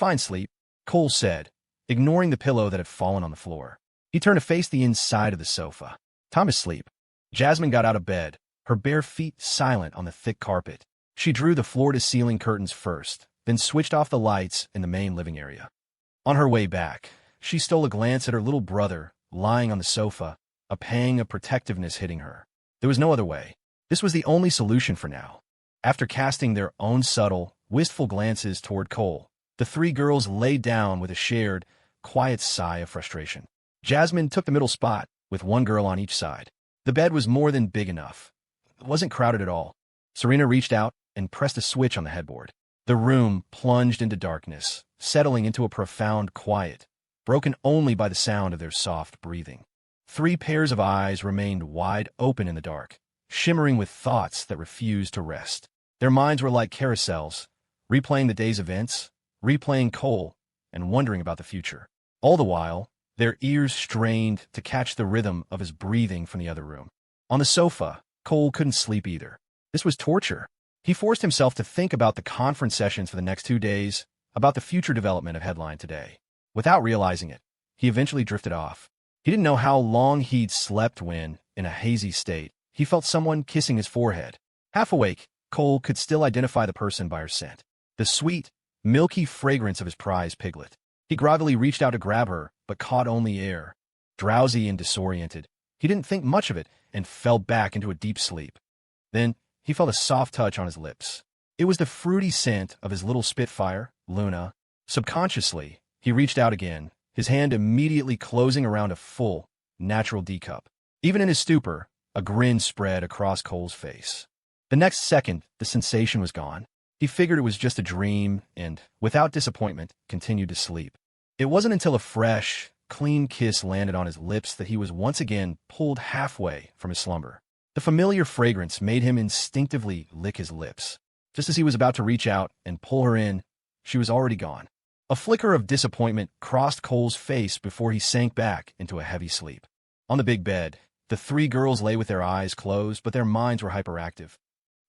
Fine sleep, Cole said, ignoring the pillow that had fallen on the floor. He turned to face the inside of the sofa. Time to sleep. Jasmine got out of bed, her bare feet silent on the thick carpet. She drew the floor-to-ceiling curtains first, then switched off the lights in the main living area. On her way back, she stole a glance at her little brother, lying on the sofa, a pang of protectiveness hitting her. There was no other way. This was the only solution for now. After casting their own subtle, wistful glances toward Cole, the three girls laid down with a shared, quiet sigh of frustration. Jasmine took the middle spot, with one girl on each side. The bed was more than big enough. It wasn't crowded at all. Serena reached out and pressed a switch on the headboard. The room plunged into darkness, settling into a profound quiet, broken only by the sound of their soft breathing. 3 pairs of eyes remained wide open in the dark, shimmering with thoughts that refused to rest. Their minds were like carousels, replaying the day's events, replaying Cole, and wondering about the future. All the while, their ears strained to catch the rhythm of his breathing from the other room. On the sofa, Cole couldn't sleep either. This was torture. He forced himself to think about the conference sessions for the next 2 days, about the future development of Headline Today. Without realizing it, he eventually drifted off. He didn't know how long he'd slept when, in a hazy state, he felt someone kissing his forehead. Half awake, Cole could still identify the person by her scent. The sweet, milky fragrance of his prize piglet. He groggily reached out to grab her, but caught only air. Drowsy and disoriented, he didn't think much of it and fell back into a deep sleep. Then, he felt a soft touch on his lips. It was the fruity scent of his little Spitfire, Luna. Subconsciously, he reached out again, his hand immediately closing around a full, natural D-cup. Even in his stupor, a grin spread across Cole's face. The next second, the sensation was gone. He figured it was just a dream and, without disappointment, continued to sleep. It wasn't until a fresh, clean kiss landed on his lips that he was once again pulled halfway from his slumber. The familiar fragrance made him instinctively lick his lips. Just as he was about to reach out and pull her in, she was already gone. A flicker of disappointment crossed Cole's face before he sank back into a heavy sleep. On the big bed, the 3 girls lay with their eyes closed, but their minds were hyperactive.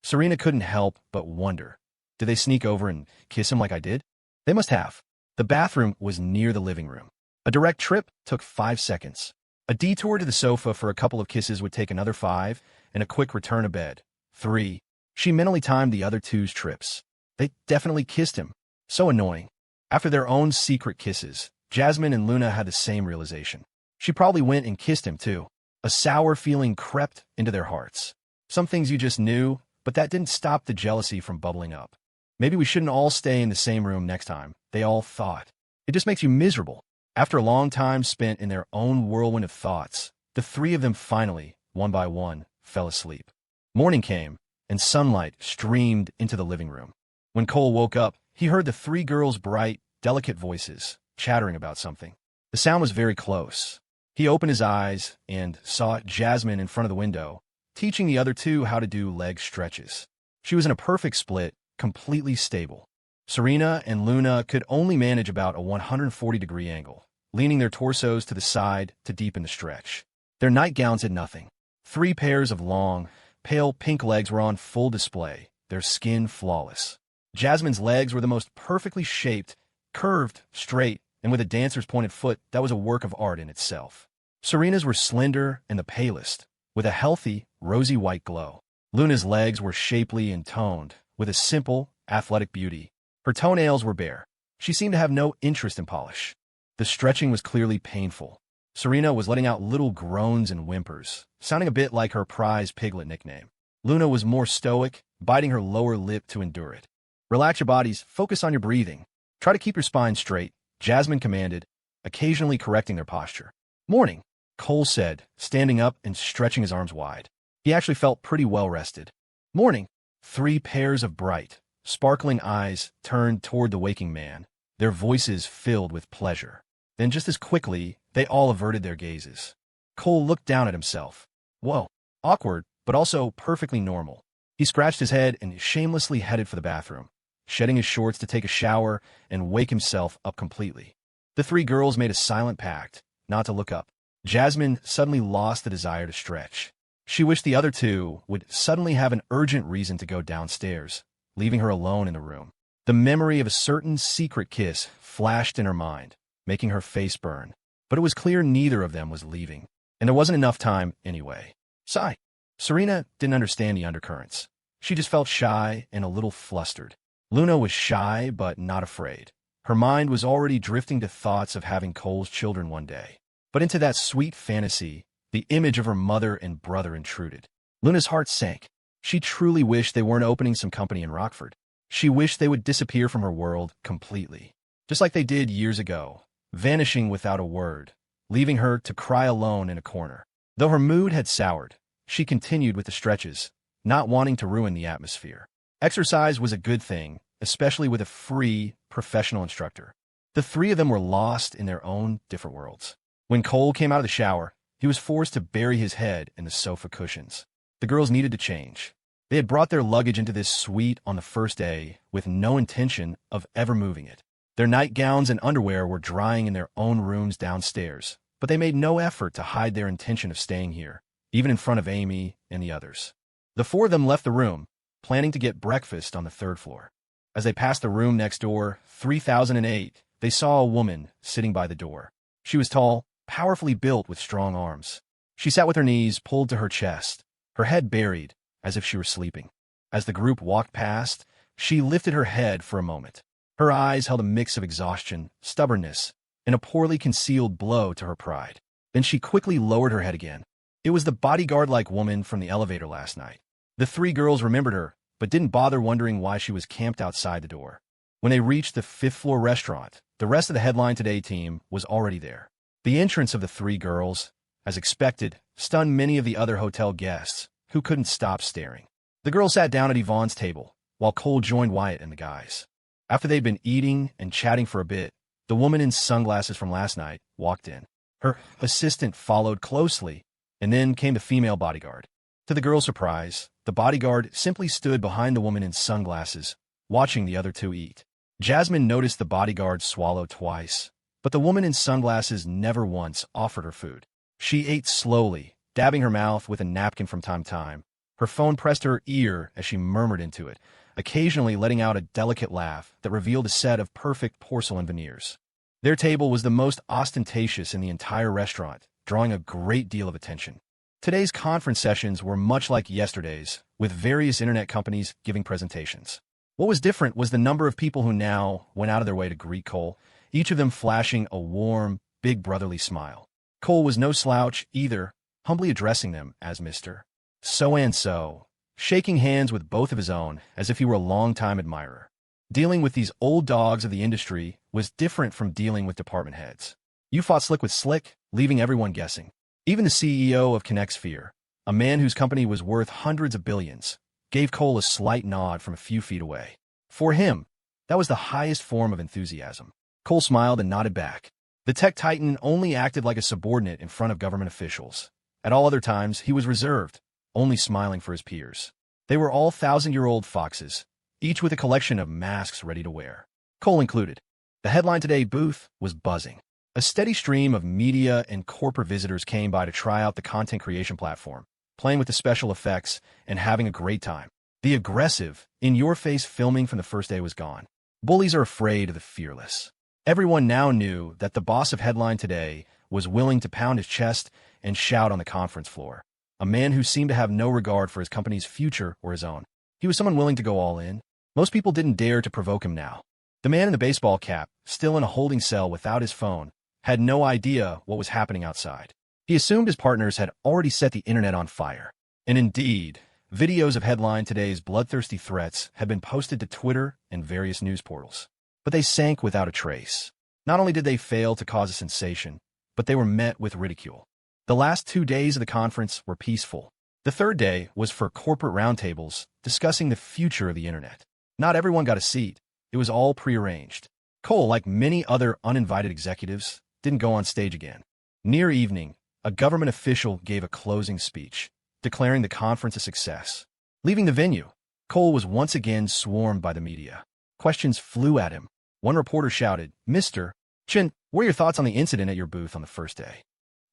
Serena couldn't help but wonder. Did they sneak over and kiss him like I did? They must have. The bathroom was near the living room. A direct trip took 5 seconds. A detour to the sofa for a couple of kisses would take another 5, and a quick return to bed. 3. She mentally timed the other 2's trips. They definitely kissed him. So annoying. After their own secret kisses, Jasmine and Luna had the same realization. She probably went and kissed him too. A sour feeling crept into their hearts. Some things you just knew, but that didn't stop the jealousy from bubbling up. Maybe we shouldn't all stay in the same room next time, they all thought. It just makes you miserable. After a long time spent in their own whirlwind of thoughts, the 3 of them finally, one by one, fell asleep. Morning came, and sunlight streamed into the living room. When Cole woke up, he heard the 3 girls' bright, delicate voices, chattering about something. The sound was very close. He opened his eyes and saw Jasmine in front of the window, teaching the other 2 how to do leg stretches. She was in a perfect split, completely stable. Serena and Luna could only manage about a 140-degree angle, leaning their torsos to the side to deepen the stretch. Their nightgowns did nothing. 3 pairs of long, pale pink legs were on full display, their skin flawless. Jasmine's legs were the most perfectly shaped, curved, straight, and with a dancer's pointed foot that was a work of art in itself. Serena's were slender and the palest, with a healthy, rosy white glow. Luna's legs were shapely and toned, with a simple, athletic beauty. Her toenails were bare. She seemed to have no interest in polish. The stretching was clearly painful. Serena was letting out little groans and whimpers, sounding a bit like her prize piglet nickname. Luna was more stoic, biting her lower lip to endure it. Relax your bodies, focus on your breathing. Try to keep your spine straight, Jasmine commanded, occasionally correcting their posture. Morning, Cole said, standing up and stretching his arms wide. He actually felt pretty well rested. Morning. 3 pairs of bright, sparkling eyes turned toward the waking man, their voices filled with pleasure. Then just as quickly, they all averted their gazes. Cole looked down at himself. Whoa, awkward, but also perfectly normal. He scratched his head and shamelessly headed for the bathroom, shedding his shorts to take a shower and wake himself up completely. The 3 girls made a silent pact not to look up. Jasmine suddenly lost the desire to stretch. She wished the other 2 would suddenly have an urgent reason to go downstairs, leaving her alone in the room. The memory of a certain secret kiss flashed in her mind, making her face burn. But it was clear neither of them was leaving, and there wasn't enough time anyway. Sigh. Serena didn't understand the undercurrents. She just felt shy and a little flustered. Luna was shy but not afraid. Her mind was already drifting to thoughts of having Cole's children one day. But into that sweet fantasy, the image of her mother and brother intruded. Luna's heart sank. She truly wished they weren't opening some company in Rockford. She wished they would disappear from her world completely, just like they did years ago, vanishing without a word, leaving her to cry alone in a corner. Though her mood had soured, she continued with the stretches, not wanting to ruin the atmosphere. Exercise was a good thing, especially with a free, professional instructor. The three of them were lost in their own different worlds. When Cole came out of the shower, he was forced to bury his head in the sofa cushions. The girls needed to change. They had brought their luggage into this suite on the first day with no intention of ever moving it. Their nightgowns and underwear were drying in their own rooms downstairs, but they made no effort to hide their intention of staying here, even in front of Amy and the others. The four of them left the room, planning to get breakfast on the third floor. As they passed the room next door, 3008, they saw a woman sitting by the door. She was tall, powerfully built with strong arms. She sat with her knees pulled to her chest, her head buried, as if she were sleeping. As the group walked past, she lifted her head for a moment. Her eyes held a mix of exhaustion, stubbornness, and a poorly concealed blow to her pride. Then she quickly lowered her head again. It was the bodyguard-like woman from the elevator last night. The three girls remembered her, but didn't bother wondering why she was camped outside the door. When they reached the fifth-floor restaurant, the rest of the Headline Today team was already there. The entrance of the three girls, as expected, stunned many of the other hotel guests, who couldn't stop staring. The girls sat down at Yvonne's table, while Cole joined Wyatt and the guys. After they'd been eating and chatting for a bit, the woman in sunglasses from last night walked in. Her assistant followed closely, and then came the female bodyguard. To the girls' surprise, the bodyguard simply stood behind the woman in sunglasses, watching the other two eat. Jasmine noticed the bodyguard swallow twice, but the woman in sunglasses never once offered her food. She ate slowly, dabbing her mouth with a napkin from time to time. Her phone pressed to her ear as she murmured into it, occasionally letting out a delicate laugh that revealed a set of perfect porcelain veneers. Their table was the most ostentatious in the entire restaurant, drawing a great deal of attention. Today's conference sessions were much like yesterday's, with various internet companies giving presentations. What was different was the number of people who now went out of their way to greet Cole, each of them flashing a warm, big brotherly smile. Cole was no slouch either, humbly addressing them as Mr. So-and-so, shaking hands with both of his own as if he were a longtime admirer. Dealing with these old dogs of the industry was different from dealing with department heads. You fought slick with slick, leaving everyone guessing. Even the CEO of ConnectSphere, a man whose company was worth hundreds of billions, gave Cole a slight nod from a few feet away. For him, that was the highest form of enthusiasm. Cole smiled and nodded back. The tech titan only acted like a subordinate in front of government officials. At all other times, he was reserved, only smiling for his peers. They were all thousand-year-old foxes, each with a collection of masks ready to wear. Cole included. The Headline Today booth was buzzing. A steady stream of media and corporate visitors came by to try out the content creation platform, playing with the special effects and having a great time. The aggressive, in-your-face filming from the first day was gone. Bullies are afraid of the fearless. Everyone now knew that the boss of Headline Today was willing to pound his chest and shout on the conference floor. A man who seemed to have no regard for his company's future or his own. He was someone willing to go all in. Most people didn't dare to provoke him now. The man in the baseball cap, still in a holding cell without his phone, had no idea what was happening outside. He assumed his partners had already set the internet on fire. And indeed, videos of Headline Today's bloodthirsty threats had been posted to Twitter and various news portals. But they sank without a trace. Not only did they fail to cause a sensation, but they were met with ridicule. The last 2 days of the conference were peaceful. The third day was for corporate roundtables discussing the future of the internet. Not everyone got a seat. It was all prearranged. Cole, like many other uninvited executives, didn't go on stage again. Near evening, a government official gave a closing speech, declaring the conference a success. Leaving the venue, Cole was once again swarmed by the media. Questions flew at him. One reporter shouted, "Mr. Chin, what are your thoughts on the incident at your booth on the first day?"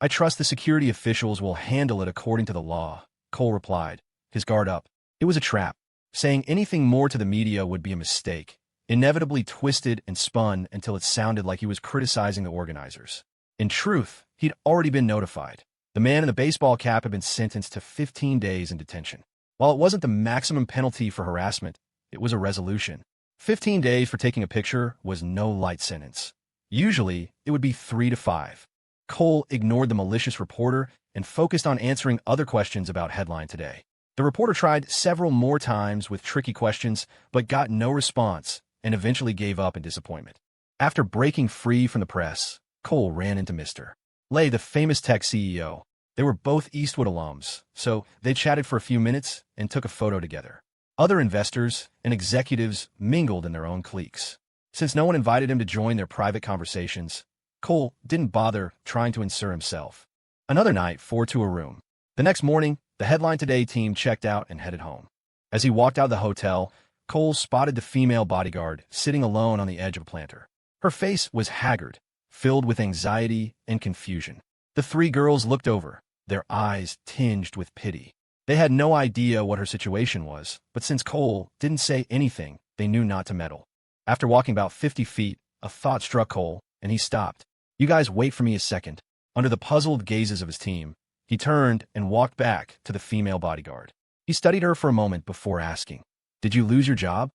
"I trust the security officials will handle it according to the law," Cole replied, his guard up. It was a trap. Saying anything more to the media would be a mistake, inevitably twisted and spun until it sounded like he was criticizing the organizers. In truth, he'd already been notified. The man in the baseball cap had been sentenced to 15 days in detention. While it wasn't the maximum penalty for harassment, it was a resolution. 15 days for taking a picture was no light sentence. Usually, it would be 3 to 5. Cole ignored the malicious reporter and focused on answering other questions about Headline Today. The reporter tried several more times with tricky questions, but got no response and eventually gave up in disappointment. After breaking free from the press, Cole ran into Mr. Lay, the famous tech CEO. They were both Eastwood alums, so they chatted for a few minutes and took a photo together. Other investors and executives mingled in their own cliques. Since no one invited him to join their private conversations, Cole didn't bother trying to insert himself. Another night, 4 to a room. The next morning, the Headline Today team checked out and headed home. As he walked out of the hotel, Cole spotted the female bodyguard sitting alone on the edge of a planter. Her face was haggard, filled with anxiety and confusion. The three girls looked over, their eyes tinged with pity. They had no idea what her situation was, but since Cole didn't say anything, they knew not to meddle. After walking about 50 feet, a thought struck Cole, and he stopped. "You guys wait for me a second." Under the puzzled gazes of his team, he turned and walked back to the female bodyguard. He studied her for a moment before asking, "Did you lose your job?"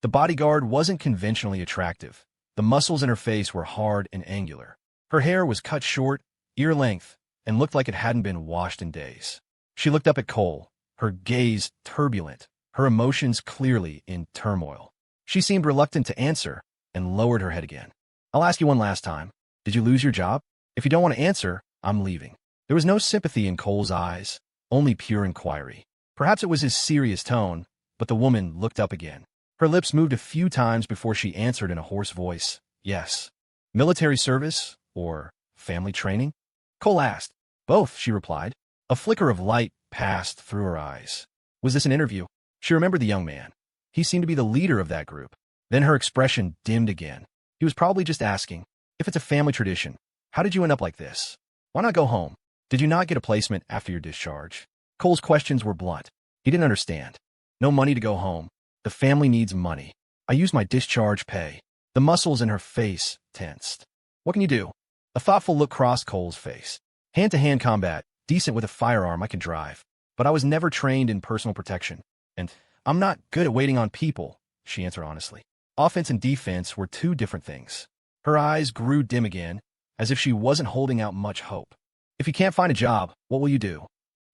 The bodyguard wasn't conventionally attractive. The muscles in her face were hard and angular. Her hair was cut short, ear length, and looked like it hadn't been washed in days. She looked up at Cole, her gaze turbulent, her emotions clearly in turmoil. She seemed reluctant to answer and lowered her head again. "I'll ask you one last time. Did you lose your job? If you don't want to answer, I'm leaving." There was no sympathy in Cole's eyes, only pure inquiry. Perhaps it was his serious tone, but the woman looked up again. Her lips moved a few times before she answered in a hoarse voice, "Yes." "Military service or family training?" Cole asked. "Both," she replied. A flicker of light passed through her eyes. Was this an interview? She remembered the young man. He seemed to be the leader of that group. Then her expression dimmed again. He was probably just asking, "If it's a family tradition, how did you end up like this? Why not go home? Did you not get a placement after your discharge?" Cole's questions were blunt. He didn't understand. "No money to go home. The family needs money. I used my discharge pay." The muscles in her face tensed. "What can you do?" A thoughtful look crossed Cole's face. "Hand-to-hand combat. Decent with a firearm, I can drive. But I was never trained in personal protection. And I'm not good at waiting on people," she answered honestly. Offense and defense were two different things. Her eyes grew dim again, as if she wasn't holding out much hope. "If you can't find a job, what will you do?"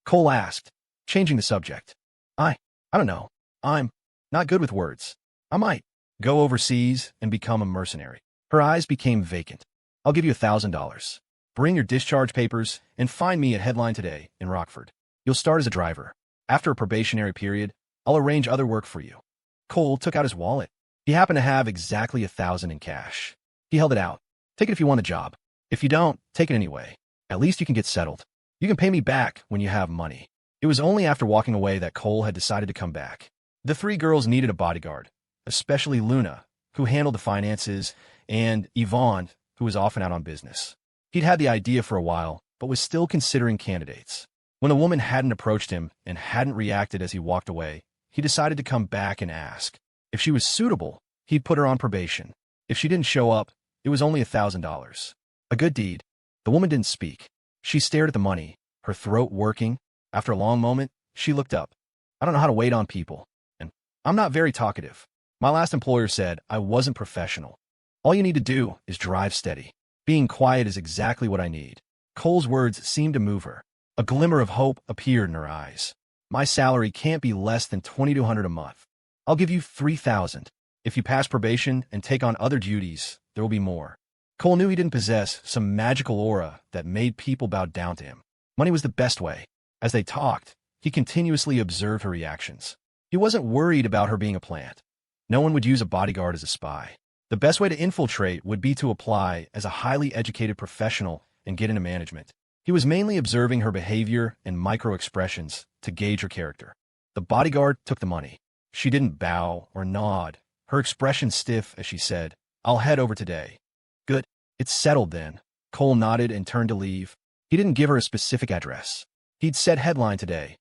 Cole asked, changing the subject. I don't know. I'm not good with words. I might go overseas and become a mercenary." Her eyes became vacant. "I'll give you $1,000. Bring your discharge papers and find me at Headline Today in Rockford. You'll start as a driver. After a probationary period, I'll arrange other work for you." Cole took out his wallet. He happened to have exactly $1,000 in cash. He held it out. "Take it if you want the job. If you don't, take it anyway. At least you can get settled. You can pay me back when you have money." It was only after walking away that Cole had decided to come back. The three girls needed a bodyguard, especially Luna, who handled the finances, and Yvonne, who was often out on business. He'd had the idea for a while, but was still considering candidates. When the woman hadn't approached him and hadn't reacted as he walked away, he decided to come back and ask. If she was suitable, he'd put her on probation. If she didn't show up, it was only $1,000. A good deed. The woman didn't speak. She stared at the money, her throat working. After a long moment, she looked up. "I don't know how to wait on people, and I'm not very talkative. My last employer said I wasn't professional. All you need to do is drive steady. Being quiet is exactly what I need." Cole's words seemed to move her. A glimmer of hope appeared in her eyes. "My salary can't be less than $2,200 a month. I'll give you $3,000. If you pass probation and take on other duties, there will be more." Cole knew he didn't possess some magical aura that made people bow down to him. Money was the best way. As they talked, he continuously observed her reactions. He wasn't worried about her being a plant. No one would use a bodyguard as a spy. The best way to infiltrate would be to apply as a highly educated professional and get into management. He was mainly observing her behavior and micro-expressions to gauge her character. The bodyguard took the money. She didn't bow or nod, her expression stiff as she said, "I'll head over today." "Good. It's settled then." Cole nodded and turned to leave. He didn't give her a specific address. He'd said Headline Today.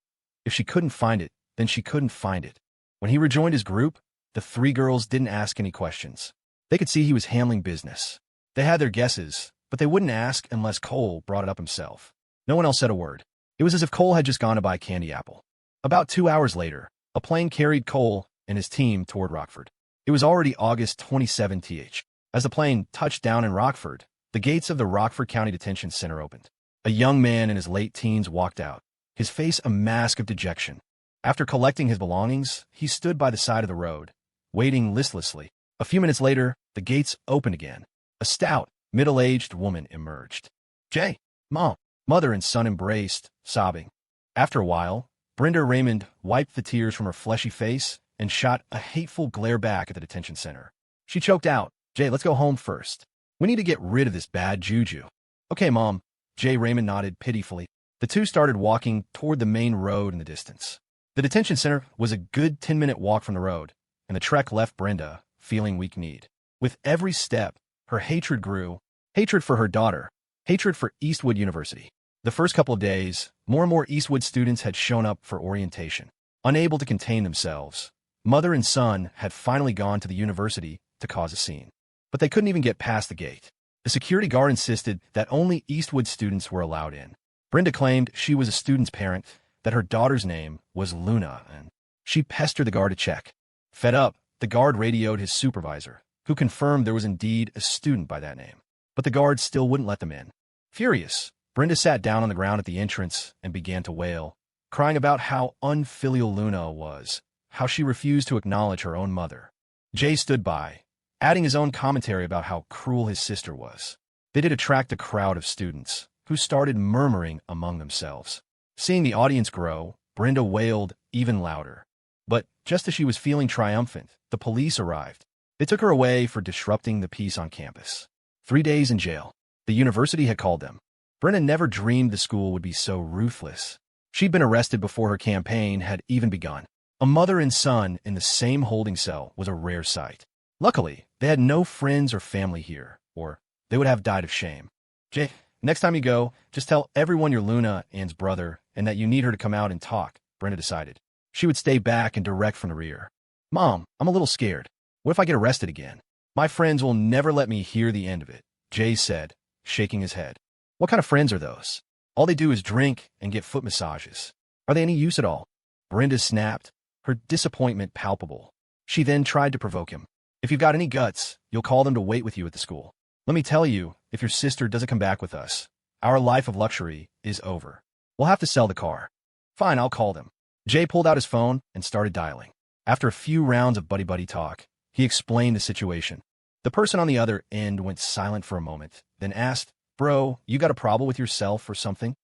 If she couldn't find it, then she couldn't find it. When he rejoined his group, the three girls didn't ask any questions. They could see he was handling business. They had their guesses, but they wouldn't ask unless Cole brought it up himself. No one else said a word. It was as if Cole had just gone to buy candy apple. About 2 hours later, a plane carried Cole and his team toward Rockford. It was already August 27th. As the plane touched down in Rockford, the gates of the Rockford County Detention Center opened. A young man in his late teens walked out, his face a mask of dejection. After collecting his belongings, he stood by the side of the road, waiting listlessly. A few minutes later, the gates opened again. A stout, middle-aged woman emerged. "Jay, Mom." Mother and son embraced, sobbing. After a while, Brenda Raymond wiped the tears from her fleshy face and shot a hateful glare back at the detention center. She choked out, "Jay, let's go home first. We need to get rid of this bad juju." "Okay, Mom." Jay Raymond nodded pitifully. The two started walking toward the main road in the distance. The detention center was a good 10-minute walk from the road, and the trek left Brenda feeling weak-kneed. With every step, her hatred grew. Hatred for her daughter. Hatred for Eastwood University. The first couple of days, more and more Eastwood students had shown up for orientation. Unable to contain themselves, mother and son had finally gone to the university to cause a scene. But they couldn't even get past the gate. The security guard insisted that only Eastwood students were allowed in. Brenda claimed she was a student's parent, that her daughter's name was Luna, and she pestered the guard to check. Fed up, the guard radioed his supervisor, who confirmed there was indeed a student by that name. But the guard still wouldn't let them in. Furious, Brenda sat down on the ground at the entrance and began to wail, crying about how unfilial Luna was, how she refused to acknowledge her own mother. Jay stood by, adding his own commentary about how cruel his sister was. They did attract a crowd of students, who started murmuring among themselves. Seeing the audience grow, Brenda wailed even louder. But just as she was feeling triumphant, the police arrived. They took her away for disrupting the peace on campus. 3 days in jail. The university had called them. Brenda never dreamed the school would be so ruthless. She'd been arrested before her campaign had even begun. A mother and son in the same holding cell was a rare sight. Luckily, they had no friends or family here, or they would have died of shame. "Jay, next time you go, just tell everyone you're Luna, Anne's brother, and that you need her to come out and talk," Brenda decided. She would stay back and direct from the rear. "Mom, I'm a little scared. What if I get arrested again? My friends will never let me hear the end of it," Jay said, shaking his head. "What kind of friends are those? All they do is drink and get foot massages. Are they any use at all?" Brenda snapped, her disappointment palpable. She then tried to provoke him. "If you've got any guts, you'll call them to wait with you at the school. Let me tell you, if your sister doesn't come back with us, our life of luxury is over. We'll have to sell the car." "Fine, I'll call them." Jay pulled out his phone and started dialing. After a few rounds of buddy-buddy talk, he explained the situation. The person on the other end went silent for a moment, then asked, "Bro, you got a problem with yourself or something?"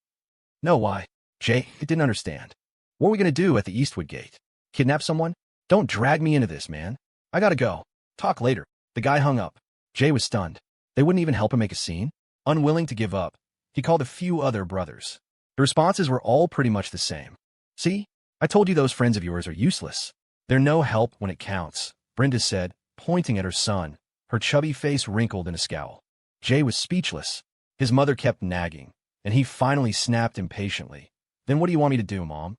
"No, why?" Jay didn't understand. "What are we going to do at the Eastwood gate? Kidnap someone? Don't drag me into this, man. I gotta go. Talk later." The guy hung up. Jay was stunned. They wouldn't even help him make a scene? Unwilling to give up, he called a few other brothers. The responses were all pretty much the same. "See? I told you those friends of yours are useless. They're no help when it counts," Brenda said, pointing at her son, her chubby face wrinkled in a scowl. Jay was speechless. His mother kept nagging, and he finally snapped impatiently. "Then what do you want me to do, Mom?"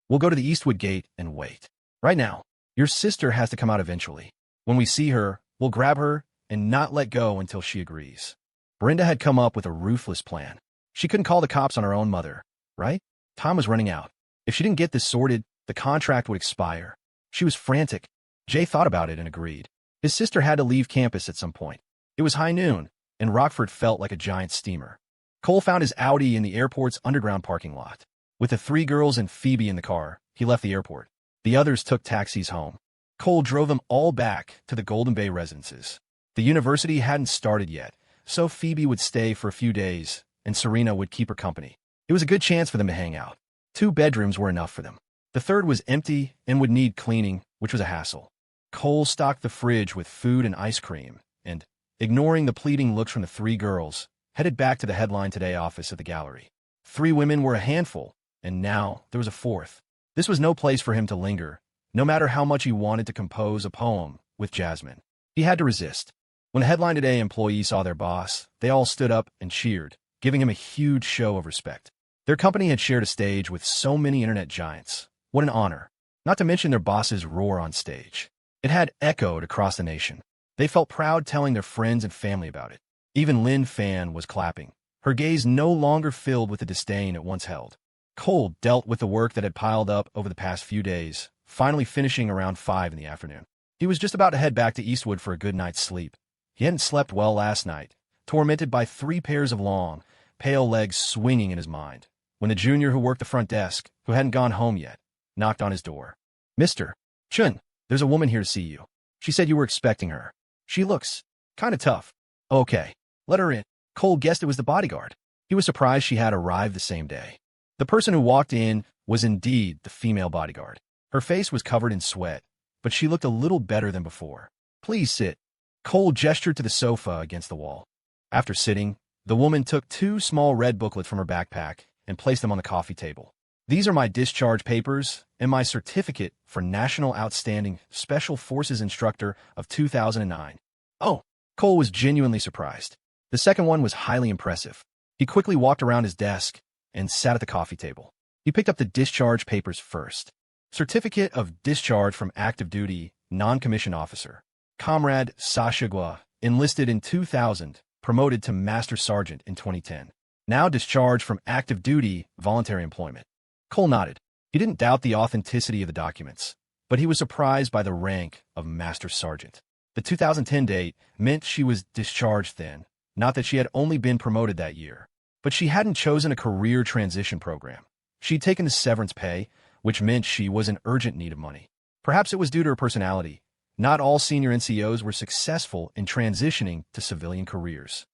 "We'll go to the Eastwood gate and wait. Right now, your sister has to come out eventually. When we see her, we'll grab her and not let go until she agrees." Brenda had come up with a ruthless plan. She couldn't call the cops on her own mother, right? Time was running out. If she didn't get this sorted, the contract would expire. She was frantic. Jay thought about it and agreed. His sister had to leave campus at some point. It was high noon, and Rockford felt like a giant steamer. Cole found his Audi in the airport's underground parking lot. With the 3 girls and Phoebe in the car, he left the airport. The others took taxis home. Cole drove them all back to the Golden Bay residences. The university hadn't started yet, so Phoebe would stay for a few days, and Serena would keep her company. It was a good chance for them to hang out. 2 bedrooms were enough for them. The third was empty and would need cleaning, which was a hassle. Cole stocked the fridge with food and ice cream, and, ignoring the pleading looks from the 3 girls, headed back to the Headline Today office at the gallery. 3 women were a handful, and now there was a 4th. This was no place for him to linger, no matter how much he wanted to compose a poem with Jasmine. He had to resist. When the Headline Today employees saw their boss, they all stood up and cheered, giving him a huge show of respect. Their company had shared a stage with so many internet giants. What an honor. Not to mention their boss's roar on stage. It had echoed across the nation. They felt proud telling their friends and family about it. Even Lynn Fan was clapping, her gaze no longer filled with the disdain it once held. Cole dealt with the work that had piled up over the past few days, finally finishing around 5 in the afternoon. He was just about to head back to Eastwood for a good night's sleep. He hadn't slept well last night, tormented by 3 pairs of long, pale legs swinging in his mind, when the junior who worked the front desk, who hadn't gone home yet, knocked on his door. "Mr. Chun, there's a woman here to see you. She said you were expecting her. She looks kind of tough." "Okay, let her in." Cole guessed it was the bodyguard. He was surprised she had arrived the same day. The person who walked in was indeed the female bodyguard. Her face was covered in sweat, but she looked a little better than before. "Please sit." Cole gestured to the sofa against the wall. After sitting, the woman took 2 small red booklets from her backpack and placed them on the coffee table. "These are my discharge papers and my certificate for National Outstanding Special Forces Instructor of 2009. "Oh." Cole was genuinely surprised. The second one was highly impressive. He quickly walked around his desk and sat at the coffee table. He picked up the discharge papers first. "Certificate of Discharge from Active Duty, Non-Commissioned Officer. Comrade Sasha, enlisted in 2000, promoted to Master Sergeant in 2010. Now discharged from active duty, voluntary employment." Cole nodded. He didn't doubt the authenticity of the documents, but he was surprised by the rank of Master Sergeant. The 2010 date meant she was discharged then, not that she had only been promoted that year. But she hadn't chosen a career transition program. She'd taken the severance pay, which meant she was in urgent need of money. Perhaps it was due to her personality. Not all senior NCOs were successful in transitioning to civilian careers.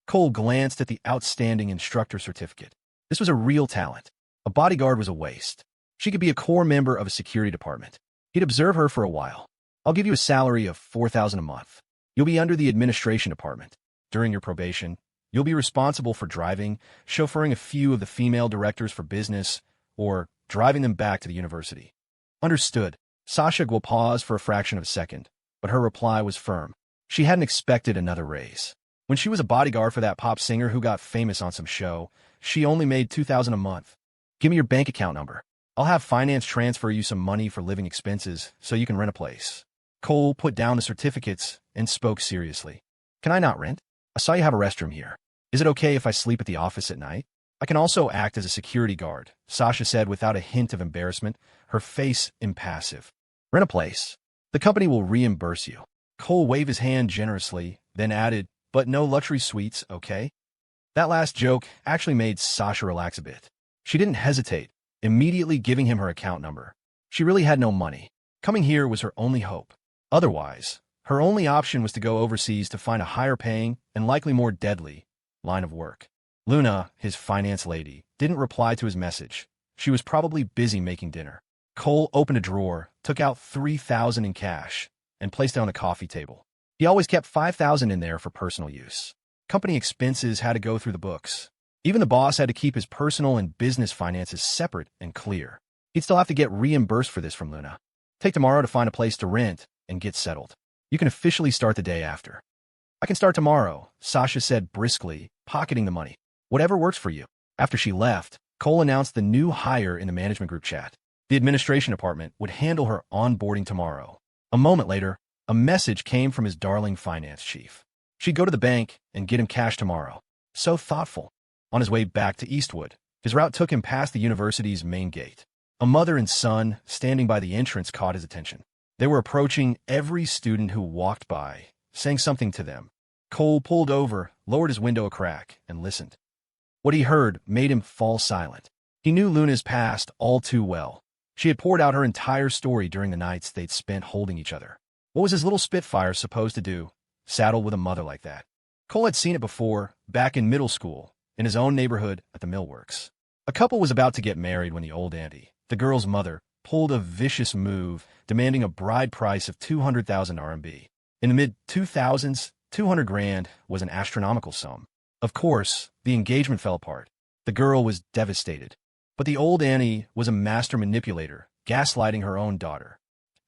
Cole glanced at the outstanding instructor certificate. This was a real talent. A bodyguard was a waste. She could be a core member of a security department. He'd observe her for a while. "I'll give you a salary of $4,000 a month. You'll be under the administration department. During your probation, you'll be responsible for driving, chauffeuring a few of the female directors for business, or driving them back to the university." "Understood." Sasha paused for a fraction of a second, but her reply was firm. She hadn't expected another raise. When she was a bodyguard for that pop singer who got famous on some show, she only made $2,000 a month. "Give me your bank account number. I'll have finance transfer you some money for living expenses so you can rent a place." Cole put down the certificates and spoke seriously. "Can I not rent? I saw you have a restroom here. Is it okay if I sleep at the office at night? I can also act as a security guard," Sasha said without a hint of embarrassment, her face impassive. "Rent a place. The company will reimburse you." Cole waved his hand generously, then added, "But no luxury suites, okay?" That last joke actually made Sasha relax a bit. She didn't hesitate, immediately giving him her account number. She really had no money. Coming here was her only hope. Otherwise, her only option was to go overseas to find a higher-paying and likely more deadly line of work. Luna, his finance lady, didn't reply to his message. She was probably busy making dinner. Cole opened a drawer, took out $3,000 in cash, and placed it on the coffee table. He always kept $5,000 in there for personal use. Company expenses had to go through the books. Even the boss had to keep his personal and business finances separate and clear. He'd still have to get reimbursed for this from Luna. Take tomorrow to find a place to rent and get settled. You can officially start the day after. "I can start tomorrow," Sasha said briskly, pocketing the money. "Whatever works for you." After she left, Cole announced the new hire in the management group chat. The administration department would handle her onboarding tomorrow. A moment later, a message came from his darling finance chief. She'd go to the bank and get him cash tomorrow. So thoughtful. On his way back to Eastwood, his route took him past the university's main gate. A mother and son standing by the entrance caught his attention. They were approaching every student who walked by, saying something to them. Cole pulled over, lowered his window a crack, and listened. What he heard made him fall silent. He knew Luna's past all too well. She had poured out her entire story during the nights they'd spent holding each other. What was his little Spitfire supposed to do, saddled with a mother like that? Cole had seen it before, back in middle school, in his own neighborhood at the millworks. A couple was about to get married when the old auntie, the girl's mother, pulled a vicious move, demanding a bride price of 200,000 RMB. In the mid-2000s, 200 grand was an astronomical sum. Of course, the engagement fell apart. The girl was devastated. But the old auntie was a master manipulator, gaslighting her own daughter.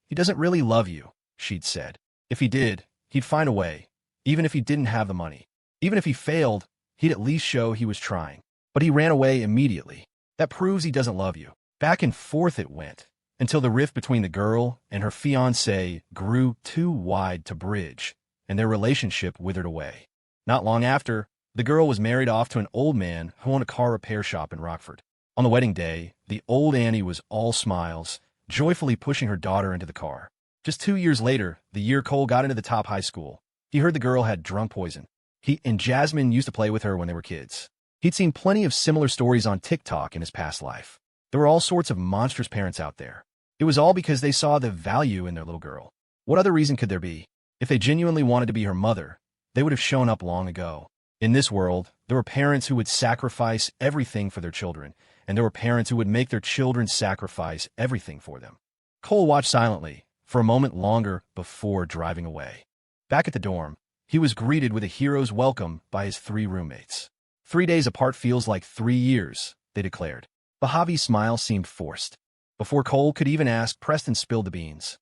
"He doesn't really love you," she'd said. "If he did, he'd find a way, even if he didn't have the money. Even if he failed, he'd at least show he was trying. But he ran away immediately. That proves he doesn't love you." Back and forth it went, until the rift between the girl and her fiancé grew too wide to bridge, and their relationship withered away. Not long after, the girl was married off to an old man who owned a car repair shop in Rockford. On the wedding day, the old Annie was all smiles, joyfully pushing her daughter into the car. Just 2 years later, the year Cole got into the top high school, he heard the girl had drunk poison. He and Jasmine used to play with her when they were kids. He'd seen plenty of similar stories on TikTok in his past life. There were all sorts of monstrous parents out there. It was all because they saw the value in their little girl. What other reason could there be? If they genuinely wanted to be her mother, they would have shown up long ago. In this world, there were parents who would sacrifice everything for their children, and there were parents who would make their children sacrifice everything for them. Cole watched silently for a moment longer before driving away. Back at the dorm, he was greeted with a hero's welcome by his 3 roommates. 3 days apart feels like 3 years, they declared. But Javi's smile seemed forced. Before Cole could even ask, Preston spilled the beans.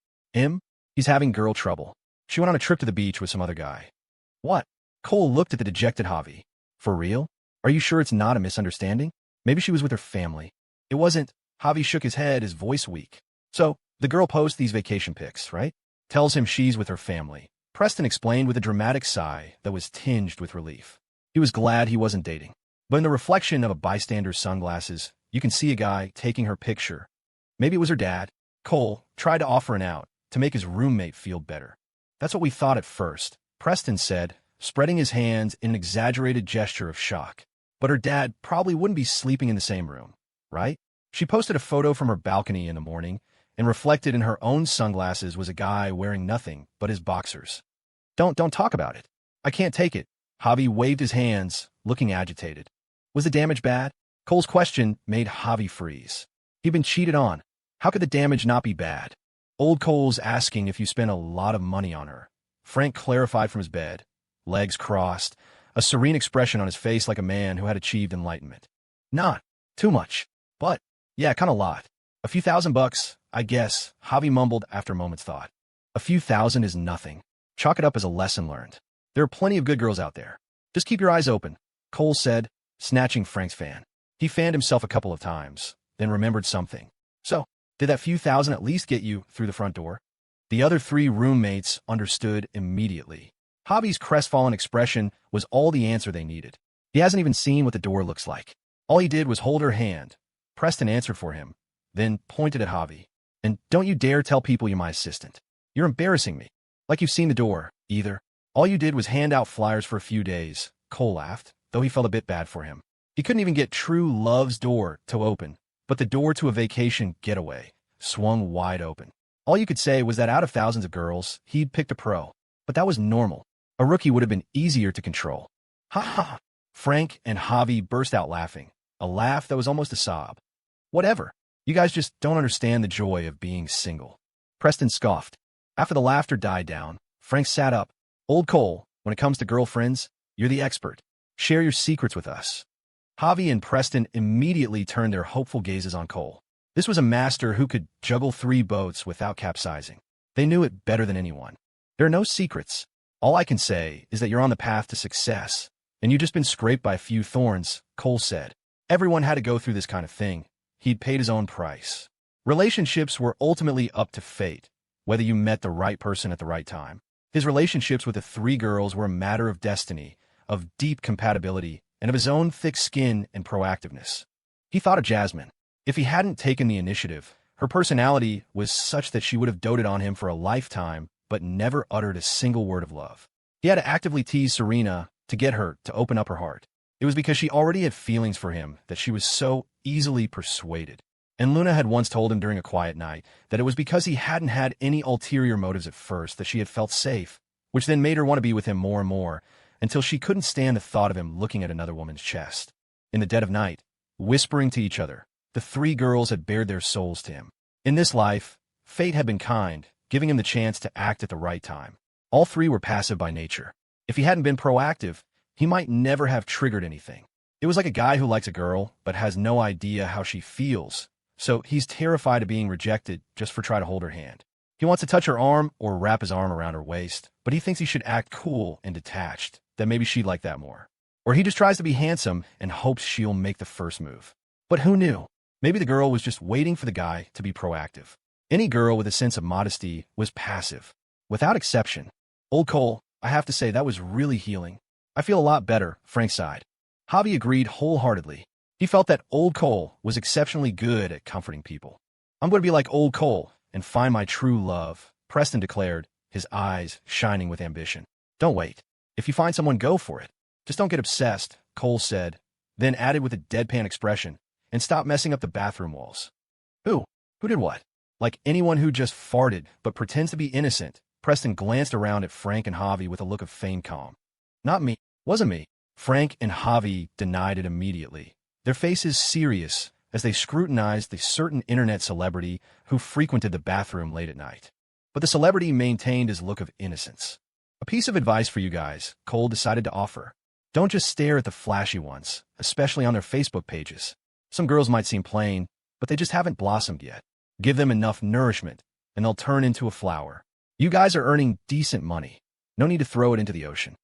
He's having girl trouble. She went on a trip to the beach with some other guy. What? Cole looked at the dejected Javi. For real? Are you sure it's not a misunderstanding? Maybe she was with her family. It wasn't. Javi shook his head, his voice weak. So, the girl posts these vacation pics, right? Tells him she's with her family. Preston explained with a dramatic sigh that was tinged with relief. He was glad he wasn't dating. But in the reflection of a bystander's sunglasses, you can see a guy taking her picture. Maybe it was her dad. Cole tried to offer an out to make his roommate feel better. That's what we thought at first, Preston said, spreading his hands in an exaggerated gesture of shock. But her dad probably wouldn't be sleeping in the same room, right? She posted a photo from her balcony in the morning, and reflected in her own sunglasses was a guy wearing nothing but his boxers. Don't talk about it. I can't take it. Javi waved his hands, looking agitated. Was the damage bad? Cole's question made Javi freeze. He'd been cheated on. How could the damage not be bad? Old Cole's asking if you spent a lot of money on her. Frank clarified from his bed, legs crossed, a serene expression on his face like a man who had achieved enlightenment. Not too much, but yeah, kinda lot. A few $1,000, I guess, Javi mumbled after a moment's thought. A few thousand is nothing. Chalk it up as a lesson learned. There are plenty of good girls out there. Just keep your eyes open, Cole said, snatching Frank's fan. He fanned himself a couple of times, then remembered something. So, did that few thousand at least get you through the front door? The other 3 roommates understood immediately. Javi's crestfallen expression was all the answer they needed. He hasn't even seen what the door looks like. All he did was hold her hand. Preston answered for him, then pointed at Javi. And don't you dare tell people you're my assistant. You're embarrassing me. Like you've seen the door, either. All you did was hand out flyers for a few days, Cole laughed, though he felt a bit bad for him. He couldn't even get True Love's door to open, but the door to a vacation getaway swung wide open. All you could say was that out of thousands of girls, he'd picked a pro. But that was normal. A rookie would have been easier to control. Ha ha! Frank and Javi burst out laughing, a laugh that was almost a sob. Whatever. You guys just don't understand the joy of being single. Preston scoffed. After the laughter died down, Frank sat up. Old Cole, when it comes to girlfriends, you're the expert. Share your secrets with us. Javi and Preston immediately turned their hopeful gazes on Cole. This was a master who could juggle 3 boats without capsizing. They knew it better than anyone. There are no secrets. All I can say is that you're on the path to success, and you've just been scraped by a few thorns, Cole said. Everyone had to go through this kind of thing. He'd paid his own price. Relationships were ultimately up to fate, whether you met the right person at the right time. His relationships with the 3 girls were a matter of destiny, of deep compatibility, and of his own thick skin and proactiveness. He thought of Jasmine. If he hadn't taken the initiative, her personality was such that she would have doted on him for a lifetime, but never uttered a single word of love. He had to actively tease Serena to get her to open up her heart. It was because she already had feelings for him that she was so easily persuaded. And Luna had once told him during a quiet night that it was because he hadn't had any ulterior motives at first that she had felt safe, which then made her want to be with him more and more, until she couldn't stand the thought of him looking at another woman's chest. In the dead of night, whispering to each other, the 3 girls had bared their souls to him. In this life, fate had been kind, giving him the chance to act at the right time. All 3 were passive by nature. If he hadn't been proactive, he might never have triggered anything. It was like a guy who likes a girl, but has no idea how she feels, so he's terrified of being rejected just for trying to hold her hand. He wants to touch her arm or wrap his arm around her waist, but he thinks he should act cool and detached, that maybe she'd like that more. Or he just tries to be handsome and hopes she'll make the first move. But who knew? Maybe the girl was just waiting for the guy to be proactive. Any girl with a sense of modesty was passive. Without exception. Old Cole, I have to say that was really healing. I feel a lot better, Frank sighed. Javi agreed wholeheartedly. He felt that Old Cole was exceptionally good at comforting people. I'm going to be like Old Cole and find my true love, Preston declared, his eyes shining with ambition. Don't wait. If you find someone, go for it. Just don't get obsessed, Cole said, then added with a deadpan expression, and stop messing up the bathroom walls. Who? Who did what? Like anyone who just farted but pretends to be innocent, Preston glanced around at Frank and Javi with a look of feigned calm. Not me. Wasn't me. Frank and Javi denied it immediately, their faces serious as they scrutinized the certain internet celebrity who frequented the bathroom late at night. But the celebrity maintained his look of innocence. A piece of advice for you guys, Cole decided to offer. Don't just stare at the flashy ones, especially on their Facebook pages. Some girls might seem plain, but they just haven't blossomed yet. Give them enough nourishment, and they'll turn into a flower. You guys are earning decent money. No need to throw it into the ocean.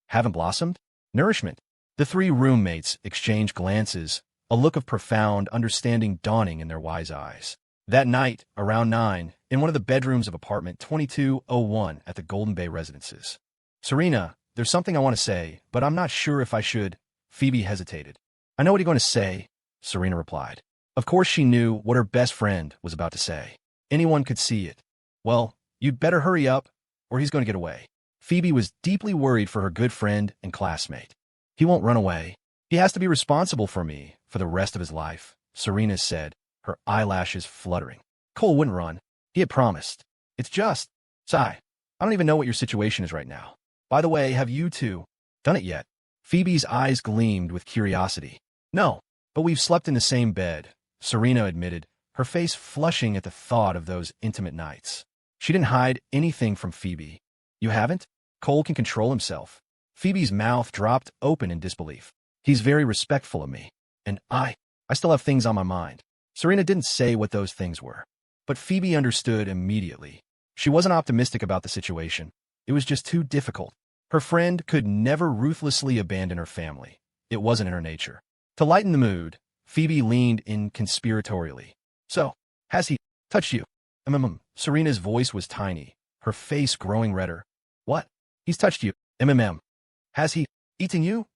Haven't blossomed? Nourishment. The three roommates exchanged glances, a look of profound understanding dawning in their wise eyes. That night, around 9, in one of the bedrooms of apartment 2201 at the Golden Bay Residences. Serena, there's something I want to say, but I'm not sure if I should. Phoebe hesitated. I know what you're going to say, Serena replied. Of course she knew what her best friend was about to say. Anyone could see it. Well, you'd better hurry up, or he's going to get away. Phoebe was deeply worried for her good friend and classmate. He won't run away. He has to be responsible for me for the rest of his life, Serena said, her eyelashes fluttering. Cole wouldn't run. He had promised. It's just, sigh. I don't even know what your situation is right now. By the way, have you two done it yet? Phoebe's eyes gleamed with curiosity. No, but we've slept in the same bed, Serena admitted, her face flushing at the thought of those intimate nights. She didn't hide anything from Phoebe. You haven't? Cole can control himself. Phoebe's mouth dropped open in disbelief. He's very respectful of me. And I still have things on my mind. Serena didn't say what those things were. But Phoebe understood immediately. She wasn't optimistic about the situation. It was just too difficult. Her friend could never ruthlessly abandon her family. It wasn't in her nature. To lighten the mood, Phoebe leaned in conspiratorially. So, has he touched you? Serena's voice was tiny, her face growing redder. What? He's touched you. Has he eaten you?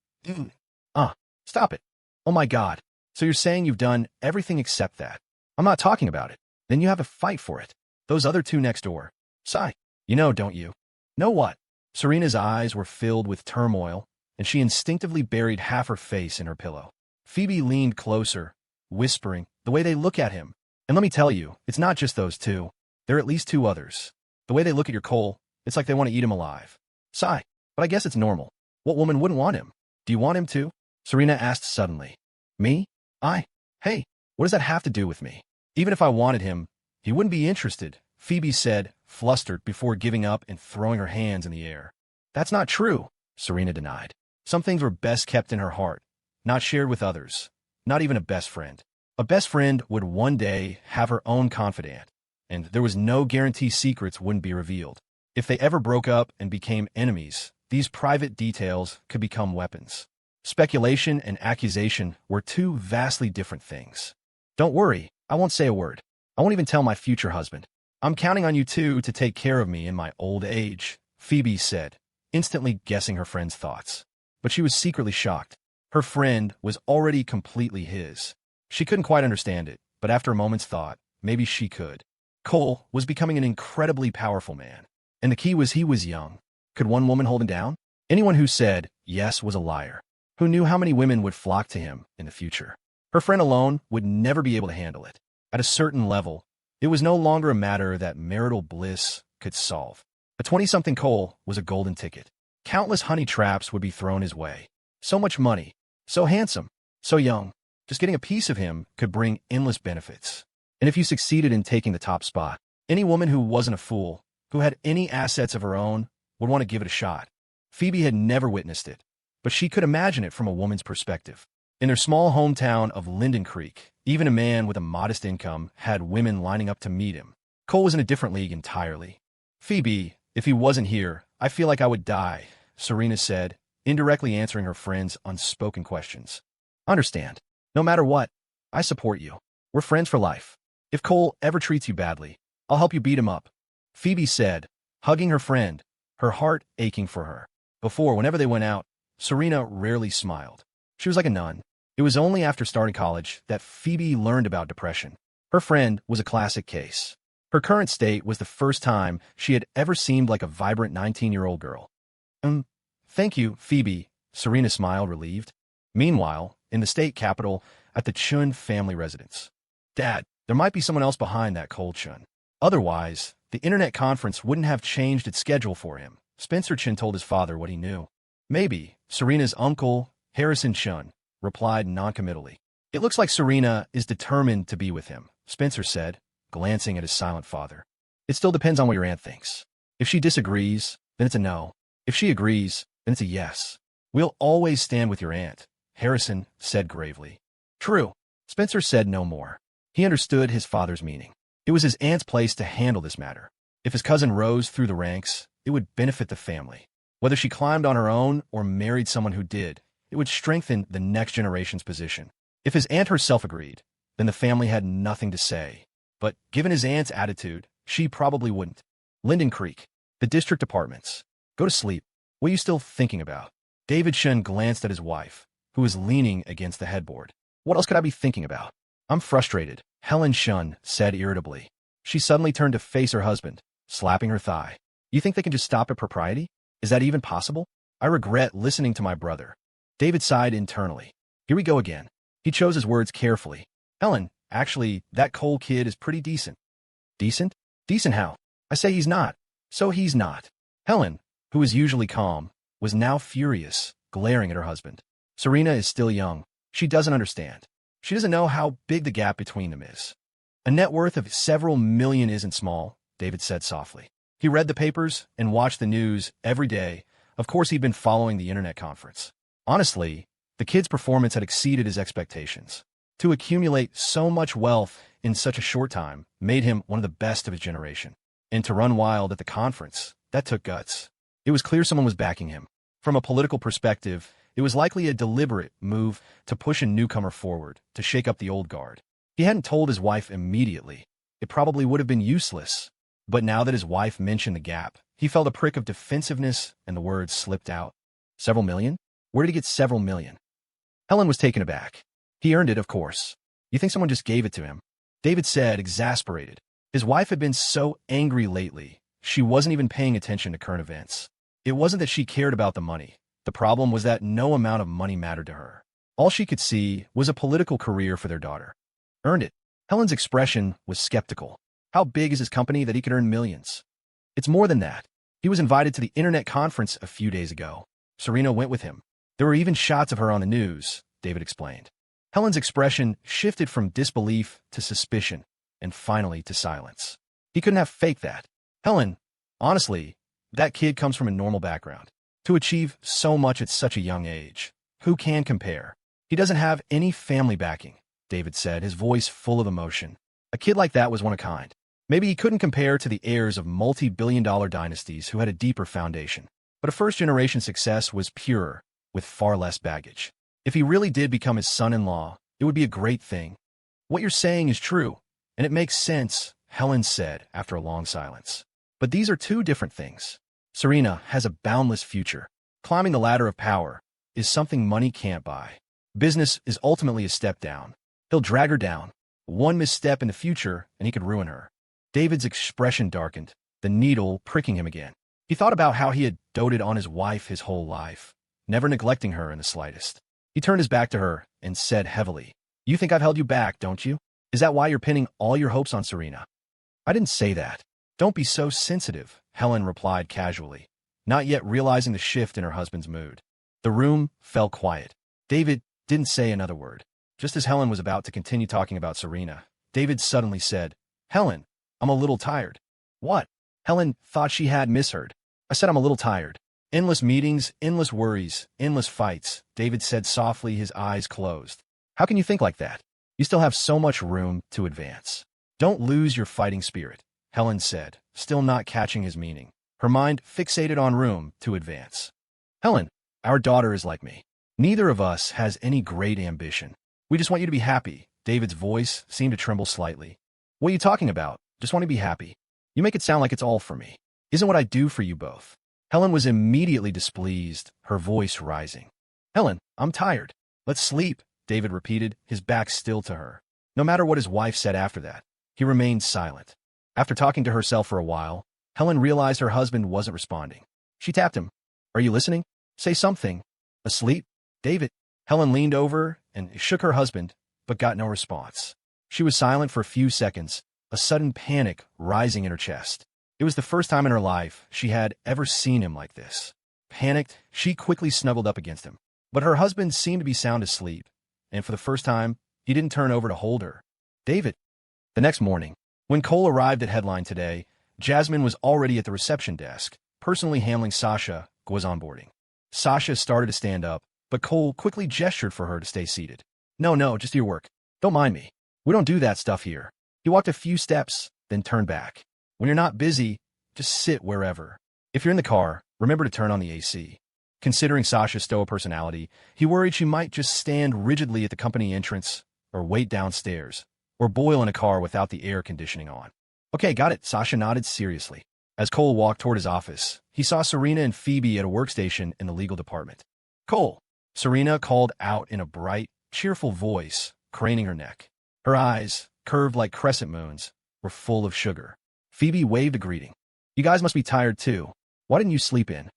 Stop it. Oh my God. So you're saying you've done everything except that. I'm not talking about it. Then you have to fight for it. Those other two next door. Sigh. You know, don't you? Know what? Serena's eyes were filled with turmoil, and she instinctively buried half her face in her pillow. Phoebe leaned closer, whispering, the way they look at him. And let me tell you, it's not just those two. There are at least two others. The way they look at your Cole, it's like they want to eat him alive. Sigh. But I guess it's normal. What woman wouldn't want him? Do you want him to? Serena asked suddenly. Me? Hey, what does that have to do with me? Even if I wanted him, he wouldn't be interested, Phoebe said, flustered before giving up and throwing her hands in the air. That's not true, Serena denied. Some things were best kept in her heart, not shared with others, not even a best friend. A best friend would one day have her own confidant, and there was no guarantee secrets wouldn't be revealed. If they ever broke up and became enemies, these private details could become weapons. Speculation and accusation were two vastly different things. Don't worry, I won't say a word. I won't even tell my future husband. I'm counting on you two to take care of me in my old age, Phoebe said, instantly guessing her friend's thoughts. But she was secretly shocked. Her friend was already completely his. She couldn't quite understand it, but after a moment's thought, maybe she could. Cole was becoming an incredibly powerful man, and the key was he was young. Could one woman hold him down? Anyone who said yes was a liar. Who knew how many women would flock to him in the future? Her friend alone would never be able to handle it. At a certain level, it was no longer a matter that marital bliss could solve. A 20-something Cole was a golden ticket. Countless honey traps would be thrown his way. So much money, so handsome, so young. Just getting a piece of him could bring endless benefits. And if you succeeded in taking the top spot, any woman who wasn't a fool, who had any assets of her own, would want to give it a shot. Phoebe had never witnessed it, but she could imagine it from a woman's perspective. In their small hometown of Linden Creek, even a man with a modest income had women lining up to meet him. Cole was in a different league entirely. Phoebe, if he wasn't here, I feel like I would die, Serena said, indirectly answering her friend's unspoken questions. Understand. No matter what, I support you. We're friends for life. If Cole ever treats you badly, I'll help you beat him up, Phoebe said, hugging her friend, her heart aching for her. Before, whenever they went out, Serena rarely smiled. She was like a nun. It was only after starting college that Phoebe learned about depression. Her friend was a classic case. Her current state was the first time she had ever seemed like a vibrant 19-year-old girl. Thank you, Phoebe, Serena smiled, relieved. Meanwhile, in the state capital, at the Chun family residence. Dad, there might be someone else behind that cold Chun. Otherwise, the internet conference wouldn't have changed its schedule for him. Spencer Chun told his father what he knew. Maybe, Serena's uncle, Harrison Chun, replied noncommittally. It looks like Serena is determined to be with him, Spencer said, glancing at his silent father. It still depends on what your aunt thinks. If she disagrees, then it's a no. If she agrees, then it's a yes. We'll always stand with your aunt, Harrison said gravely. True. Spencer said no more. He understood his father's meaning. It was his aunt's place to handle this matter. If his cousin rose through the ranks, it would benefit the family. Whether she climbed on her own or married someone who did, it would strengthen the next generation's position. If his aunt herself agreed, then the family had nothing to say. But given his aunt's attitude, she probably wouldn't. Linden Creek, the district apartments. Go to sleep. What are you still thinking about? David Shun glanced at his wife, who was leaning against the headboard. What else could I be thinking about? I'm frustrated, Helen Shun said irritably. She suddenly turned to face her husband, slapping her thigh. You think they can just stop at propriety? Is that even possible? I regret listening to my brother. David sighed internally. Here we go again. He chose his words carefully. Helen, actually, that Cole kid is pretty decent. Decent? Decent how? I say he's not. So he's not. Helen, who was usually calm, was now furious, glaring at her husband. Serena is still young. She doesn't understand. She doesn't know how big the gap between them is. A net worth of several million isn't small, David said softly. He read the papers and watched the news every day. Of course, he'd been following the internet conference. Honestly, the kid's performance had exceeded his expectations. To accumulate so much wealth in such a short time made him one of the best of his generation. And to run wild at the conference, that took guts. It was clear someone was backing him. From a political perspective, it was likely a deliberate move to push a newcomer forward, to shake up the old guard. He hadn't told his wife immediately. It probably would have been useless. But now that his wife mentioned the gap, he felt a prick of defensiveness and the words slipped out. Several million? Where did he get several million? Helen was taken aback. He earned it, of course. You think someone just gave it to him? David said, exasperated. His wife had been so angry lately, she wasn't even paying attention to current events. It wasn't that she cared about the money. The problem was that no amount of money mattered to her. All she could see was a political career for their daughter. Earned it. Helen's expression was skeptical. How big is his company that he could earn millions? It's more than that. He was invited to the internet conference a few days ago. Serena went with him. There were even shots of her on the news, David explained. Helen's expression shifted from disbelief to suspicion, and finally to silence. He couldn't have faked that. Helen, honestly, that kid comes from a normal background. To achieve so much at such a young age, who can compare? He doesn't have any family backing, David said, his voice full of emotion. A kid like that was one of a kind. Maybe he couldn't compare to the heirs of multi-billion-dollar dynasties who had a deeper foundation. But a first-generation success was purer, with far less baggage. If he really did become his son-in-law, it would be a great thing. What you're saying is true, and it makes sense, Helen said after a long silence. But these are two different things. Serena has a boundless future. Climbing the ladder of power is something money can't buy. Business is ultimately a step down. He'll drag her down. One misstep in the future, and he could ruin her. David's expression darkened, the needle pricking him again. He thought about how he had doted on his wife his whole life, never neglecting her in the slightest. He turned his back to her and said heavily, You think I've held you back, don't you? Is that why you're pinning all your hopes on Serena? I didn't say that. Don't be so sensitive, Helen replied casually, not yet realizing the shift in her husband's mood. The room fell quiet. David didn't say another word. Just as Helen was about to continue talking about Serena, David suddenly said, Helen, I'm a little tired. What? Helen thought she had misheard. I said I'm a little tired. Endless meetings, endless worries, endless fights, David said softly, his eyes closed. How can you think like that? You still have so much room to advance. Don't lose your fighting spirit, Helen said, still not catching his meaning. Her mind fixated on room to advance. Helen, our daughter is like me. Neither of us has any great ambition. We just want you to be happy. David's voice seemed to tremble slightly. What are you talking about? Just want to be happy. You make it sound like it's all for me. Isn't what I do for you both. Helen was immediately displeased, her voice rising. Helen, I'm tired. Let's sleep, David repeated, his back still to her. No matter what his wife said after that, he remained silent. After talking to herself for a while, Helen realized her husband wasn't responding. She tapped him. Are you listening? Say something. Asleep? David. Helen leaned over and shook her husband, but got no response. She was silent for a few seconds, a sudden panic rising in her chest. It was the first time in her life she had ever seen him like this. Panicked, she quickly snuggled up against him. But her husband seemed to be sound asleep, and for the first time, he didn't turn over to hold her. David. The next morning, when Cole arrived at Headline today, Jasmine was already at the reception desk, personally handling Sasha was onboarding. Sasha started to stand up, but Cole quickly gestured for her to stay seated. No, just your work. Don't mind me. We don't do that stuff here. He walked a few steps, then turned back. When you're not busy, just sit wherever. If you're in the car, remember to turn on the AC. Considering Sasha's stoic personality, he worried she might just stand rigidly at the company entrance, or wait downstairs, or boil in a car without the air conditioning on. Okay, got it, Sasha nodded seriously. As Cole walked toward his office, he saw Serena and Phoebe at a workstation in the legal department. Cole, Serena called out in a bright, cheerful voice, craning her neck. Her eyes, curved like crescent moons, were full of sugar. Phoebe waved a greeting. You guys must be tired too. Why didn't you sleep in?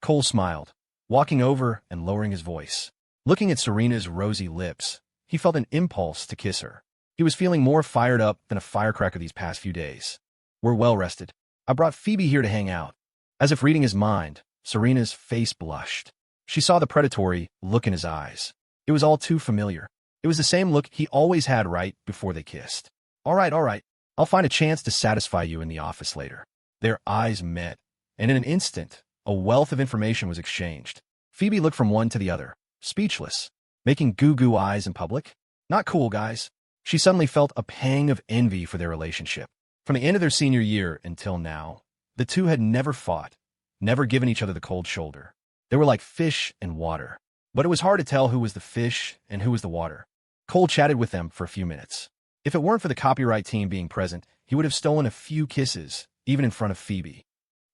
Cole smiled, walking over and lowering his voice. Looking at Serena's rosy lips, he felt an impulse to kiss her. He was feeling more fired up than a firecracker these past few days. We're well rested. I brought Phoebe here to hang out. As if reading his mind, Serena's face blushed. She saw the predatory look in his eyes. It was all too familiar. It was the same look he always had right before they kissed. All right. I'll find a chance to satisfy you in the office later. Their eyes met, and in an instant, a wealth of information was exchanged. Phoebe looked from one to the other, speechless, making goo-goo eyes in public. Not cool, guys. She suddenly felt a pang of envy for their relationship. From the end of their senior year until now, the two had never fought, never given each other the cold shoulder. They were like fish and water. But it was hard to tell who was the fish and who was the water. Cole chatted with them for a few minutes. If it weren't for the copyright team being present, he would have stolen a few kisses, even in front of Phoebe.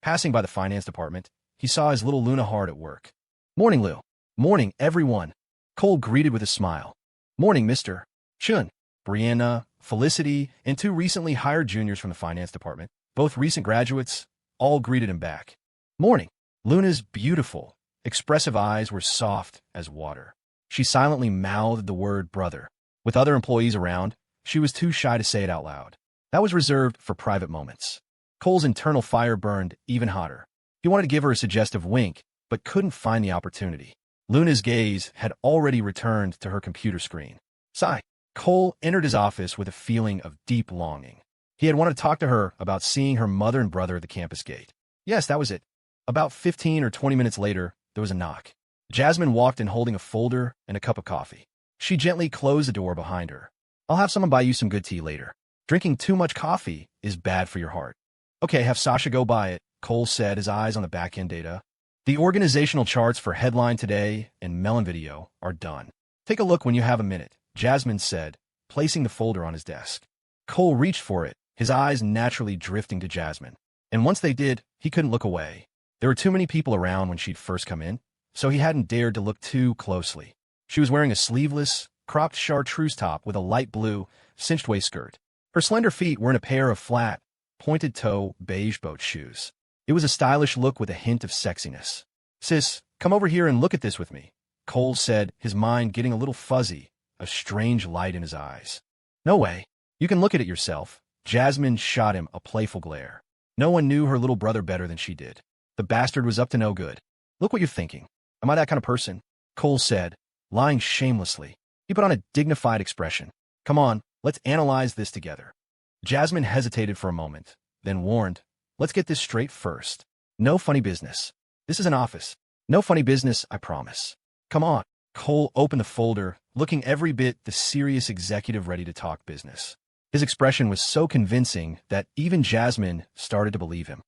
Passing by the finance department, he saw his little Luna hard at work. Morning, Lou. Morning, everyone. Cole greeted with a smile. Morning, Mr. Chun, Brianna, Felicity, and two recently hired juniors from the finance department, both recent graduates, all greeted him back. Morning. Luna's beautiful, expressive eyes were soft as water. She silently mouthed the word brother. With other employees around, she was too shy to say it out loud. That was reserved for private moments. Cole's internal fire burned even hotter. He wanted to give her a suggestive wink, but couldn't find the opportunity. Luna's gaze had already returned to her computer screen. Sigh. Cole entered his office with a feeling of deep longing. He had wanted to talk to her about seeing her mother and brother at the campus gate. Yes, that was it. About 15 or 20 minutes later, there was a knock. Jasmine walked in holding a folder and a cup of coffee. She gently closed the door behind her. I'll have someone buy you some good tea later. Drinking too much coffee is bad for your heart. Okay, have Sasha go buy it, Cole said, his eyes on the back-end data. The organizational charts for Headline Today and Melon Video are done. Take a look when you have a minute, Jasmine said, placing the folder on his desk. Cole reached for it, his eyes naturally drifting to Jasmine. And once they did, he couldn't look away. There were too many people around when she'd first come in, so he hadn't dared to look too closely. She was wearing a sleeveless, cropped chartreuse top with a light blue, cinched waistskirt. Her slender feet were in a pair of flat, pointed-toe beige boat shoes. It was a stylish look with a hint of sexiness. Sis, come over here and look at this with me, Cole said, his mind getting a little fuzzy, a strange light in his eyes. No way. You can look at it yourself. Jasmine shot him a playful glare. No one knew her little brother better than she did. The bastard was up to no good. Look what you're thinking. Am I that kind of person? Cole said, lying shamelessly. He put on a dignified expression. Come on, let's analyze this together. Jasmine hesitated for a moment, then warned, let's get this straight first. No funny business. This is an office. No funny business, I promise. Come on. Cole opened the folder, looking every bit the serious executive ready to talk business. His expression was so convincing that even Jasmine started to believe him.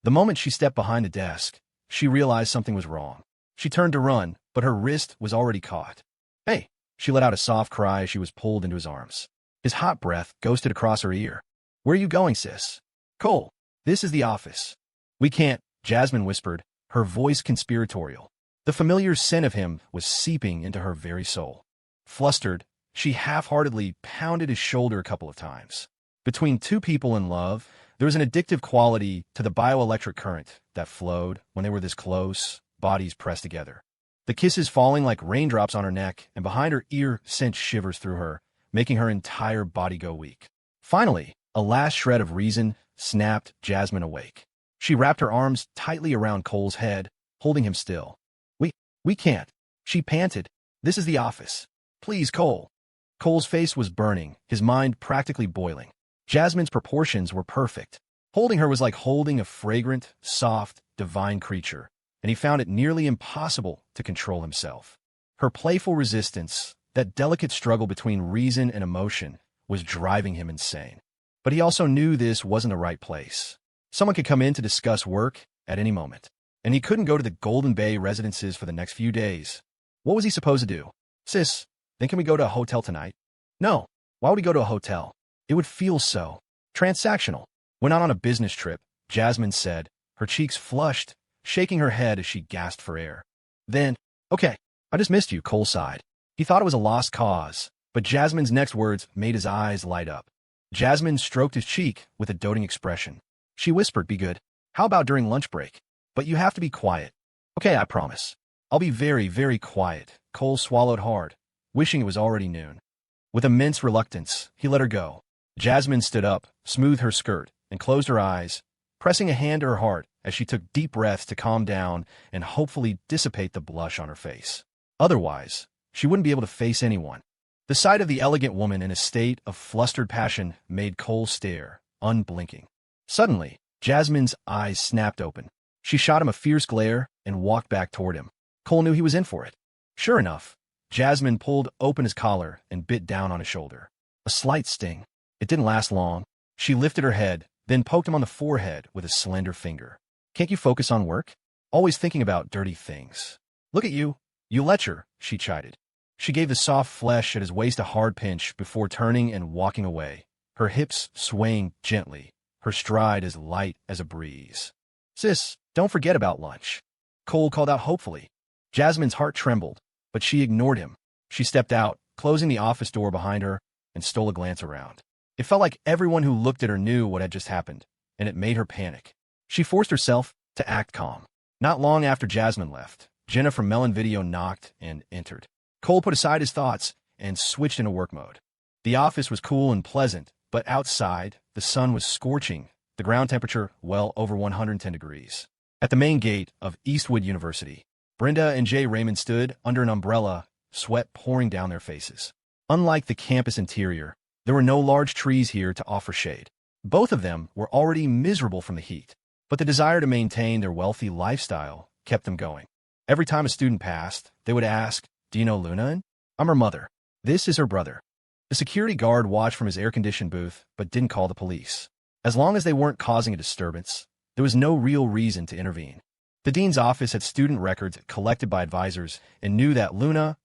The moment she stepped behind the desk, she realized something was wrong. She turned to run, but her wrist was already caught. Hey! She let out a soft cry as she was pulled into his arms. His hot breath ghosted across her ear. Where are you going, sis? Cole. This is the office. We can't, Jasmine whispered, her voice conspiratorial. The familiar scent of him was seeping into her very soul. Flustered, she half-heartedly pounded his shoulder a couple of times. Between two people in love, there was an addictive quality to the bioelectric current that flowed when they were this close, bodies pressed together. The kisses falling like raindrops on her neck and behind her ear sent shivers through her, making her entire body go weak. Finally, a last shred of reason snapped Jasmine awake. She wrapped her arms tightly around Cole's head, holding him still. We can't, she panted. This is the office. Please, Cole. Cole's face was burning, his mind practically boiling. Jasmine's proportions were perfect. Holding her was like holding a fragrant, soft, divine creature, and he found it nearly impossible to control himself. Her playful resistance, that delicate struggle between reason and emotion, was driving him insane. But he also knew this wasn't the right place. Someone could come in to discuss work at any moment, and he couldn't go to the Golden Bay residences for the next few days. What was he supposed to do? Sis, then can we go to a hotel tonight? No. Why would we go to a hotel? It would feel so transactional. We're not on a business trip, Jasmine said, her cheeks flushed, shaking her head as she gasped for air. Then, okay, I just missed you, Cole sighed. He thought it was a lost cause, but Jasmine's next words made his eyes light up. Jasmine stroked his cheek with a doting expression. She whispered, be good. How about during lunch break? But you have to be quiet. Okay, I promise. I'll be very, very quiet. Cole swallowed hard, wishing it was already noon. With immense reluctance, he let her go. Jasmine stood up, smoothed her skirt, and closed her eyes, pressing a hand to her heart as she took deep breaths to calm down and hopefully dissipate the blush on her face. Otherwise, she wouldn't be able to face anyone. The sight of the elegant woman in a state of flustered passion made Cole stare, unblinking. Suddenly, Jasmine's eyes snapped open. She shot him a fierce glare and walked back toward him. Cole knew he was in for it. Sure enough, Jasmine pulled open his collar and bit down on his shoulder. A slight sting. It didn't last long. She lifted her head, then poked him on the forehead with a slender finger. Can't you focus on work? Always thinking about dirty things. Look at you. You lecher, she chided. She gave the soft flesh at his waist a hard pinch before turning and walking away, her hips swaying gently, her stride as light as a breeze. Sis, don't forget about lunch. Cole called out hopefully. Jasmine's heart trembled, but she ignored him. She stepped out, closing the office door behind her, and stole a glance around. It felt like everyone who looked at her knew what had just happened, and it made her panic. She forced herself to act calm. Not long after Jasmine left, Jenna from Melon Video knocked and entered. Cole put aside his thoughts and switched into work mode. The office was cool and pleasant, but outside, the sun was scorching, the ground temperature well over 110 degrees. At the main gate of Eastwood University, Brenda and Jay Raymond stood under an umbrella, sweat pouring down their faces. Unlike the campus interior, there were no large trees here to offer shade. Both of them were already miserable from the heat, but the desire to maintain their wealthy lifestyle kept them going. Every time a student passed, they would ask, "Do you know Luna? I'm her mother. This is her brother." The security guard watched from his air-conditioned booth, but didn't call the police. As long as they weren't causing a disturbance, there was no real reason to intervene. The dean's office had student records collected by advisors and knew that Luna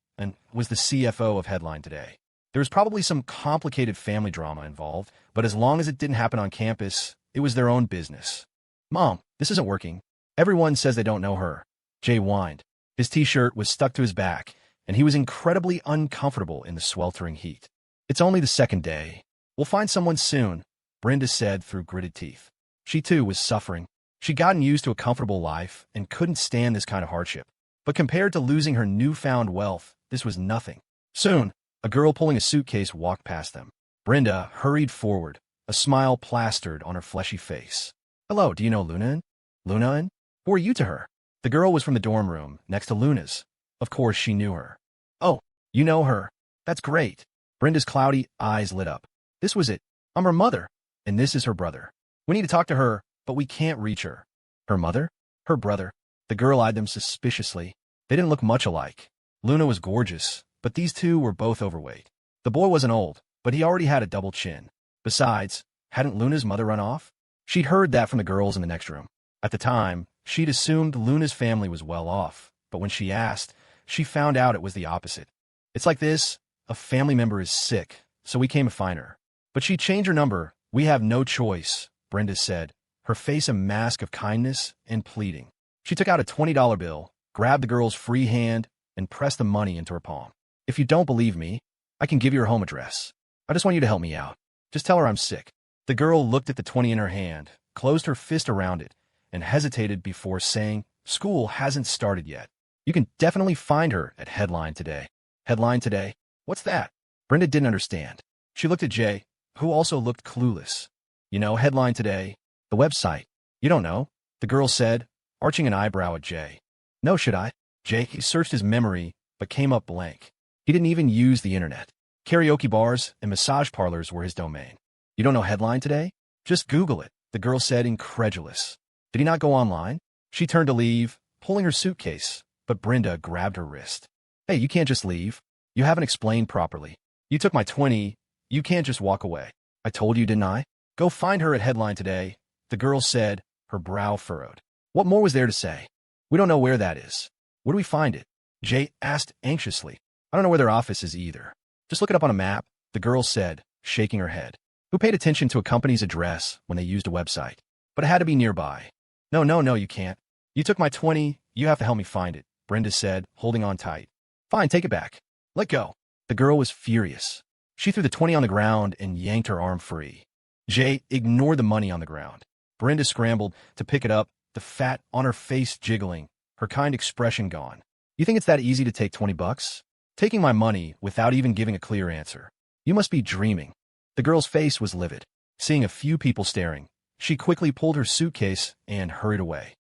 was the CFO of Headline Today. There was probably some complicated family drama involved, but as long as it didn't happen on campus, it was their own business. "Mom, this isn't working. Everyone says they don't know her." Jay whined. His t-shirt was stuck to his back, and he was incredibly uncomfortable in the sweltering heat. "It's only the second day. We'll find someone soon," Brenda said through gritted teeth. She too was suffering. She'd gotten used to a comfortable life and couldn't stand this kind of hardship. But compared to losing her newfound wealth, this was nothing. Soon, a girl pulling a suitcase walked past them. Brenda hurried forward, a smile plastered on her fleshy face. "Hello, do you know Luna? Luna? Who are you to her?" The girl was from the dorm room, next to Luna's. Of course she knew her. "Oh, you know her. That's great." Brenda's cloudy eyes lit up. "This was it. I'm her mother, and this is her brother. We need to talk to her, but we can't reach her." "Her mother? Her brother?" The girl eyed them suspiciously. They didn't look much alike. Luna was gorgeous, but these two were both overweight. The boy wasn't old, but he already had a double chin. Besides, hadn't Luna's mother run off? She'd heard that from the girls in the next room. At the time, she'd assumed Luna's family was well off, but when she asked, she found out it was the opposite. "It's like this, a family member is sick, so we came to find her. But she changed her number. We have no choice," Brenda said, her face a mask of kindness and pleading. She took out a $20 bill, grabbed the girl's free hand, and pressed the money into her palm. If you don't believe me, I can give you her home address. I just want you to help me out. Just tell her I'm sick. The girl looked at the 20 in her hand, closed her fist around it, and hesitated before saying, school hasn't started yet. You can definitely find her at Headline Today. Headline Today? What's that? Brenda didn't understand. She looked at Jay, who also looked clueless. You know, Headline Today, the website. You don't know, the girl said, arching an eyebrow at Jay. No, should I? Jay searched his memory, but came up blank. He didn't even use the internet. Karaoke bars and massage parlors were his domain. You don't know Headline Today? Just Google it, the girl said, incredulous. Did he not go online? She turned to leave, pulling her suitcase, but Brenda grabbed her wrist. Hey, you can't just leave. You haven't explained properly. You took my 20. You can't just walk away. I told you, didn't I? Go find her at Headline Today, the girl said, her brow furrowed. What more was there to say? We don't know where that is. Where do we find it? Jay asked anxiously. I don't know where their office is either. Just look it up on a map, the girl said, shaking her head. Who paid attention to a company's address when they used a website? But it had to be nearby. No, you can't. You took my 20. You have to help me find it, Brenda said, holding on tight. Fine, take it back. Let go. The girl was furious. She threw the 20 on the ground and yanked her arm free. Jay ignored the money on the ground. Brenda scrambled to pick it up, the fat on her face jiggling, her kind expression gone. You think it's that easy to take 20 bucks? Taking my money without even giving a clear answer. You must be dreaming. The girl's face was livid. Seeing a few people staring, she quickly pulled her suitcase and hurried away.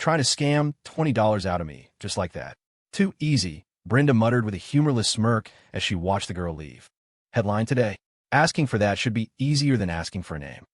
Trying to scam $20 out of me, just like that. Too easy, Brenda muttered with a humorless smirk as she watched the girl leave. Headline Today. Asking for that should be easier than asking for a name.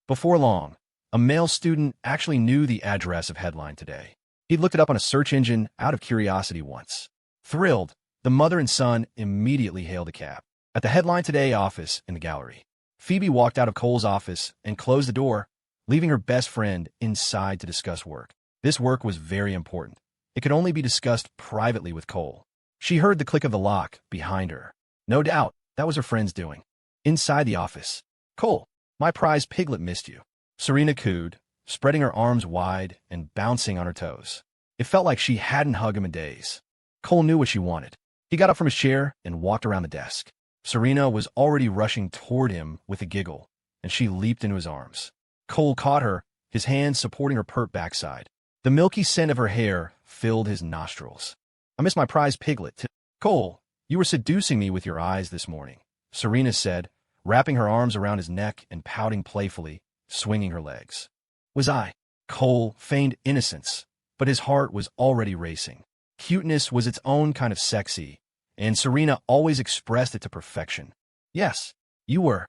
Before long, a male student actually knew the address of Headline Today. He'd looked it up on a search engine out of curiosity once. Thrilled, the mother and son immediately hailed a cab. At the Headline Today office in the gallery, Phoebe walked out of Cole's office and closed the door, leaving her best friend inside to discuss work. This work was very important. It could only be discussed privately with Cole. She heard the click of the lock behind her. No doubt, that was her friend's doing. Inside the office, Cole, my prize piglet missed you. Serena cooed, spreading her arms wide and bouncing on her toes. It felt like she hadn't hugged him in days. Cole knew what she wanted. He got up from his chair and walked around the desk. Serena was already rushing toward him with a giggle, and she leaped into his arms. Cole caught her, his hands supporting her pert backside. The milky scent of her hair filled his nostrils. I miss my prize piglet, too. Cole, you were seducing me with your eyes this morning, Serena said, wrapping her arms around his neck and pouting playfully, swinging her legs. Was I? Cole feigned innocence, but his heart was already racing. Cuteness was its own kind of sexy, and Serena always expressed it to perfection. Yes, you were.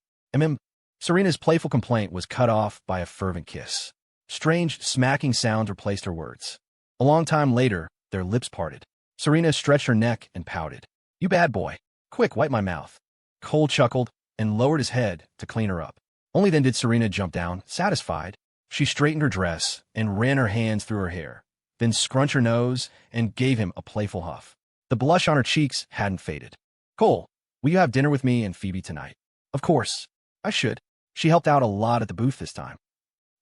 Serena's playful complaint was cut off by a fervent kiss. Strange, smacking sounds replaced her words. A long time later, their lips parted. Serena stretched her neck and pouted. You bad boy. Quick, wipe my mouth. Cole chuckled and lowered his head to clean her up. Only then did Serena jump down, satisfied. She straightened her dress and ran her hands through her hair, then scrunched her nose and gave him a playful huff. The blush on her cheeks hadn't faded. Cole, will you have dinner with me and Phoebe tonight? Of course. I should. She helped out a lot at the booth this time.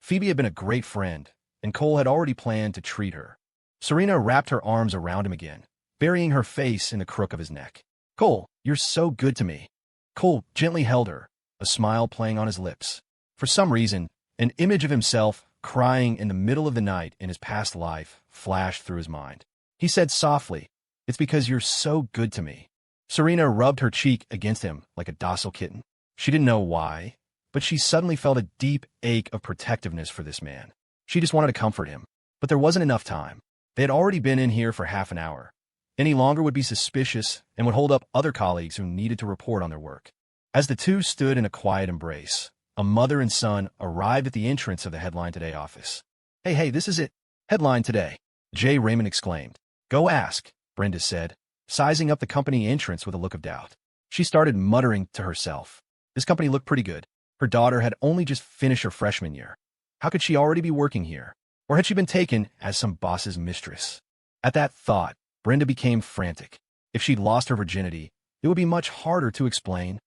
Phoebe had been a great friend, and Cole had already planned to treat her. Serena wrapped her arms around him again, burying her face in the crook of his neck. Cole, you're so good to me. Cole gently held her, a smile playing on his lips. For some reason, an image of himself crying in the middle of the night in his past life flashed through his mind. He said softly, It's because you're so good to me. Serena rubbed her cheek against him like a docile kitten. She didn't know why, but she suddenly felt a deep ache of protectiveness for this man. She just wanted to comfort him. But there wasn't enough time. They had already been in here for half an hour. Any longer would be suspicious and would hold up other colleagues who needed to report on their work. As the two stood in a quiet embrace, a mother and son arrived at the entrance of the Headline Today office. Hey, this is it. Headline Today, Jay Raymond exclaimed. Go ask, Brenda said, sizing up the company entrance with a look of doubt. She started muttering to herself. This company looked pretty good. Her daughter had only just finished her freshman year. How could she already be working here? Or had she been taken as some boss's mistress? At that thought, Brenda became frantic. If she'd lost her virginity, it would be much harder to explain.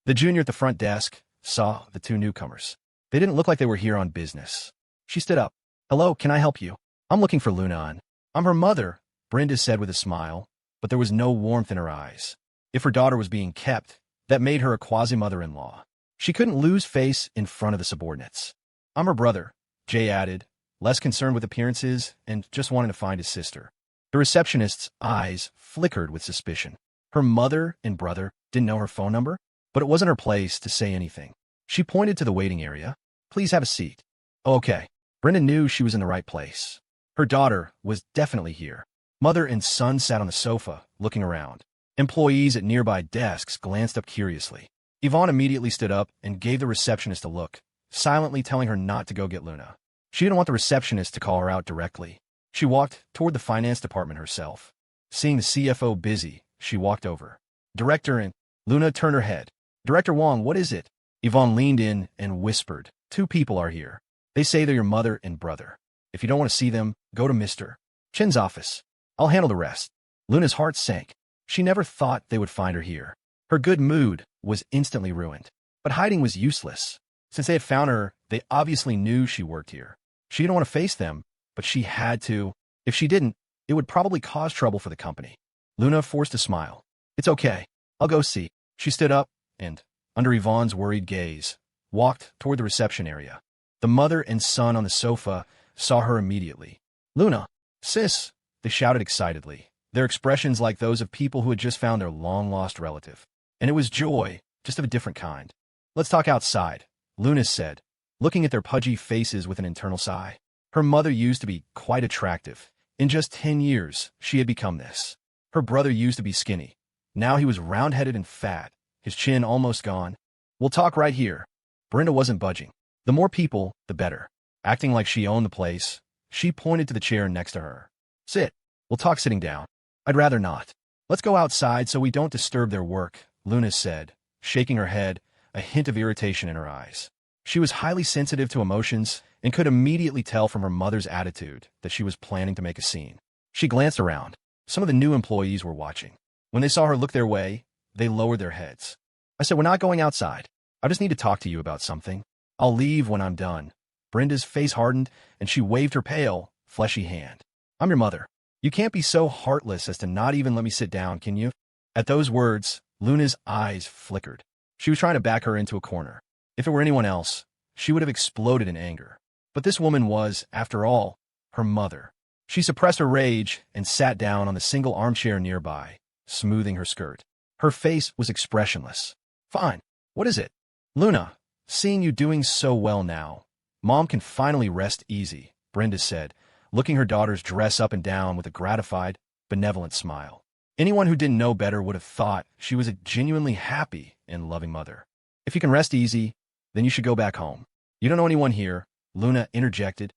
The junior at the front desk saw the two newcomers. They didn't look like they were here on business. She stood up. Hello, can I help you? I'm looking for Luna. I'm her mother, Brenda said with a smile, but there was no warmth in her eyes. If her daughter was being kept, that made her a quasi-mother-in-law. She couldn't lose face in front of the subordinates. I'm her brother, Jay added, less concerned with appearances and just wanting to find his sister. The receptionist's eyes flickered with suspicion. Her mother and brother didn't know her phone number, but it wasn't her place to say anything. She pointed to the waiting area. Please have a seat. Oh, okay. Brenda knew she was in the right place. Her daughter was definitely here. Mother and son sat on the sofa, looking around. Employees at nearby desks glanced up curiously. Yvonne immediately stood up and gave the receptionist a look, silently telling her not to go get Luna. She didn't want the receptionist to call her out directly. She walked toward the finance department herself. Seeing the CFO busy, she walked over. Director and Luna turned her head. Director Wong, what is it? Yvonne leaned in and whispered, 2 people are here. They say they're your mother and brother. If you don't want to see them, go to Mr. Chen's office. I'll handle the rest. Luna's heart sank. She never thought they would find her here. Her good mood was instantly ruined. But hiding was useless. Since they had found her, they obviously knew she worked here. She didn't want to face them, but she had to. If she didn't, it would probably cause trouble for the company. Luna forced a smile. It's okay. I'll go see. She stood up and, under Yvonne's worried gaze, walked toward the reception area. The mother and son on the sofa saw her immediately. Luna, sis, they shouted excitedly, their expressions like those of people who had just found their long-lost relative. And it was joy, just of a different kind. Let's talk outside, Luna said, looking at their pudgy faces with an internal sigh. Her mother used to be quite attractive. In just 10 years, she had become this. Her brother used to be skinny. Now he was round-headed and fat, his chin almost gone. We'll talk right here. Brenda wasn't budging. The more people, the better. Acting like she owned the place, she pointed to the chair next to her. Sit. We'll talk sitting down. I'd rather not. Let's go outside so we don't disturb their work, Luna said, shaking her head, a hint of irritation in her eyes. She was highly sensitive to emotions and could immediately tell from her mother's attitude that she was planning to make a scene. She glanced around. Some of the new employees were watching. When they saw her look their way, they lowered their heads. I said, we're not going outside. I just need to talk to you about something. I'll leave when I'm done. Brenda's face hardened, and she waved her pale, fleshy hand. I'm your mother. You can't be so heartless as to not even let me sit down, can you? At those words, Luna's eyes flickered. She was trying to back her into a corner. If it were anyone else, she would have exploded in anger. But this woman was, after all, her mother. She suppressed her rage and sat down on the single armchair nearby, smoothing her skirt. Her face was expressionless. Fine. What is it? Luna, seeing you doing so well now, Mom can finally rest easy, Brenda said, looking her daughter's dress up and down with a gratified, benevolent smile. Anyone who didn't know better would have thought she was a genuinely happy and loving mother. If you can rest easy, then you should go back home. You don't know anyone here, Luna interjected.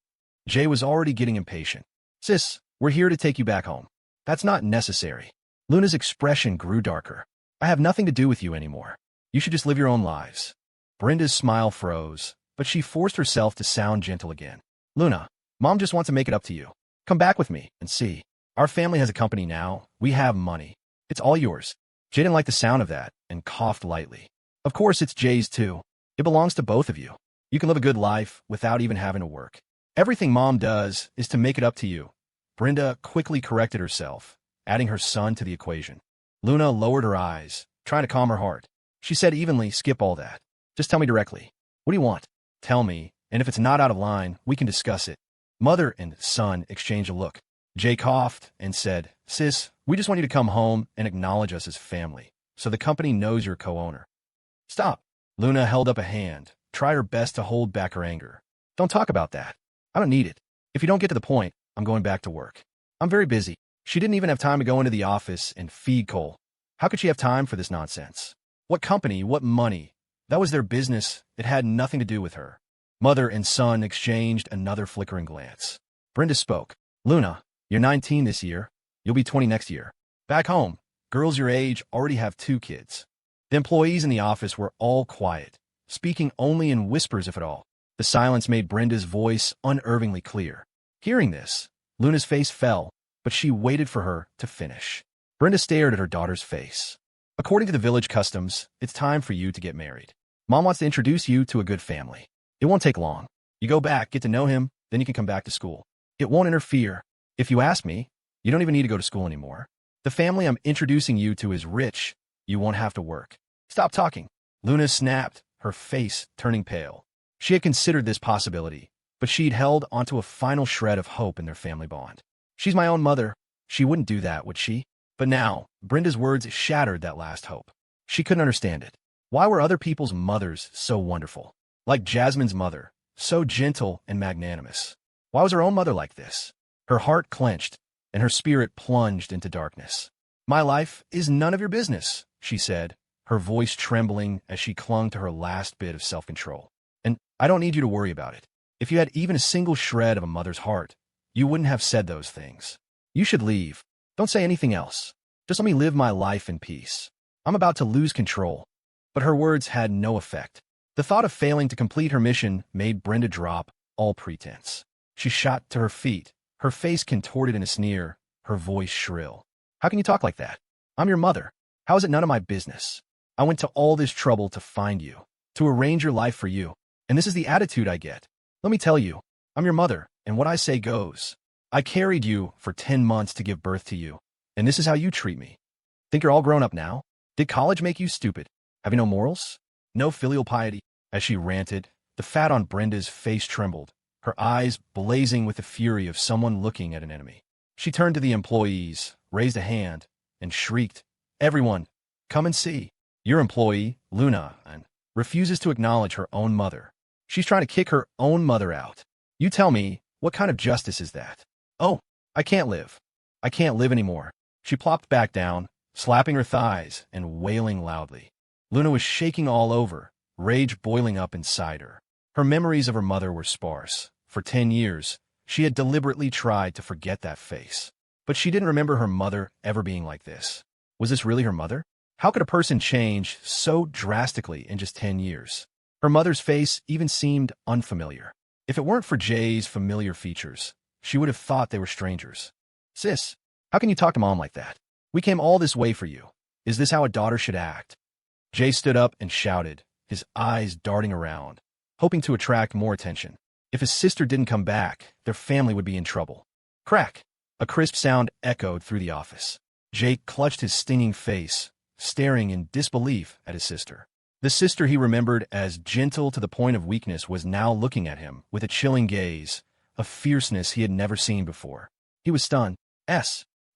Jay was already getting impatient. Sis, we're here to take you back home. That's not necessary. Luna's expression grew darker. I have nothing to do with you anymore. You should just live your own lives. Brenda's smile froze, but she forced herself to sound gentle again. Luna, Mom just wants to make it up to you. Come back with me and see. Our family has a company now. We have money. It's all yours. Jay didn't like the sound of that and coughed lightly. Of course, it's Jay's too. It belongs to both of you. You can live a good life without even having to work. Everything Mom does is to make it up to you. Brenda quickly corrected herself, adding her son to the equation. Luna lowered her eyes, trying to calm her heart. She said evenly, skip all that. Just tell me directly. What do you want? Tell me, and if it's not out of line, we can discuss it. Mother and son exchanged a look. Jay coughed and said, Sis, we just want you to come home and acknowledge us as family, so the company knows you're co-owner. Stop. Luna held up a hand, tried her best to hold back her anger. Don't talk about that. I don't need it. If you don't get to the point, I'm going back to work. I'm very busy. She didn't even have time to go into the office and feed Cole. How could she have time for this nonsense? What company? What money? That was their business. It had nothing to do with her. Mother and son exchanged another flickering glance. Brenda spoke. Luna, you're 19 this year. You'll be 20 next year. Back home, girls your age already have 2 kids. The employees in the office were all quiet, speaking only in whispers if at all. The silence made Brenda's voice unervingly clear. Hearing this, Luna's face fell, but she waited for her to finish. Brenda stared at her daughter's face. According to the village customs, it's time for you to get married. Mom wants to introduce you to a good family. It won't take long. You go back, get to know him, then you can come back to school. It won't interfere. If you ask me, you don't even need to go to school anymore. The family I'm introducing you to is rich. You won't have to work. Stop talking. Luna snapped, her face turning pale. She had considered this possibility, but she'd held onto a final shred of hope in their family bond. She's my own mother. She wouldn't do that, would she? But now, Brenda's words shattered that last hope. She couldn't understand it. Why were other people's mothers so wonderful? Like Jasmine's mother, so gentle and magnanimous. Why was her own mother like this? Her heart clenched, and her spirit plunged into darkness. My life is none of your business, she said, her voice trembling as she clung to her last bit of self-control. And I don't need you to worry about it. If you had even a single shred of a mother's heart, you wouldn't have said those things. You should leave. Don't say anything else. Just let me live my life in peace. I'm about to lose control. But her words had no effect. The thought of failing to complete her mission made Brenda drop all pretense. She shot to her feet, her face contorted in a sneer, her voice shrill. How can you talk like that? I'm your mother. How is it none of my business? I went to all this trouble to find you, to arrange your life for you, and this is the attitude I get. Let me tell you, I'm your mother, and what I say goes. I carried you for 10 months to give birth to you, and this is how you treat me. Think you're all grown up now? Did college make you stupid? Have you no morals? No filial piety? As she ranted, the fat on Brenda's face trembled, her eyes blazing with the fury of someone looking at an enemy. She turned to the employees, raised a hand, and shrieked, "Everyone, come and see. Your employee, Luna, and refuses to acknowledge her own mother. She's trying to kick her own mother out. You tell me, what kind of justice is that? Oh, I can't live. I can't live anymore." She plopped back down, slapping her thighs and wailing loudly. Luna was shaking all over, rage boiling up inside her. Her memories of her mother were sparse. For 10 years, she had deliberately tried to forget that face. But she didn't remember her mother ever being like this. Was this really her mother? How could a person change so drastically in just 10 years? Her mother's face even seemed unfamiliar. If it weren't for Jay's familiar features, she would have thought they were strangers. "Sis, how can you talk to Mom like that? We came all this way for you. Is this how a daughter should act?" Jay stood up and shouted, his eyes darting around, hoping to attract more attention. If his sister didn't come back, their family would be in trouble. Crack! A crisp sound echoed through the office. Jay clutched his stinging face, staring in disbelief at his sister. The sister he remembered as gentle to the point of weakness was now looking at him with a chilling gaze, a fierceness he had never seen before. He was stunned.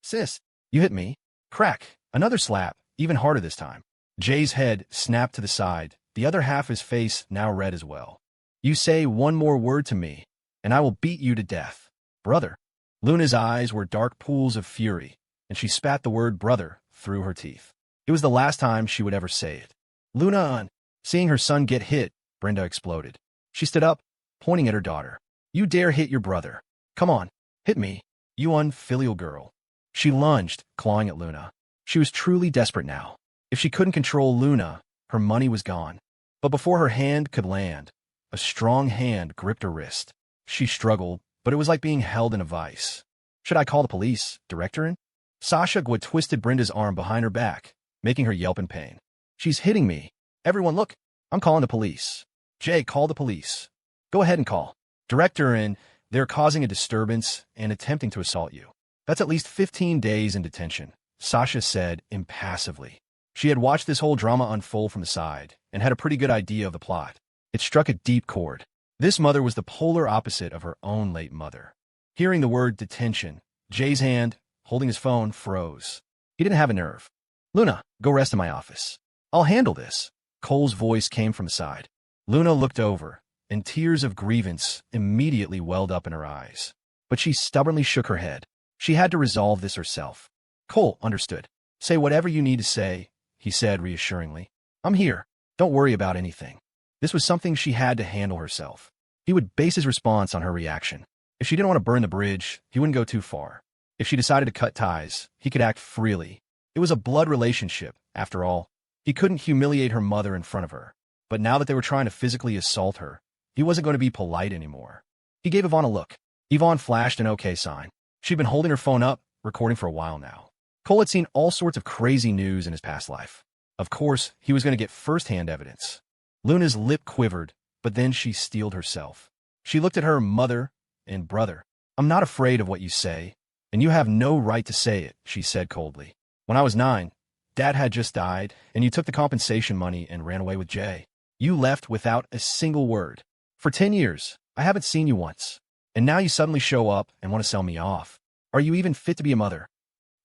Sis, you hit me." Crack! Another slap, even harder this time. Jay's head snapped to the side, the other half of his face now red as well. "You say one more word to me, and I will beat you to death. Brother." Luna's eyes were dark pools of fury, and she spat the word brother through her teeth. It was the last time she would ever say it. "Luna!" Seeing her son get hit, Brenda exploded. She stood up, pointing at her daughter. "You dare hit your brother. Come on, hit me, you unfilial girl." She lunged, clawing at Luna. She was truly desperate now. If she couldn't control Luna, her money was gone. But before her hand could land, a strong hand gripped her wrist. She struggled, but it was like being held in a vice. "Should I call the police? Direct her in?" Sasha had twisted Brenda's arm behind her back, making her yelp in pain. "She's hitting me. Everyone look, I'm calling the police." "Jay, call the police." "Go ahead and call. Direct her in. They're causing a disturbance and attempting to assault you." "That's at least 15 days in detention," Sasha said impassively. She had watched this whole drama unfold from the side and had a pretty good idea of the plot. It struck a deep chord. This mother was the polar opposite of her own late mother. Hearing the word detention, Jay's hand, holding his phone, froze. He didn't have a nerve. "Luna, go rest in my office. I'll handle this." Cole's voice came from the side. Luna looked over, and tears of grievance immediately welled up in her eyes. But she stubbornly shook her head. She had to resolve this herself. Cole understood. "Say whatever you need to say," he said reassuringly. "I'm here. Don't worry about anything." This was something she had to handle herself. He would base his response on her reaction. If she didn't want to burn the bridge, he wouldn't go too far. If she decided to cut ties, he could act freely. It was a blood relationship, after all. He couldn't humiliate her mother in front of her. But now that they were trying to physically assault her, he wasn't going to be polite anymore. He gave Yvonne a look. Yvonne flashed an okay sign. She'd been holding her phone up, recording for a while now. Cole had seen all sorts of crazy news in his past life. Of course, he was going to get first-hand evidence. Luna's lip quivered, but then she steeled herself. She looked at her mother and brother. I'm not afraid of what you say, and you have no right to say it, she said coldly. When I was 9, Dad had just died, and you took the compensation money and ran away with Jay. You left without a single word. For 10 years, I haven't seen you once, and now you suddenly show up and want to sell me off. Are you even fit to be a mother?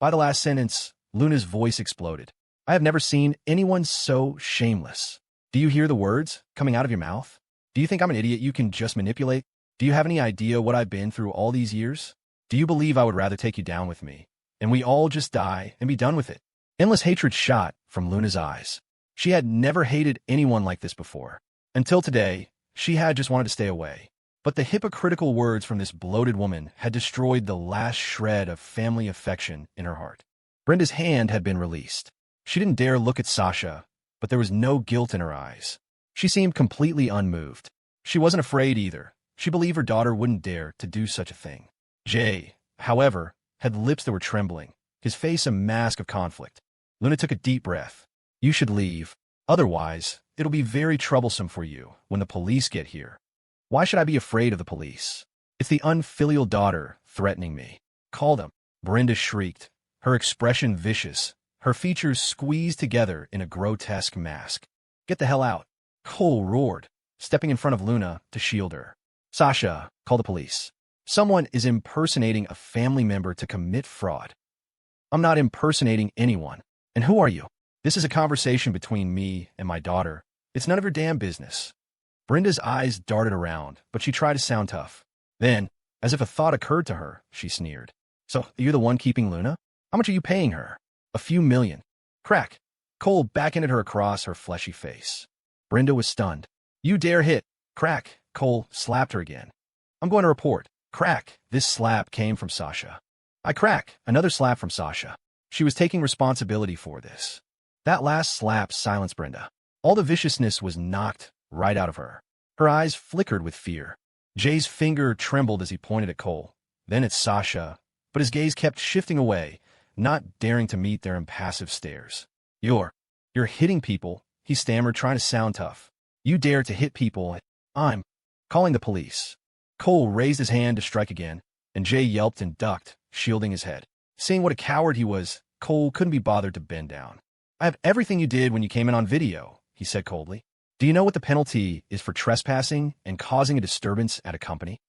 By the last sentence, Luna's voice exploded. I have never seen anyone so shameless. Do you hear the words coming out of your mouth? Do you think I'm an idiot you can just manipulate? Do you have any idea what I've been through all these years? Do you believe I would rather take you down with me, and we all just die and be done with it? Endless hatred shot from Luna's eyes. She had never hated anyone like this before. Until today, she had just wanted to stay away. But the hypocritical words from this bloated woman had destroyed the last shred of family affection in her heart. Brenda's hand had been released. She didn't dare look at Sasha, but there was no guilt in her eyes. She seemed completely unmoved. She wasn't afraid either. She believed her daughter wouldn't dare to do such a thing. Jay, however, had lips that were trembling, his face a mask of conflict. Luna took a deep breath. You should leave. Otherwise, it'll be very troublesome for you when the police get here. Why should I be afraid of the police? It's the unfilial daughter threatening me. Call them. Brenda shrieked, her expression vicious, her features squeezed together in a grotesque mask. Get the hell out. Cole roared, stepping in front of Luna to shield her. Sasha, call the police. Someone is impersonating a family member to commit fraud. I'm not impersonating anyone. And who are you? This is a conversation between me and my daughter. It's none of your damn business. Brenda's eyes darted around, but she tried to sound tough. Then, as if a thought occurred to her, she sneered. So, you're the one keeping Luna? How much are you paying her? A few million. Crack. Cole backhanded her across her fleshy face. Brenda was stunned. You dare hit. Crack. Cole slapped her again. I'm going to report. Crack. This slap came from Sasha. I crack. Another slap from Sasha. She was taking responsibility for this. That last slap silenced Brenda. All the viciousness was knocked right out of her. Her eyes flickered with fear. Jay's finger trembled as he pointed at Cole, then at Sasha, but his gaze kept shifting away, not daring to meet their impassive stares. You're hitting people, he stammered, trying to sound tough. You dare to hit people. I'm calling the police. Cole raised his hand to strike again, and Jay yelped and ducked, shielding his head. Seeing what a coward he was, Cole couldn't be bothered to bend down. I have everything you did when you came in on video, he said coldly. Do you know what the penalty is for trespassing and causing a disturbance at a company?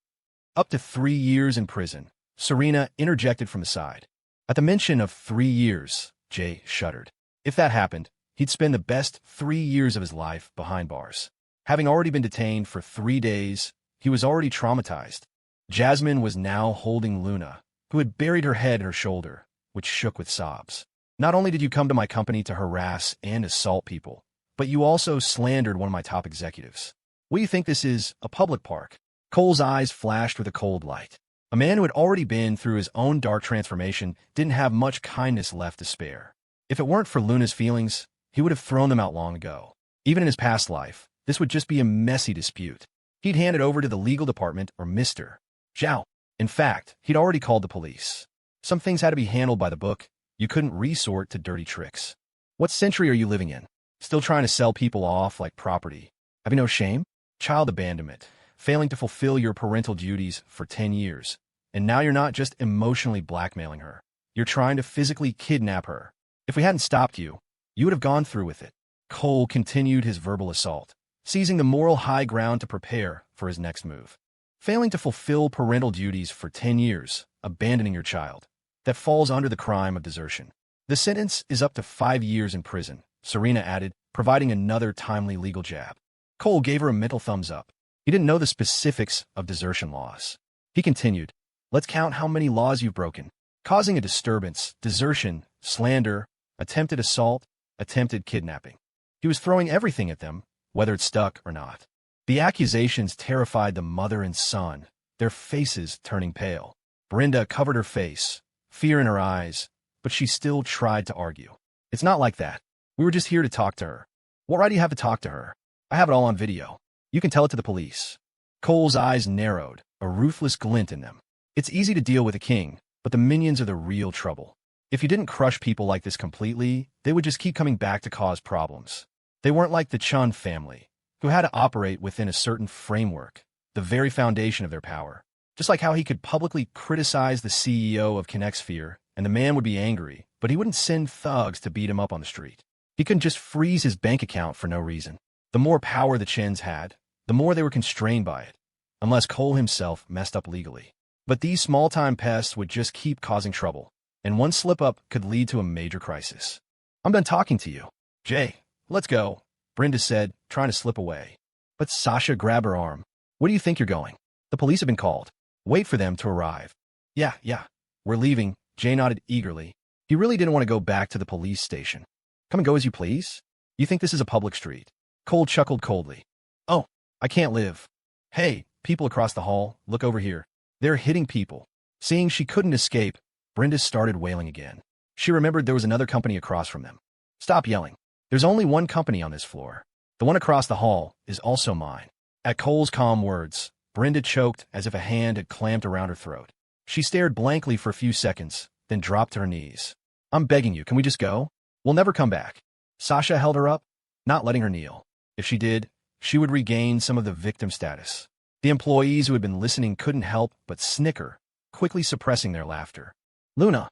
Up to 3 years in prison, Serena interjected from the side. At the mention of 3 years, Jay shuddered. If that happened, he'd spend the best 3 years of his life behind bars. Having already been detained for 3 days, he was already traumatized. Jasmine was now holding Luna, who had buried her head in her shoulder, which shook with sobs. Not only did you come to my company to harass and assault people, but you also slandered one of my top executives. What do you think this is, a public park? Cole's eyes flashed with a cold light. A man who had already been through his own dark transformation didn't have much kindness left to spare. If it weren't for Luna's feelings, he would have thrown them out long ago. Even in his past life, this would just be a messy dispute. He'd hand it over to the legal department or Mr. Zhao. In fact, he'd already called the police. Some things had to be handled by the book. You couldn't resort to dirty tricks. What century are you living in? Still trying to sell people off like property. Have you no shame? Child abandonment, failing to fulfill your parental duties for 10 years. And now you're not just emotionally blackmailing her. You're trying to physically kidnap her. If we hadn't stopped you, you would have gone through with it. Cole continued his verbal assault, seizing the moral high ground to prepare for his next move. Failing to fulfill parental duties for 10 years, abandoning your child. That falls under the crime of desertion. The sentence is up to 5 years in prison, Serena added, providing another timely legal jab. Cole gave her a mental thumbs up. He didn't know the specifics of desertion laws. He continued, let's count how many laws you've broken. Causing a disturbance, desertion, slander, attempted assault, attempted kidnapping. He was throwing everything at them, whether it stuck or not. The accusations terrified the mother and son, their faces turning pale. Brenda covered her face, fear in her eyes, but she still tried to argue. It's not like that. We were just here to talk to her. What right do you have to talk to her? I have it all on video. You can tell it to the police. Cole's eyes narrowed, a ruthless glint in them. It's easy to deal with a king, but the minions are the real trouble. If you didn't crush people like this completely, they would just keep coming back to cause problems. They weren't like the Chun family. who had to operate within a certain framework, the very foundation of their power. Just like how he could publicly criticize the CEO of Connexphere, and the man would be angry, but he wouldn't send thugs to beat him up on the street. He couldn't just freeze his bank account for no reason. The more power the Chens had, the more they were constrained by it, unless Cole himself messed up legally. But these small-time pests would just keep causing trouble, and one slip-up could lead to a major crisis. "I'm done talking to you. Jay, let's go," Brenda said, trying to slip away. But Sasha grabbed her arm. "Where do you think you're going? The police have been called. Wait for them to arrive." Yeah, we're leaving," Jay nodded eagerly. He really didn't want to go back to the police station. "Come and go as you please? You think this is a public street?" Cole chuckled coldly. "Oh, I can't live. Hey, people across the hall, look over here. They're hitting people." Seeing she couldn't escape, Brenda started wailing again. She remembered there was another company across from them. "Stop yelling. There's only one company on this floor. The one across the hall is also mine." At Cole's calm words, Brenda choked as if a hand had clamped around her throat. She stared blankly for a few seconds, then dropped to her knees. "I'm begging you, can we just go? We'll never come back." Sasha held her up, not letting her kneel. If she did, she would regain some of the victim status. The employees who had been listening couldn't help but snicker, quickly suppressing their laughter. Luna,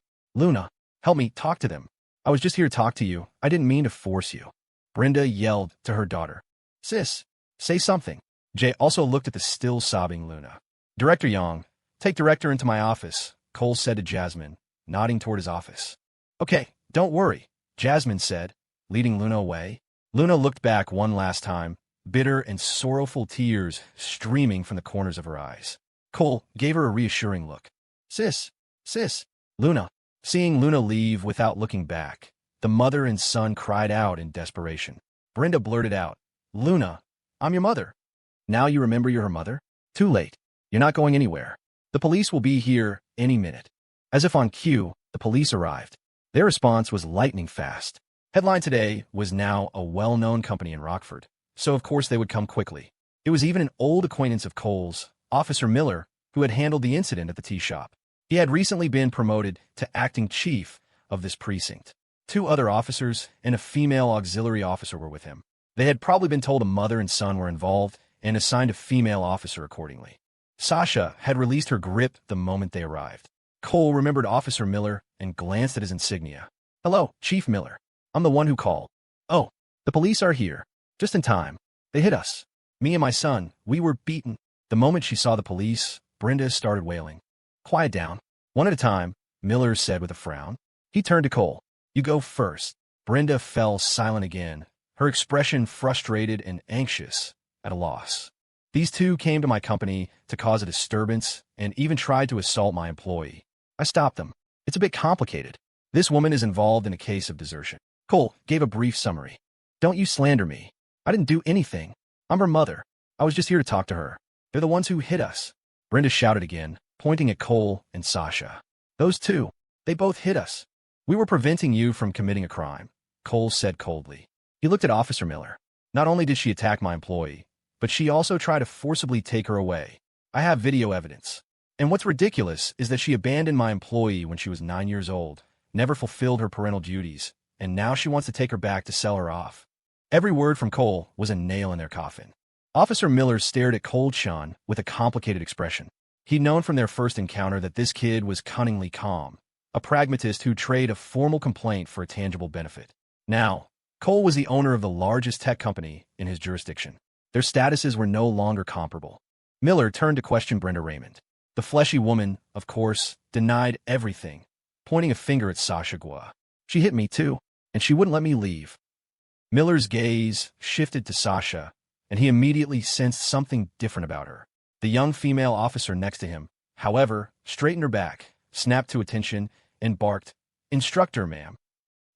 help me, talk to them. I was just here to talk to you. I didn't mean to force you." Brenda yelled to her daughter. "Sis, say something." Jay also looked at the still sobbing Luna. "Director Young, take Director into my office," Cole said to Jasmine, nodding toward his office. "Okay, don't worry," Jasmine said, leading Luna away. Luna looked back one last time, bitter and sorrowful tears streaming from the corners of her eyes. Cole gave her a reassuring look. Sis, Luna." Seeing Luna leave without looking back, the mother and son cried out in desperation. Brenda blurted out, "Luna, I'm your mother." "Now you remember you're her mother? Too late. You're not going anywhere. The police will be here any minute." As if on cue, the police arrived. Their response was lightning fast. Headline today was now a well-known company in Rockford, so of course they would come quickly. It was even an old acquaintance of Cole's, Officer Miller, who had handled the incident at the tea shop. He had recently been promoted to acting chief of this precinct. 2 other officers and a female auxiliary officer were with him. They had probably been told a mother and son were involved and assigned a female officer accordingly. Sasha had released her grip the moment they arrived. Cole remembered Officer Miller and glanced at his insignia. "Hello, Chief Miller. I'm the one who called." "Oh, the police are here. Just in time. They hit us. Me and my son, we were beaten." The moment she saw the police, Brenda started wailing. "Quiet down. One at a time," Miller said with a frown. He turned to Cole. "You go first." Brenda fell silent again, her expression frustrated and anxious, at a loss. "These 2 came to my company to cause a disturbance and even tried to assault my employee. I stopped them. It's a bit complicated. This woman is involved in a case of desertion." Cole gave a brief summary. "Don't you slander me. I didn't do anything. I'm her mother. I was just here to talk to her. They're the ones who hit us." Brenda shouted again, pointing at Cole and Sasha. "Those 2, they both hit us. We were preventing you from committing a crime," Cole said coldly. He looked at Officer Miller. "Not only did she attack my employee, but she also tried to forcibly take her away. I have video evidence. And what's ridiculous is that she abandoned my employee when she was 9 years old, never fulfilled her parental duties, and now she wants to take her back to sell her off." Every word from Cole was a nail in their coffin. Officer Miller stared at Cold Sean with a complicated expression. He'd known from their first encounter that this kid was cunningly calm, a pragmatist who'd trade a formal complaint for a tangible benefit. Now, Cole was the owner of the largest tech company in his jurisdiction. Their statuses were no longer comparable. Miller turned to question Brenda Raymond. The fleshy woman, of course, denied everything, pointing a finger at Sasha Gua. "She hit me too, and she wouldn't let me leave." Miller's gaze shifted to Sasha, and he immediately sensed something different about her. The young female officer next to him, however, straightened her back, snapped to attention, and barked, "Instructor, ma'am."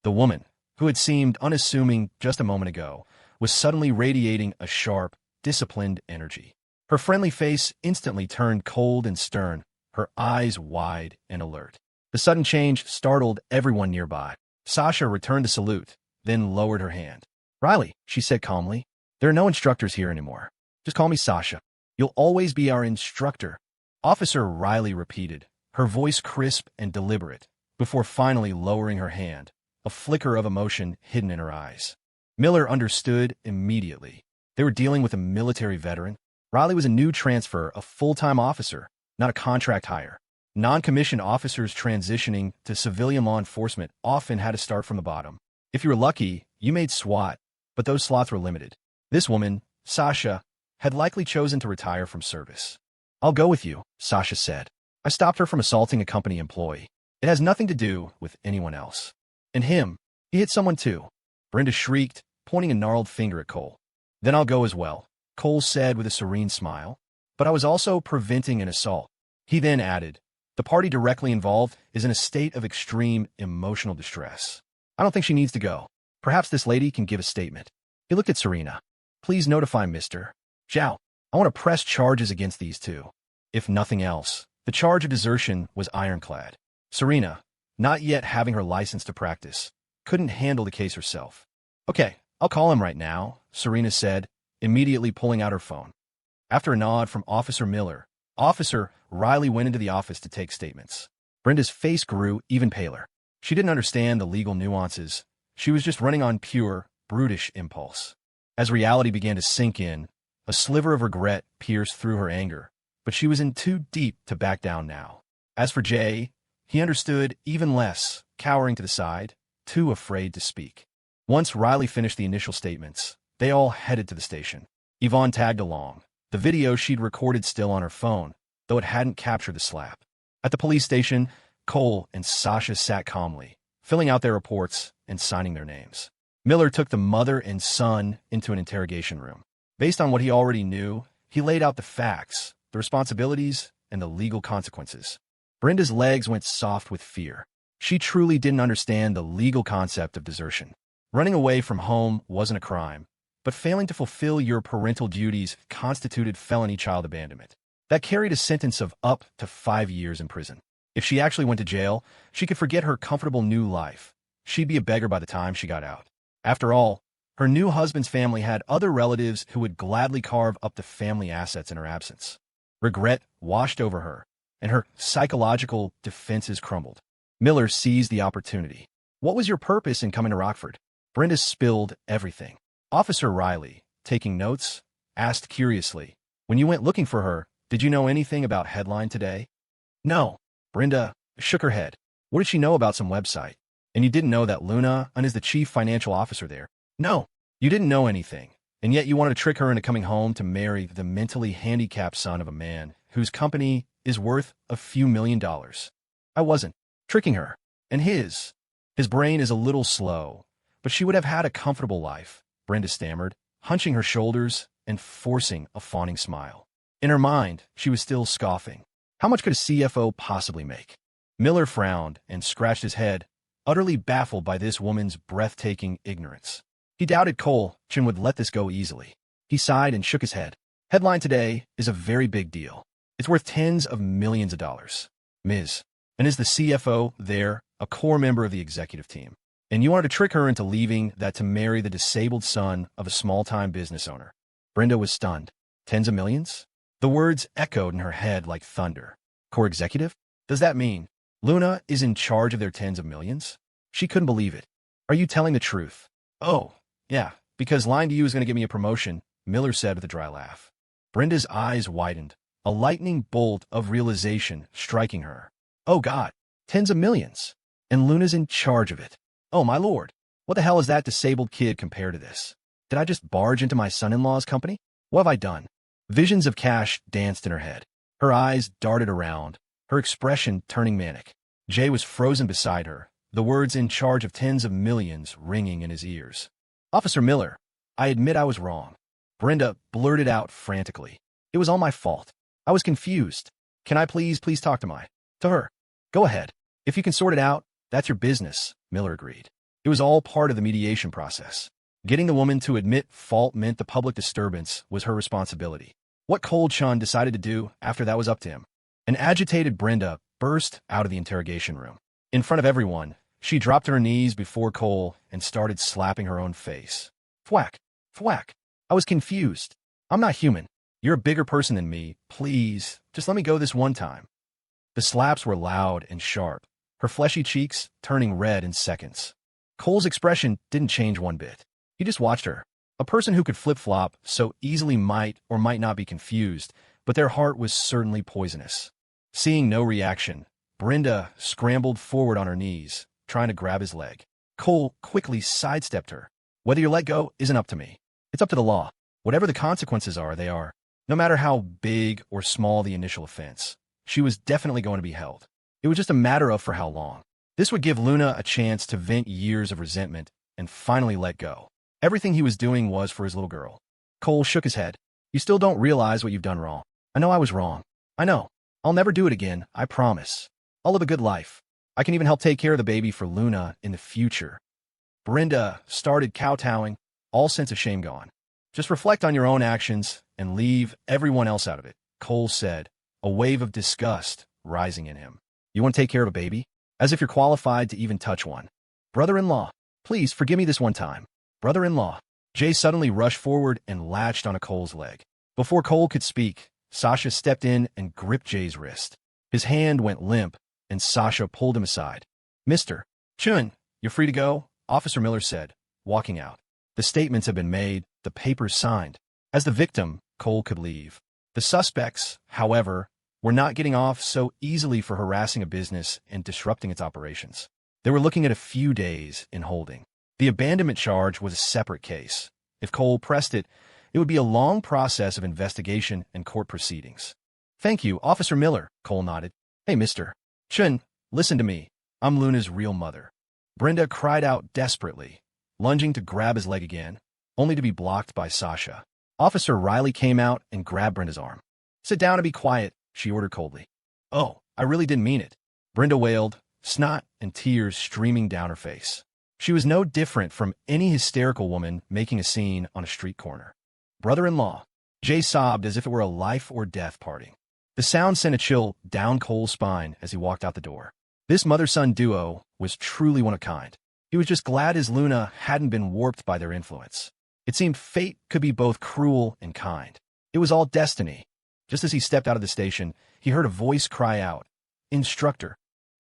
The woman, who had seemed unassuming just a moment ago, was suddenly radiating a sharp, disciplined energy. Her friendly face instantly turned cold and stern, her eyes wide and alert. The sudden change startled everyone nearby. Sasha returned the salute, then lowered her hand. "Riley," she said calmly, "there are no instructors here anymore. Just call me Sasha. You'll always be our instructor." Officer Riley repeated, her voice crisp and deliberate, before finally lowering her hand, a flicker of emotion hidden in her eyes. Miller understood immediately. They were dealing with a military veteran. Riley was a new transfer, a full-time officer, not a contract hire. Non-commissioned officers transitioning to civilian law enforcement often had to start from the bottom. If you were lucky, you made SWAT, but those slots were limited. This woman, Sasha, had likely chosen to retire from service. "I'll go with you," Sasha said. "I stopped her from assaulting a company employee. It has nothing to do with anyone else." "And him. He hit someone too," Brenda shrieked, pointing a gnarled finger at Cole. "Then I'll go as well," Cole said with a serene smile. "But I was also preventing an assault." He then added, "The party directly involved is in a state of extreme emotional distress. I don't think she needs to go. Perhaps this lady can give a statement." He looked at Serena. "Please notify Mr. Zhao. I want to press charges against these two." If nothing else, the charge of desertion was ironclad. Serena, not yet having her license to practice, couldn't handle the case herself. "Okay, I'll call him right now," Serena said, immediately pulling out her phone. After a nod from Officer Miller, Officer Riley went into the office to take statements. Brenda's face grew even paler. She didn't understand the legal nuances. She was just running on pure, brutish impulse. As reality began to sink in, a sliver of regret pierced through her anger, but she was in too deep to back down now. As for Jay, he understood even less, cowering to the side, too afraid to speak. Once Riley finished the initial statements, they all headed to the station. Yvonne tagged along, the video she'd recorded still on her phone, though it hadn't captured the slap. At the police station, Cole and Sasha sat calmly, filling out their reports and signing their names. Miller took the mother and son into an interrogation room. Based on what he already knew, he laid out the facts, the responsibilities, and the legal consequences. Brenda's legs went soft with fear. She truly didn't understand the legal concept of desertion. Running away from home wasn't a crime, but failing to fulfill your parental duties constituted felony child abandonment. That carried a sentence of up to 5 years in prison. If she actually went to jail, she could forget her comfortable new life. She'd be a beggar by the time she got out. After all, her new husband's family had other relatives who would gladly carve up the family assets in her absence. Regret washed over her, and her psychological defenses crumbled. Miller seized the opportunity. "What was your purpose in coming to Rockford?" Brenda spilled everything. Officer Riley, taking notes, asked curiously, "When you went looking for her, did you know anything about Headline today?" "No." Brenda shook her head. "What did she know about some website? And you didn't know that Luna is the chief financial officer there?" "No." "You didn't know anything, and yet you wanted to trick her into coming home to marry the mentally handicapped son of a man whose company is worth a few $1,000,000. "I wasn't tricking her. And his brain is a little slow, but she would have had a comfortable life," Brenda stammered, hunching her shoulders and forcing a fawning smile. In her mind, she was still scoffing. How much could a CFO possibly make? Miller frowned and scratched his head, utterly baffled by this woman's breathtaking ignorance. He doubted Cole-chan would let this go easily. He sighed and shook his head. "Headline today is a very big deal. It's worth tens of millions of dollars. Ms. And is the CFO there, a core member of the executive team? And you wanted to trick her into leaving that to marry the disabled son of a small-time business owner." Brenda was stunned. Tens of millions? The words echoed in her head like thunder. Core executive? Does that mean Luna is in charge of their tens of millions? She couldn't believe it. "Are you telling the truth?" "Oh, yeah, because lying to you is going to give me a promotion," Miller said with a dry laugh. Brenda's eyes widened, a lightning bolt of realization striking her. "Oh God, tens of millions. And Luna's in charge of it. Oh my lord, what the hell is that disabled kid compared to this? Did I just barge into my son-in-law's company? What have I done?" Visions of cash danced in her head. Her eyes darted around, her expression turning manic. Jay was frozen beside her, the words "in charge of tens of millions" ringing in his ears. "Officer Miller, I admit I was wrong." Brenda blurted out frantically. "It was all my fault. I was confused. Can I please talk to her?" "Go ahead. If you can sort it out, that's your business," Miller agreed. It was all part of the mediation process. Getting the woman to admit fault meant the public disturbance was her responsibility. What Cole-chan decided to do after that was up to him. An agitated Brenda burst out of the interrogation room. In front of everyone, she dropped to her knees before Cole and started slapping her own face. "Thwack! Thwack! I was confused. I'm not human. You're a bigger person than me. Please, just let me go this one time." The slaps were loud and sharp, her fleshy cheeks turning red in seconds. Cole's expression didn't change one bit. He just watched her. A person who could flip-flop so easily might or might not be confused, but their heart was certainly poisonous. Seeing no reaction, Brenda scrambled forward on her knees, trying to grab his leg. Cole quickly sidestepped her. Whether you let go isn't up to me. It's up to the law. Whatever the consequences are, they are. No matter how big or small the initial offense, she was definitely going to be held. It was just a matter of for how long. This would give Luna a chance to vent years of resentment and finally let go. Everything he was doing was for his little girl. Cole shook his head. You still don't realize what you've done wrong. I know I was wrong. I know. I'll never do it again, I promise. I'll live a good life. I can even help take care of the baby for Luna in the future. Brenda started kowtowing, all sense of shame gone. Just reflect on your own actions and leave everyone else out of it, Cole said, a wave of disgust rising in him. You want to take care of a baby? As if you're qualified to even touch one. Brother-in-law, please forgive me this one time. Brother-in-law. Jay suddenly rushed forward and latched onto Cole's leg. Before Cole could speak, Sasha stepped in and gripped Jay's wrist. His hand went limp, and Sasha pulled him aside. Mr. Chun, you're free to go, Officer Miller said, walking out. The statements had been made, the papers signed. As the victim, Cole could leave. The suspects, however, were not getting off so easily for harassing a business and disrupting its operations. They were looking at a few days in holding. The abandonment charge was a separate case. If Cole pressed it, it would be a long process of investigation and court proceedings. Thank you, Officer Miller, Cole nodded. Hey, Mr. Chun, listen to me. I'm Luna's real mother. Brenda cried out desperately, lunging to grab his leg again, only to be blocked by Sasha. Officer Riley came out and grabbed Brenda's arm. Sit down and be quiet, she ordered coldly. Oh, I really didn't mean it. Brenda wailed, snot and tears streaming down her face. She was no different from any hysterical woman making a scene on a street corner. Brother-in-law. Jay sobbed as if it were a life-or-death parting. The sound sent a chill down Cole's spine as he walked out the door. This mother-son duo was truly one of a kind. He was just glad his Luna hadn't been warped by their influence. It seemed fate could be both cruel and kind. It was all destiny. Just as he stepped out of the station, he heard a voice cry out, Instructor.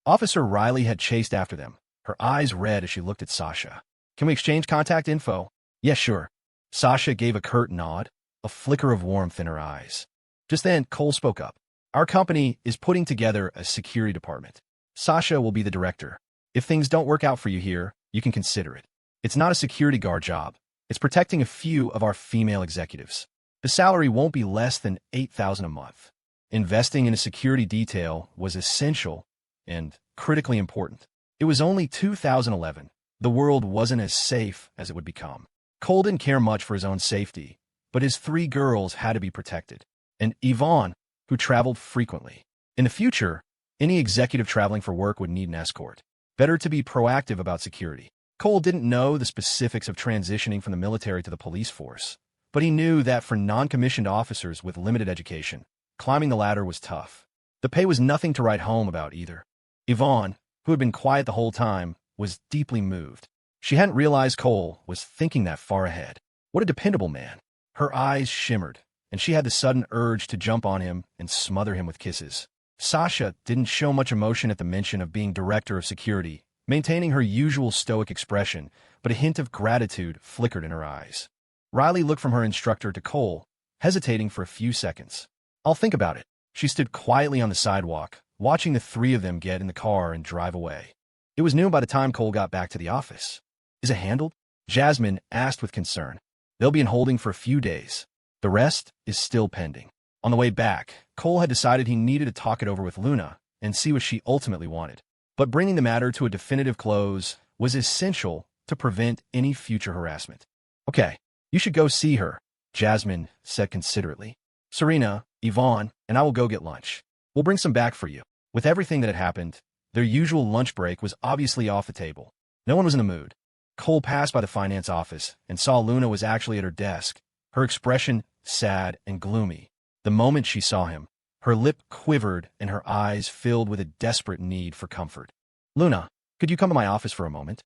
Officer Riley had chased after them, her eyes red as she looked at Sasha. Can we exchange contact info? Yes, sure. Sasha gave a curt nod, a flicker of warmth in her eyes. Just then, Cole spoke up. Our company is putting together a security department. Sasha will be the director. If things don't work out for you here, you can consider it. It's not a security guard job. It's protecting a few of our female executives. The salary won't be less than $8,000 a month. Investing in a security detail was essential and critically important. It was only 2011. The world wasn't as safe as it would become. Cole didn't care much for his own safety, but his 3 girls had to be protected. And Yvonne, who traveled frequently. In the future, any executive traveling for work would need an escort. Better to be proactive about security. Cole didn't know the specifics of transitioning from the military to the police force, but he knew that for non-commissioned officers with limited education, climbing the ladder was tough. The pay was nothing to write home about either. Yvonne, who had been quiet the whole time, was deeply moved. She hadn't realized Cole was thinking that far ahead. What a dependable man. Her eyes shimmered, and she had the sudden urge to jump on him and smother him with kisses. Sasha didn't show much emotion at the mention of being director of security, maintaining her usual stoic expression, but a hint of gratitude flickered in her eyes. Riley looked from her instructor to Cole, hesitating for a few seconds. I'll think about it. She stood quietly on the sidewalk, watching the 3 of them get in the car and drive away. It was noon by the time Cole got back to the office. Is it handled? Jasmine asked with concern. They'll be in holding for a few days. The rest is still pending. On the way back, Cole had decided he needed to talk it over with Luna and see what she ultimately wanted. But bringing the matter to a definitive close was essential to prevent any future harassment. Okay, you should go see her, Jasmine said considerately. Serena, Yvonne, and I will go get lunch. We'll bring some back for you. With everything that had happened, their usual lunch break was obviously off the table. No one was in the mood. Cole passed by the finance office and saw Luna was actually at her desk, her expression sad and gloomy. The moment she saw him, her lip quivered and her eyes filled with a desperate need for comfort. Luna, could you come to my office for a moment?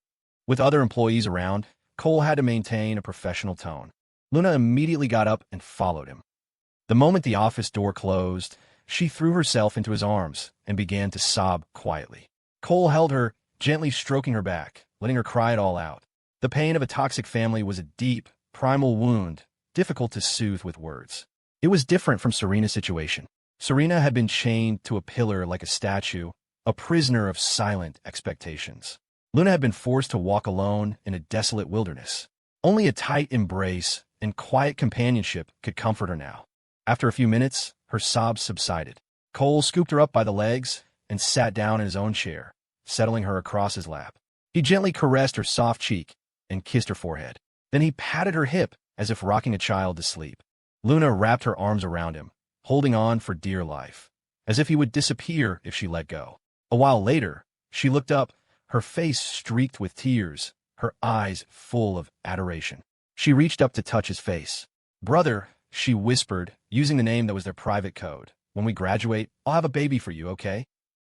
With other employees around, Cole had to maintain a professional tone. Luna immediately got up and followed him. The moment the office door closed, she threw herself into his arms and began to sob quietly. Cole held her, gently stroking her back, letting her cry it all out. The pain of a toxic family was a deep, primal wound, difficult to soothe with words. It was different from Serena's situation. Serena had been chained to a pillar like a statue, a prisoner of silent expectations. Luna had been forced to walk alone in a desolate wilderness. Only a tight embrace and quiet companionship could comfort her now. After a few minutes, her sobs subsided. Cole scooped her up by the legs and sat down in his own chair, settling her across his lap. He gently caressed her soft cheek and kissed her forehead. Then he patted her hip as if rocking a child to sleep. Luna wrapped her arms around him, holding on for dear life, as if he would disappear if she let go. A while later, she looked up, her face streaked with tears, her eyes full of adoration. She reached up to touch his face. "Brother," she whispered, using the name that was their private code. "When we graduate, I'll have a baby for you, okay?"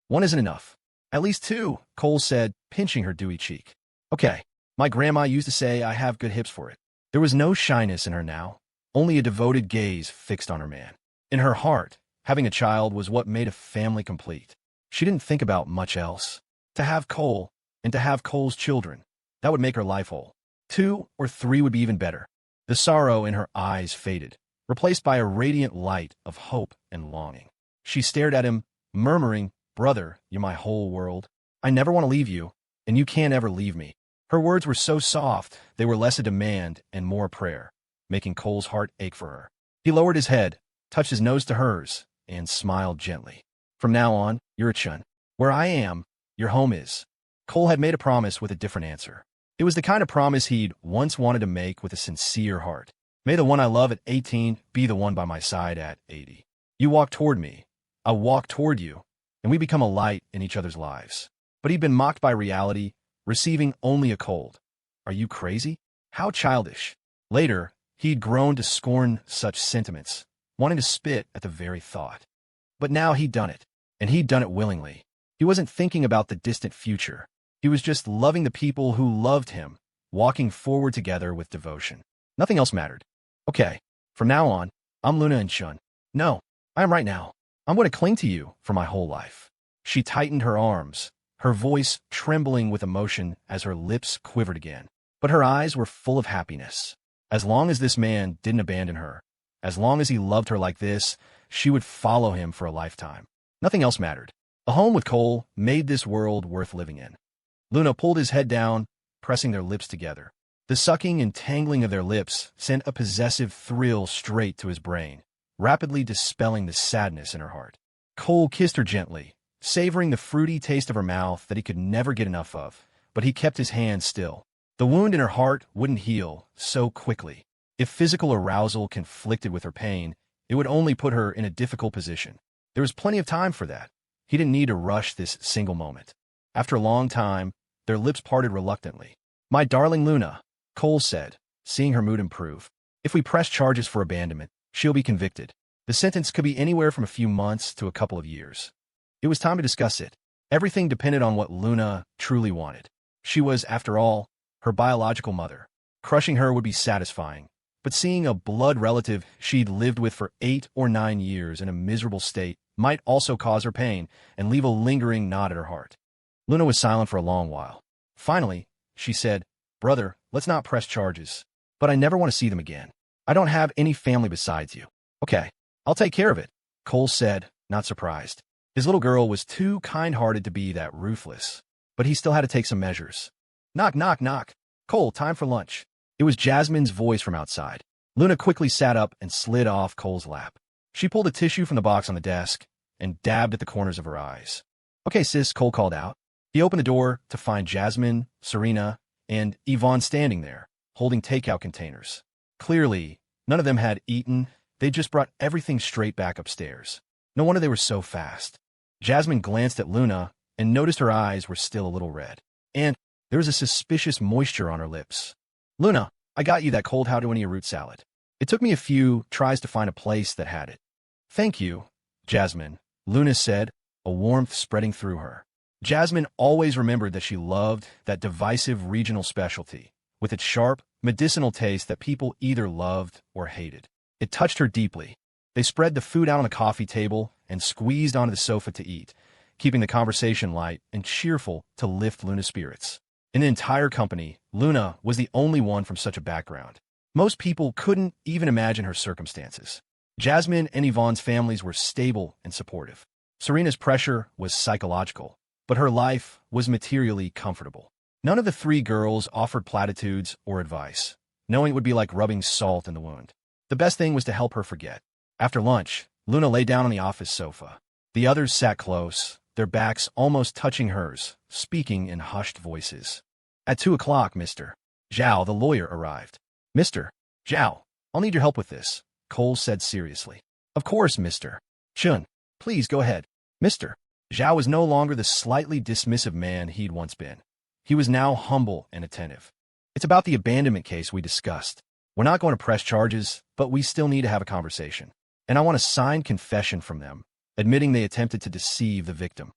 "One isn't enough. At least two," Cole said, pinching her dewy cheek. "Okay. My grandma used to say I have good hips for it." There was no shyness in her now, only a devoted gaze fixed on her man. In her heart, having a child was what made a family complete. She didn't think about much else. To have Cole, and to have Cole's children, that would make her life whole. 2 or 3 would be even better. The sorrow in her eyes faded, replaced by a radiant light of hope and longing. She stared at him, murmuring, "Brother, you're my whole world. I never want to leave you, and you can't ever leave me." Her words were so soft, they were less a demand and more a prayer, making Cole's heart ache for her. He lowered his head, touched his nose to hers, and smiled gently. "From now on, you're a chun. Where I am, your home is." Cole had made a promise with a different answer. It was the kind of promise he'd once wanted to make with a sincere heart. "May the one I love at 18 be the one by my side at 80. You walk toward me, I walk toward you, and we become a light in each other's lives." But he'd been mocked by reality, receiving only a cold. "Are you crazy? How childish." Later, he'd grown to scorn such sentiments, wanting to spit at the very thought. But now he'd done it, and he'd done it willingly. He wasn't thinking about the distant future. He was just loving the people who loved him, walking forward together with devotion. Nothing else mattered. "Okay, from now on, I'm Luna and Shun. No, I am right now. I'm going to cling to you for my whole life." She tightened her arms, her voice trembling with emotion as her lips quivered again. But her eyes were full of happiness. As long as this man didn't abandon her, as long as he loved her like this, she would follow him for a lifetime. Nothing else mattered. A home with Cole made this world worth living in. Luna pulled his head down, pressing their lips together. The sucking and tangling of their lips sent a possessive thrill straight to his brain, rapidly dispelling the sadness in her heart. Cole kissed her gently, savoring the fruity taste of her mouth that he could never get enough of, but he kept his hand still. The wound in her heart wouldn't heal so quickly. If physical arousal conflicted with her pain, it would only put her in a difficult position. There was plenty of time for that. He didn't need to rush this single moment. After a long time, their lips parted reluctantly. "My darling Luna," Cole said, seeing her mood improve. "If we press charges for abandonment, she'll be convicted. The sentence could be anywhere from a few months to a couple of years." It was time to discuss it. Everything depended on what Luna truly wanted. She was, after all, her biological mother. Crushing her would be satisfying, but seeing a blood relative she'd lived with for 8 or 9 years in a miserable state might also cause her pain and leave a lingering knot at her heart. Luna was silent for a long while. Finally, she said, "Brother, let's not press charges. But I never want to see them again. I don't have any family besides you." "Okay, I'll take care of it," Cole said, not surprised. His little girl was too kind-hearted to be that ruthless, but he still had to take some measures. "Knock, knock, knock. Cole, time for lunch." It was Jasmine's voice from outside. Luna quickly sat up and slid off Cole's lap. She pulled a tissue from the box on the desk and dabbed at the corners of her eyes. "Okay, sis," Cole called out. He opened the door to find Jasmine, Serena, and Yvonne standing there, holding takeout containers. Clearly, none of them had eaten. They just brought everything straight back upstairs. No wonder they were so fast. Jasmine glanced at Luna and noticed her eyes were still a little red. And there was a suspicious moisture on her lips. "Luna, I got you that cold Howdonia root salad. It took me a few tries to find a place that had it." "Thank you, Jasmine," Luna said, a warmth spreading through her. Jasmine always remembered that she loved that divisive regional specialty, with its sharp, medicinal taste that people either loved or hated. It touched her deeply. They spread the food out on the coffee table and squeezed onto the sofa to eat, keeping the conversation light and cheerful to lift Luna's spirits. In the entire company, Luna was the only one from such a background. Most people couldn't even imagine her circumstances. Jasmine and Yvonne's families were stable and supportive. Serena's pressure was psychological, but her life was materially comfortable. None of the three girls offered platitudes or advice, knowing it would be like rubbing salt in the wound. The best thing was to help her forget. After lunch, Luna lay down on the office sofa. The others sat close, their backs almost touching hers, speaking in hushed voices. At 2 o'clock, Mr. Zhao, the lawyer, arrived. Mr. Zhao, I'll need your help with this, Cole said seriously. Of course, Mr. Chun. Please go ahead. Mr. Zhao was no longer the slightly dismissive man he'd once been. He was now humble and attentive. It's about the abandonment case we discussed. We're not going to press charges, but we still need to have a conversation. And I want a signed confession from them, admitting they attempted to deceive the victim.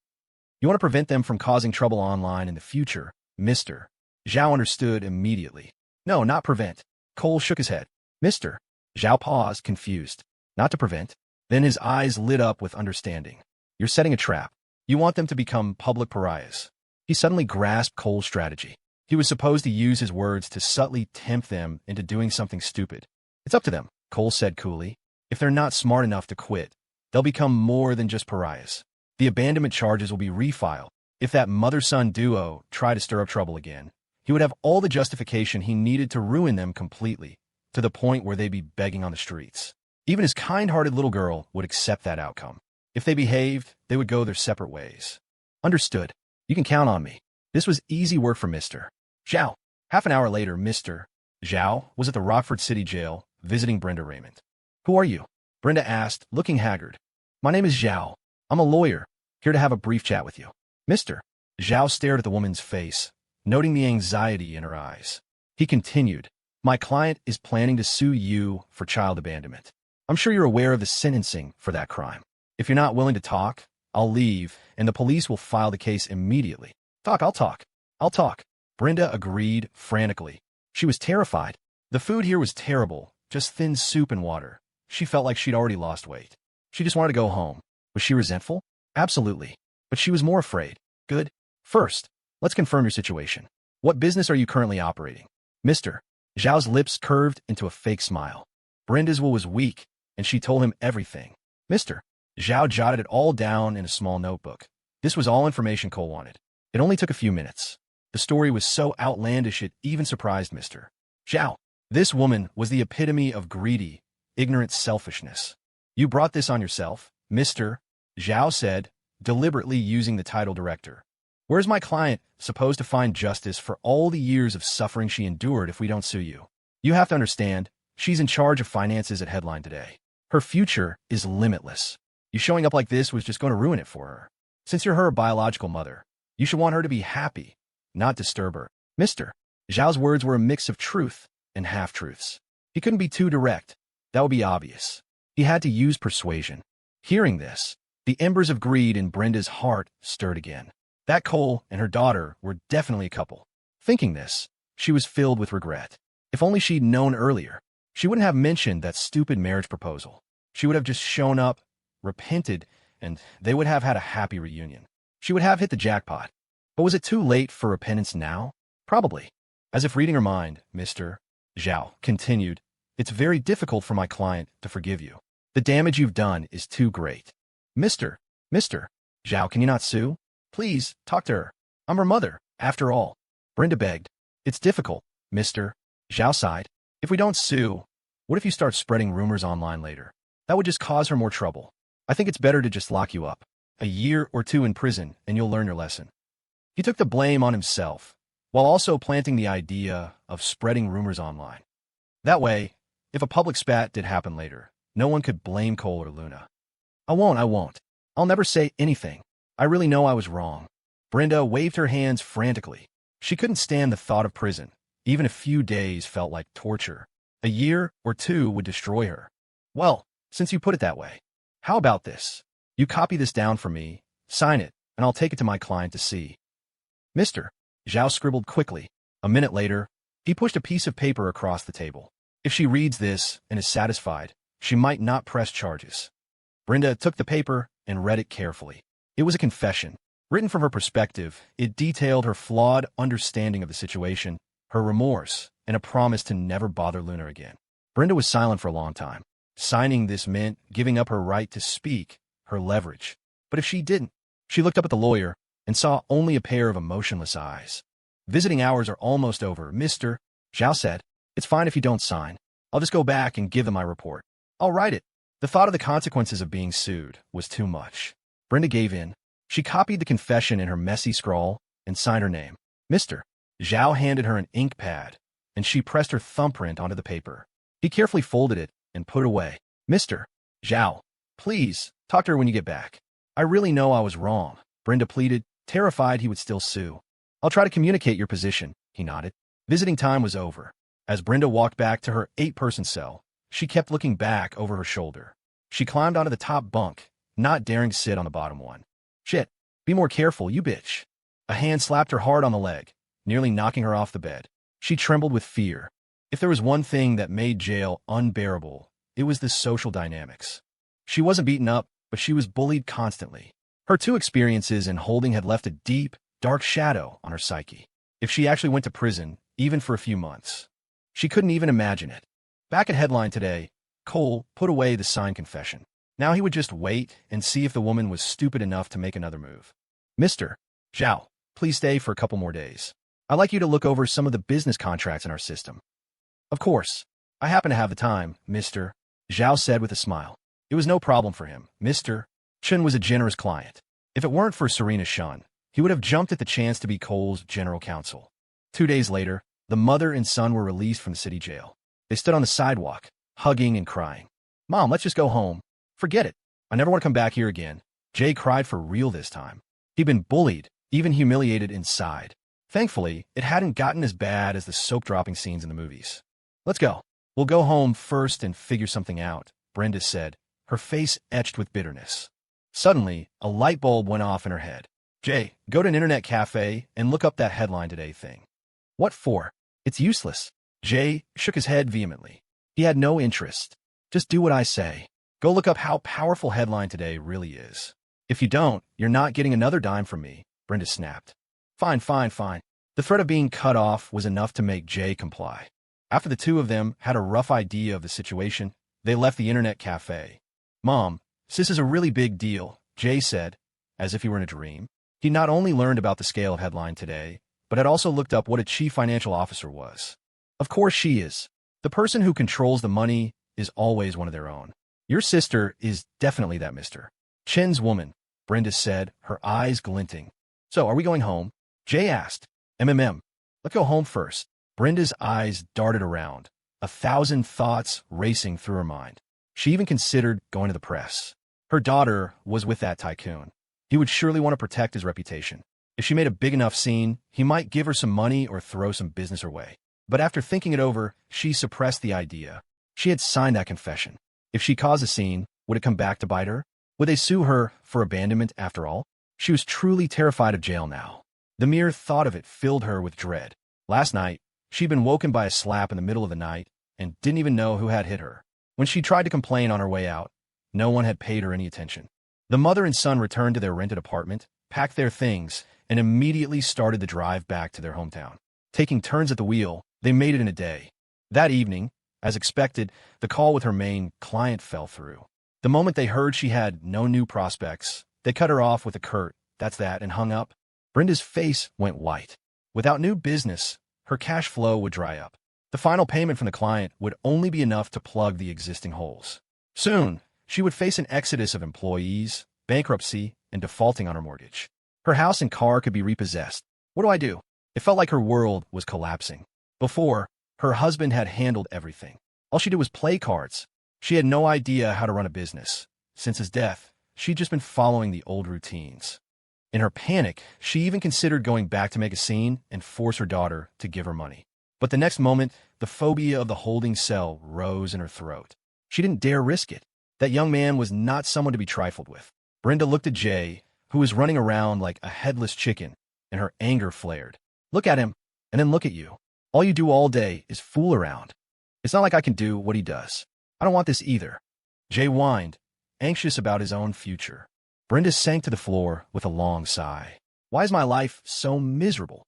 You want to prevent them from causing trouble online in the future, Mr. Zhao understood immediately. No, not prevent. Cole shook his head. Mr. Zhao paused, confused. Not to prevent. Then his eyes lit up with understanding. You're setting a trap. You want them to become public pariahs. He suddenly grasped Cole's strategy. He was supposed to use his words to subtly tempt them into doing something stupid. It's up to them, Cole said coolly. If they're not smart enough to quit, they'll become more than just pariahs. The abandonment charges will be refiled. If that mother-son duo tried to stir up trouble again, he would have all the justification he needed to ruin them completely, to the point where they'd be begging on the streets. Even his kind-hearted little girl would accept that outcome. If they behaved, they would go their separate ways. Understood. You can count on me. This was easy work for Mr. Zhao. Half an hour later, Mr. Zhao was at the Rockford City Jail, visiting Brenda Raymond. Who are you? Brenda asked, looking haggard. My name is Zhao. I'm a lawyer, here to have a brief chat with you. Mr. Zhao stared at the woman's face, noting the anxiety in her eyes. He continued, my client is planning to sue you for child abandonment. I'm sure you're aware of the sentencing for that crime. If you're not willing to talk, I'll leave, and the police will file the case immediately. I'll talk. Brenda agreed frantically. She was terrified. The food here was terrible, just thin soup and water. She felt like she'd already lost weight. She just wanted to go home. Was she resentful? Absolutely. But she was more afraid. Good. First, let's confirm your situation. What business are you currently operating? Mr. Zhao's lips curved into a fake smile. Brenda's will was weak, and she told him everything. Mr. Zhao jotted it all down in a small notebook. This was all information Cole wanted. It only took a few minutes. The story was so outlandish it even surprised Mr. Zhao. This woman was the epitome of greedy, ignorant selfishness. You brought this on yourself, Mr. Zhao said, deliberately using the title director. Where's my client supposed to find justice for all the years of suffering she endured if we don't sue you? You have to understand, she's in charge of finances at Headline today. Her future is limitless. You showing up like this was just going to ruin it for her. Since you're her biological mother, you should want her to be happy, not disturb her. Mr. Zhao's words were a mix of truth and half-truths. He couldn't be too direct. That would be obvious. He had to use persuasion. Hearing this, the embers of greed in Brenda's heart stirred again. That Cole and her daughter were definitely a couple. Thinking this, she was filled with regret. If only she'd known earlier, she wouldn't have mentioned that stupid marriage proposal. She would have just shown up, repented, and they would have had a happy reunion. She would have hit the jackpot. But was it too late for repentance now? Probably. As if reading her mind, Mr. Zhao continued, it's very difficult for my client to forgive you. The damage you've done is too great. Mr. Zhao, can you not sue? Please, talk to her. I'm her mother, after all. Brenda begged. It's difficult, Mr. Zhao sighed. If we don't sue, what if you start spreading rumors online later? That would just cause her more trouble. I think it's better to just lock you up. A year or two in prison, and you'll learn your lesson. He took the blame on himself, while also planting the idea of spreading rumors online. That way, if a public spat did happen later, no one could blame Cole or Luna. I won't. I'll never say anything. I really know I was wrong. Brenda waved her hands frantically. She couldn't stand the thought of prison. Even a few days felt like torture. A year or two would destroy her. Well, since you put it that way, how about this? You copy this down for me, sign it, and I'll take it to my client to see. Mr. Zhao scribbled quickly. A minute later, he pushed a piece of paper across the table. If she reads this and is satisfied, she might not press charges. Brenda took the paper and read it carefully. It was a confession. Written from her perspective, it detailed her flawed understanding of the situation, her remorse, and a promise to never bother Luna again. Brenda was silent for a long time. Signing this meant giving up her right to speak, her leverage. But if she didn't, she looked up at the lawyer and saw only a pair of emotionless eyes. Visiting hours are almost over, Mr. Zhao said. It's fine if you don't sign. I'll just go back and give them my report. I'll write it. The thought of the consequences of being sued was too much. Brenda gave in. She copied the confession in her messy scrawl and signed her name. Mr. Zhao handed her an ink pad, and she pressed her thumbprint onto the paper. He carefully folded it and put it away. Mr. Zhao, please, talk to her when you get back. I really know I was wrong, Brenda pleaded, terrified he would still sue. I'll try to communicate your position, he nodded. Visiting time was over. As Brenda walked back to her 8-person cell, she kept looking back over her shoulder. She climbed onto the top bunk, not daring to sit on the bottom one. Shit, be more careful, you bitch. A hand slapped her hard on the leg, nearly knocking her off the bed. She trembled with fear. If there was one thing that made jail unbearable, it was the social dynamics. She wasn't beaten up, but she was bullied constantly. Her 2 experiences in holding had left a deep, dark shadow on her psyche. If she actually went to prison, even for a few months, she couldn't even imagine it. Back at headline today, Cole put away the signed confession. Now he would just wait and see if the woman was stupid enough to make another move. Mr. Zhao, please stay for a couple more days. I'd like you to look over some of the business contracts in our system. Of course. I happen to have the time, Mr. Zhao said with a smile. It was no problem for him. Mr. Chen was a generous client. If it weren't for Serena Shun, he would have jumped at the chance to be Cole's general counsel. 2 days later, the mother and son were released from the city jail. They stood on the sidewalk, hugging and crying. Mom, let's just go home. Forget it. I never want to come back here again. Jay cried for real this time. He'd been bullied, even humiliated inside. Thankfully, it hadn't gotten as bad as the soap-dropping scenes in the movies. Let's go. We'll go home first and figure something out, Brenda said, her face etched with bitterness. Suddenly, a light bulb went off in her head. Jay, go to an internet cafe and look up that headline today thing. What for? It's useless. Jay shook his head vehemently. He had no interest. Just do what I say. Go look up how powerful headline today really is. If you don't, you're not getting another dime from me, Brenda snapped. Fine, fine, fine. The threat of being cut off was enough to make Jay comply. After the two of them had a rough idea of the situation, they left the internet cafe. Mom, this is a really big deal, Jay said, as if he were in a dream. He not only learned about the scale of headline today, but had also looked up what a chief financial officer was. Of course she is. The person who controls the money is always one of their own. Your sister is definitely that Mr. Chen's woman, Brenda said, her eyes glinting. So, are we going home? Jay asked. Let's go home first. Brenda's eyes darted around, 1,000 thoughts racing through her mind. She even considered going to the press. Her daughter was with that tycoon. He would surely want to protect his reputation. If she made a big enough scene, he might give her some money or throw some business her way. But after thinking it over, she suppressed the idea. She had signed that confession. If she caused a scene, would it come back to bite her? Would they sue her for abandonment after all? She was truly terrified of jail now. The mere thought of it filled her with dread. Last night, she'd been woken by a slap in the middle of the night and didn't even know who had hit her. When she tried to complain on her way out, no one had paid her any attention. The mother and son returned to their rented apartment, packed their things, and immediately started the drive back to their hometown. Taking turns at the wheel, they made it in a day. That evening, as expected, the call with her main client fell through. The moment they heard she had no new prospects, they cut her off with a curt, "That's that," and hung up. Brenda's face went white. Without new business, her cash flow would dry up. The final payment from the client would only be enough to plug the existing holes. Soon, she would face an exodus of employees, bankruptcy, and defaulting on her mortgage. Her house and car could be repossessed. What do I do? It felt like her world was collapsing. Before, her husband had handled everything. All she did was play cards. She had no idea how to run a business. Since his death, she'd just been following the old routines. In her panic, she even considered going back to make a scene and force her daughter to give her money. But the next moment, the phobia of the holding cell rose in her throat. She didn't dare risk it. That young man was not someone to be trifled with. Brenda looked at Jay, who was running around like a headless chicken, and her anger flared. Look at him, and then look at you. All you do all day is fool around. It's not like I can do what he does. I don't want this either. Jay whined, anxious about his own future. Brenda sank to the floor with a long sigh. Why is my life so miserable?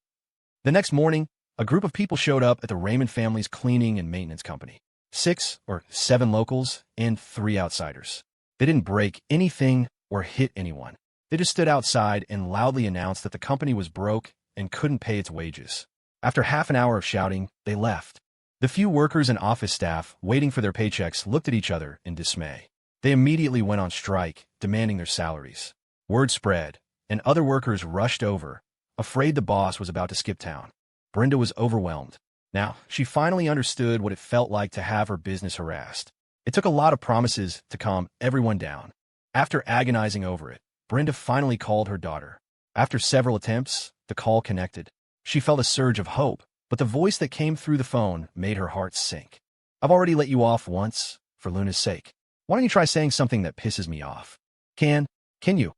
The next morning, A group of people showed up at the Raymond family's cleaning and maintenance company. 6 or 7 locals and 3 outsiders. They didn't break anything or hit anyone. They just stood outside and loudly announced that the company was broke and couldn't pay its wages. After half an hour of shouting, they left. The few workers and office staff waiting for their paychecks looked at each other in dismay. They immediately went on strike, demanding their salaries. Word spread, and other workers rushed over, afraid the boss was about to skip town. Brenda was overwhelmed. Now, she finally understood what it felt like to have her business harassed. It took a lot of promises to calm everyone down. After agonizing over it, Brenda finally called her daughter. After several attempts, the call connected. She felt a surge of hope, but the voice that came through the phone made her heart sink. I've already let you off once, for Luna's sake. Why don't you try saying something that pisses me off? Can you?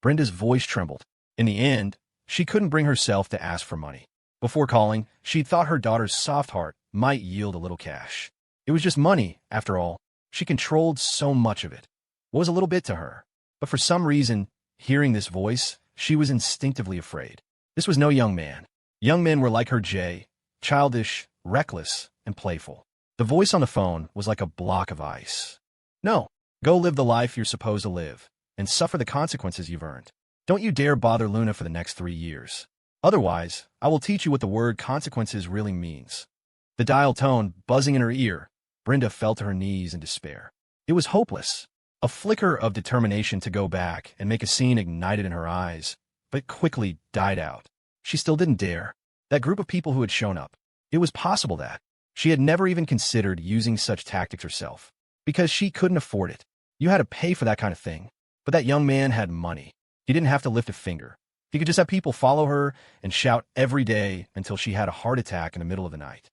Brenda's voice trembled. In the end, she couldn't bring herself to ask for money. Before calling, she'd thought her daughter's soft heart might yield a little cash. It was just money, after all. She controlled so much of it. What was a little bit to her? But for some reason, hearing this voice, she was instinctively afraid. This was no young man. Young men were like her childish, reckless, and playful. The voice on the phone was like a block of ice. No, go live the life you're supposed to live, and suffer the consequences you've earned. Don't you dare bother Luna for the next 3 years. Otherwise, I will teach you what the word consequences really means. The dial tone buzzing in her ear, Brenda fell to her knees in despair. It was hopeless. A flicker of determination to go back and make a scene ignited in her eyes, but quickly died out. She still didn't dare. That group of people who had shown up. It was possible that she had never even considered using such tactics herself, because she couldn't afford it. You had to pay for that kind of thing. But that young man had money. He didn't have to lift a finger. He could just have people follow her and shout every day until she had a heart attack in the middle of the night.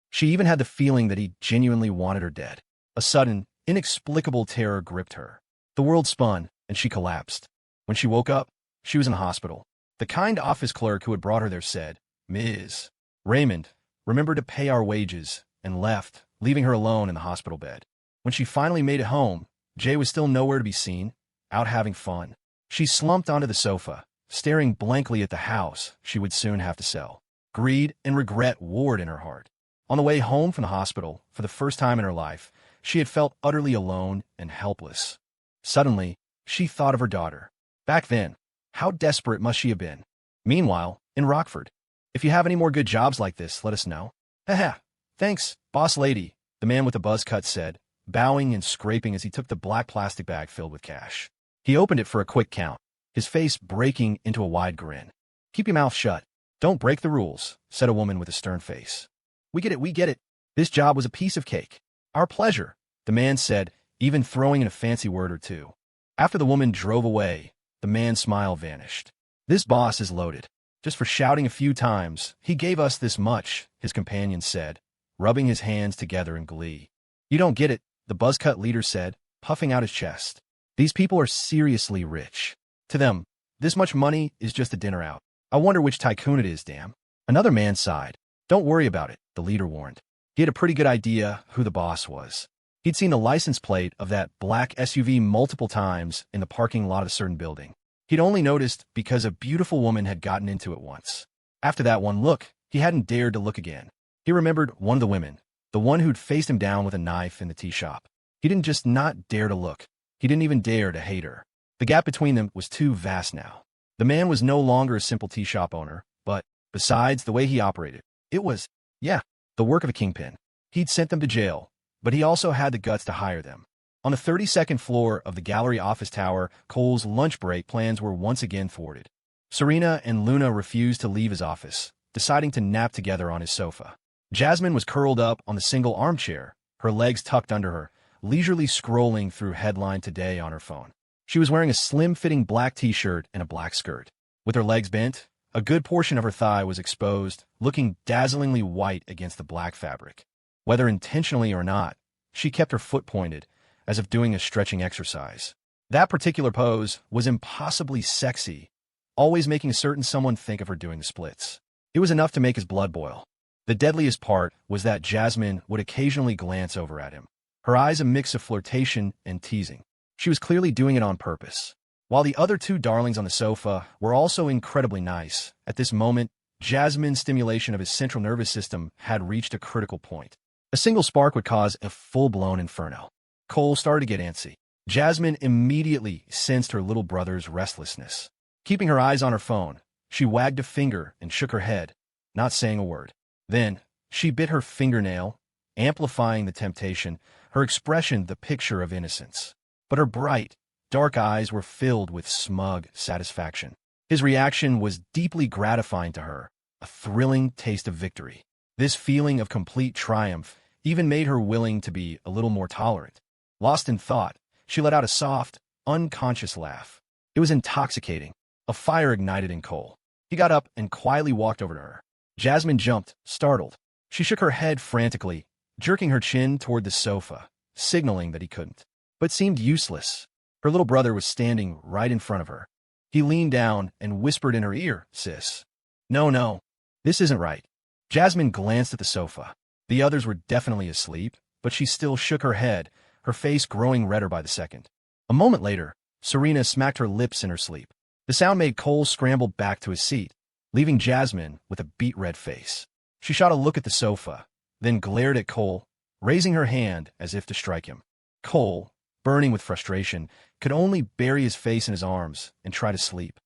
She even had the feeling that he genuinely wanted her dead. A sudden, inexplicable terror gripped her. The world spun, and she collapsed. When she woke up, she was in the hospital. The kind office clerk who had brought her there said, "Ms. Raymond, remember to pay our wages," and left, leaving her alone in the hospital bed. When she finally made it home, Jay was still nowhere to be seen, out having fun. She slumped onto the sofa, staring blankly at the house she would soon have to sell. Greed and regret warred in her heart. On the way home from the hospital, for the first time in her life, she had felt utterly alone and helpless. Suddenly, she thought of her daughter. Back then, how desperate must she have been? Meanwhile, in Rockford, if you have any more good jobs like this, let us know. Haha, thanks, boss lady, the man with the buzz cut said, bowing and scraping as he took the black plastic bag filled with cash. He opened it for a quick count, his face breaking into a wide grin. Keep your mouth shut. Don't break the rules, said a woman with a stern face. We get it. This job was a piece of cake. Our pleasure, the man said, even throwing in a fancy word or two. After the woman drove away, the man's smile vanished. This boss is loaded. Just for shouting a few times, he gave us this much, his companion said, rubbing his hands together in glee. You don't get it, the buzzcut leader said, puffing out his chest. These people are seriously rich. To them, this much money is just a dinner out. I wonder which tycoon it is, damn. Another man sighed. Don't worry about it, the leader warned. He had a pretty good idea who the boss was. He'd seen the license plate of that black SUV multiple times in the parking lot of a certain building. He'd only noticed because a beautiful woman had gotten into it once. After that one look, he hadn't dared to look again. He remembered one of the women, the one who'd faced him down with a knife in the tea shop. He didn't just not dare to look. He didn't even dare to hate her. The gap between them was too vast now. The man was no longer a simple tea shop owner, but, besides the way he operated, it was, the work of a kingpin. He'd sent them to jail, but he also had the guts to hire them. On the 32nd floor of the gallery office tower, Cole's lunch break plans were once again thwarted. Serena and Luna refused to leave his office, deciding to nap together on his sofa. Jasmine was curled up on the single armchair, her legs tucked under her, leisurely scrolling through Headline Today on her phone. She was wearing a slim-fitting black t-shirt and a black skirt. With her legs bent, a good portion of her thigh was exposed, looking dazzlingly white against the black fabric. Whether intentionally or not, she kept her foot pointed, as if doing a stretching exercise. That particular pose was impossibly sexy, always making certain someone think of her doing the splits. It was enough to make his blood boil. The deadliest part was that Jasmine would occasionally glance over at him, her eyes a mix of flirtation and teasing. She was clearly doing it on purpose. While the other two darlings on the sofa were also incredibly nice, at this moment, Jasmine's stimulation of his central nervous system had reached a critical point. A single spark would cause a full-blown inferno. Cole started to get antsy. Jasmine immediately sensed her little brother's restlessness. Keeping her eyes on her phone, she wagged a finger and shook her head, not saying a word. Then, she bit her fingernail, amplifying the temptation, her expression the picture of innocence. But her bright, dark eyes were filled with smug satisfaction. His reaction was deeply gratifying to her, a thrilling taste of victory. This feeling of complete triumph even made her willing to be a little more tolerant. Lost in thought, she let out a soft, unconscious laugh. It was intoxicating. A fire ignited in Cole. He got up and quietly walked over to her. Jasmine jumped, startled. She shook her head frantically, jerking her chin toward the sofa, signaling that he couldn't. But seemed useless. Her little brother was standing right in front of her. He leaned down and whispered in her ear, "Sis. No, this isn't right." Jasmine glanced at the sofa. The others were definitely asleep, but she still shook her head, her face growing redder by the second. A moment later, Serena smacked her lips in her sleep. The sound made Cole scramble back to his seat, leaving Jasmine with a beet-red face. She shot a look at the sofa, then glared at Cole, raising her hand as if to strike him. Cole, burning with frustration, could only bury his face in his arms and try to sleep.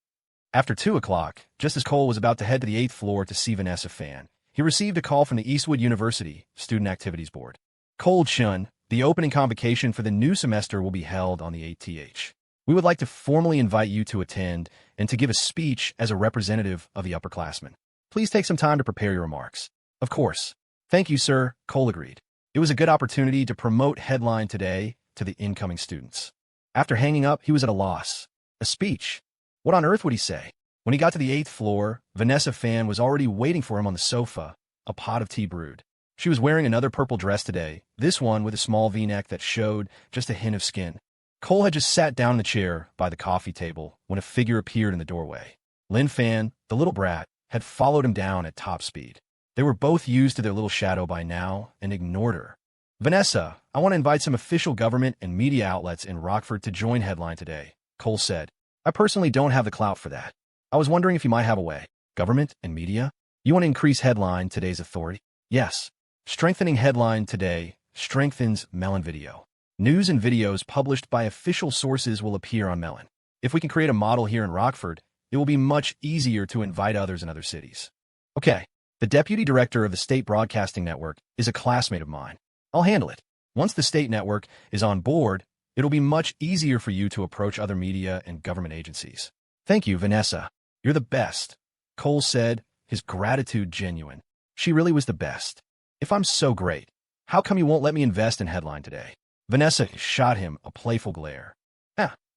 After 2 o'clock, just as Cole was about to head to the 8th floor to see Vanessa Fan, he received a call from the Eastwood University Student Activities Board. Cole Chun, the opening convocation for the new semester will be held on the 8th. We would like to formally invite you to attend and to give a speech as a representative of the upperclassmen. Please take some time to prepare your remarks. Of course. Thank you, sir, Cole agreed. It was a good opportunity to promote headline today to the incoming students. After hanging up, he was at a loss. A speech? What on earth would he say? When he got to the 8th floor, Vanessa Fan was already waiting for him on the sofa, a pot of tea brewed. She was wearing another purple dress today, this one with a small V-neck that showed just a hint of skin. Cole had just sat down in the chair by the coffee table when a figure appeared in the doorway. Lynn Fan, the little brat, had followed him down at top speed. They were both used to their little shadow by now and ignored her. "Vanessa, I want to invite some official government and media outlets in Rockford to join headline today," Cole said. "I personally don't have the clout for that. I was wondering if you might have a way." "Government and media? You want to increase headline today's authority?" "Yes. Strengthening headline today strengthens Melon Video. News and videos published by official sources will appear on Melon. If we can create a model here in Rockford, it will be much easier to invite others in other cities." "Okay. The deputy director of the state broadcasting network is a classmate of mine. I'll handle it. Once the state network is on board, it'll be much easier for you to approach other media and government agencies." "Thank you, Vanessa. You're the best," Cole said, his gratitude genuine. She really was the best. "If I'm so great, how come you won't let me invest in headline today?" Vanessa shot him a playful glare.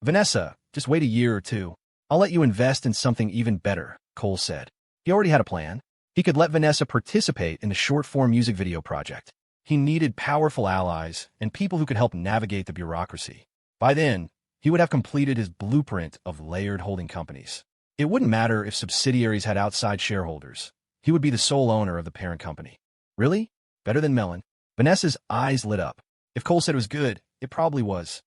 Vanessa, just wait a year or two. I'll let you invest in something even better," Cole said. He already had a plan. He could let Vanessa participate in the short-form music video project. He needed powerful allies and people who could help navigate the bureaucracy. By then, he would have completed his blueprint of layered holding companies. It wouldn't matter if subsidiaries had outside shareholders. He would be the sole owner of the parent company. Really? Better than Melon? Vanessa's eyes lit up. If Cole said it was good, it probably was.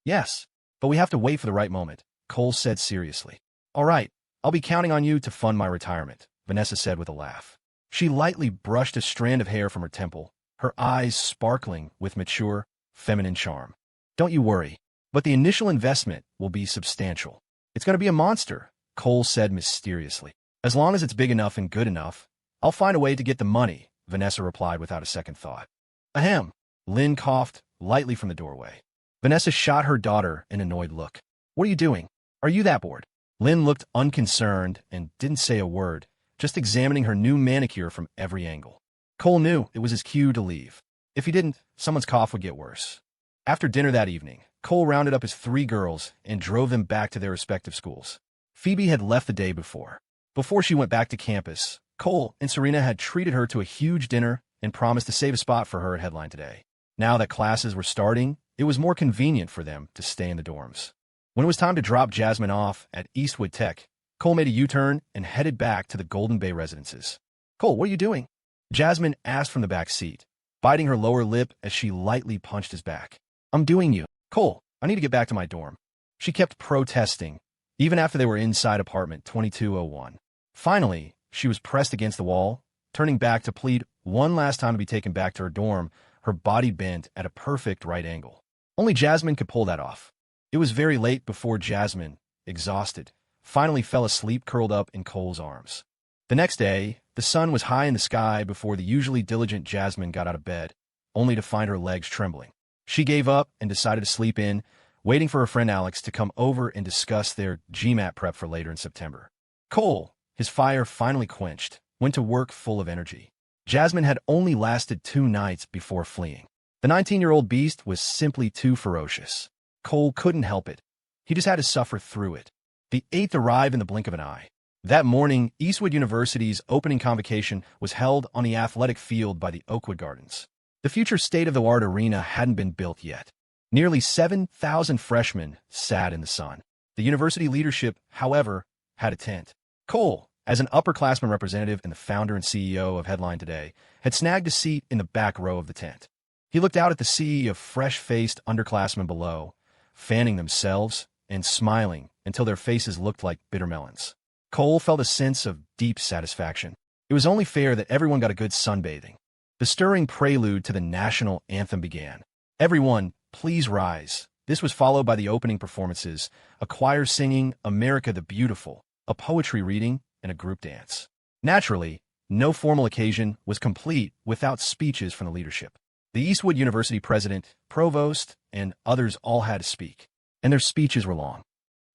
"Yes, but we have to wait for the right moment," Cole said seriously. "All right, I'll be counting on you to fund my retirement," Vanessa said with a laugh. She lightly brushed a strand of hair from her temple, her eyes sparkling with mature, feminine charm. "Don't you worry, but the initial investment will be substantial." "It's going to be a monster," Cole said mysteriously. "As long as it's big enough and good enough, I'll find a way to get the money," Vanessa replied without a second thought. "Ahem." Lynn coughed lightly from the doorway. Vanessa shot her daughter an annoyed look. "What are you doing? Are you that bored?" Lynn looked unconcerned and didn't say a word, just examining her new manicure from every angle. Cole knew it was his cue to leave. If he didn't, someone's cough would get worse. After dinner that evening, Cole rounded up his 3 girls and drove them back to their respective schools. Phoebe had left the day before. Before she went back to campus, Cole and Serena had treated her to a huge dinner and promised to save a spot for her at headline today. Now that classes were starting, it was more convenient for them to stay in the dorms. When it was time to drop Jasmine off at Eastwood Tech, Cole made a U-turn and headed back to the Golden Bay residences. "Cole, what are you doing?" Jasmine asked from the back seat, biting her lower lip as she lightly punched his back. "I'm doing you. Cole, I need to get back to my dorm." She kept protesting, even after they were inside apartment 2201. Finally, she was pressed against the wall, turning back to plead one last time to be taken back to her dorm, her body bent at a perfect right angle. Only Jasmine could pull that off. It was very late before Jasmine, exhausted, finally fell asleep curled up in Cole's arms. The next day, the sun was high in the sky before the usually diligent Jasmine got out of bed, only to find her legs trembling. She gave up and decided to sleep in, waiting for her friend Alex to come over and discuss their GMAT prep for later in September. Cole, his fire finally quenched, went to work full of energy. Jasmine had only lasted 2 nights before fleeing. The 19-year-old beast was simply too ferocious. Cole couldn't help it. He just had to suffer through it. The 8th arrived in the blink of an eye. That morning, Eastwood University's opening convocation was held on the athletic field by the Oakwood Gardens. The future state-of-the-art arena hadn't been built yet. Nearly 7,000 freshmen sat in the sun. The university leadership, however, had a tent. Cole, as an upperclassman representative and the founder and CEO of Headline Today, had snagged a seat in the back row of the tent. He looked out at the sea of fresh-faced underclassmen below, fanning themselves and smiling until their faces looked like bitter melons. Cole felt a sense of deep satisfaction. It was only fair that everyone got a good sunbathing. The stirring prelude to the national anthem began. Everyone, please rise. This was followed by the opening performances, a choir singing America the Beautiful, a poetry reading, and a group dance. Naturally, no formal occasion was complete without speeches from the leadership. The Eastwood University president, provost, and others all had to speak, and their speeches were long.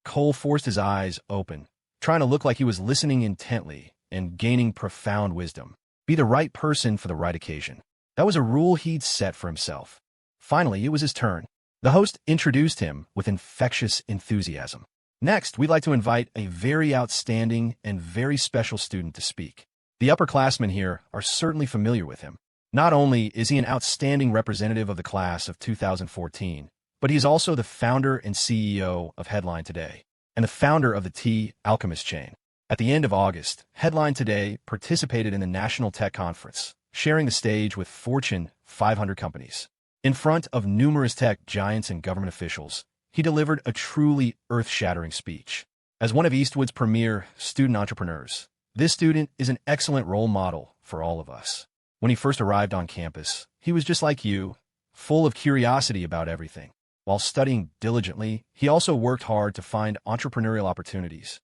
Cole forced his eyes open, trying to look like he was listening intently and gaining profound wisdom. Be the right person for the right occasion. That was a rule he'd set for himself. Finally, it was his turn. The host introduced him with infectious enthusiasm. Next, we'd like to invite a very outstanding and very special student to speak. The upperclassmen here are certainly familiar with him. Not only is he an outstanding representative of the class of 2014, but he is also the founder and CEO of Headline Today, and the founder of the Tea Alchemist chain. At the end of August, Headline Today participated in the National Tech Conference, sharing the stage with Fortune 500 companies. In front of numerous tech giants and government officials, he delivered a truly earth-shattering speech. As one of Eastwood's premier student entrepreneurs, this student is an excellent role model for all of us. When he first arrived on campus, he was just like you, full of curiosity about everything. While studying diligently, he also worked hard to find entrepreneurial opportunities.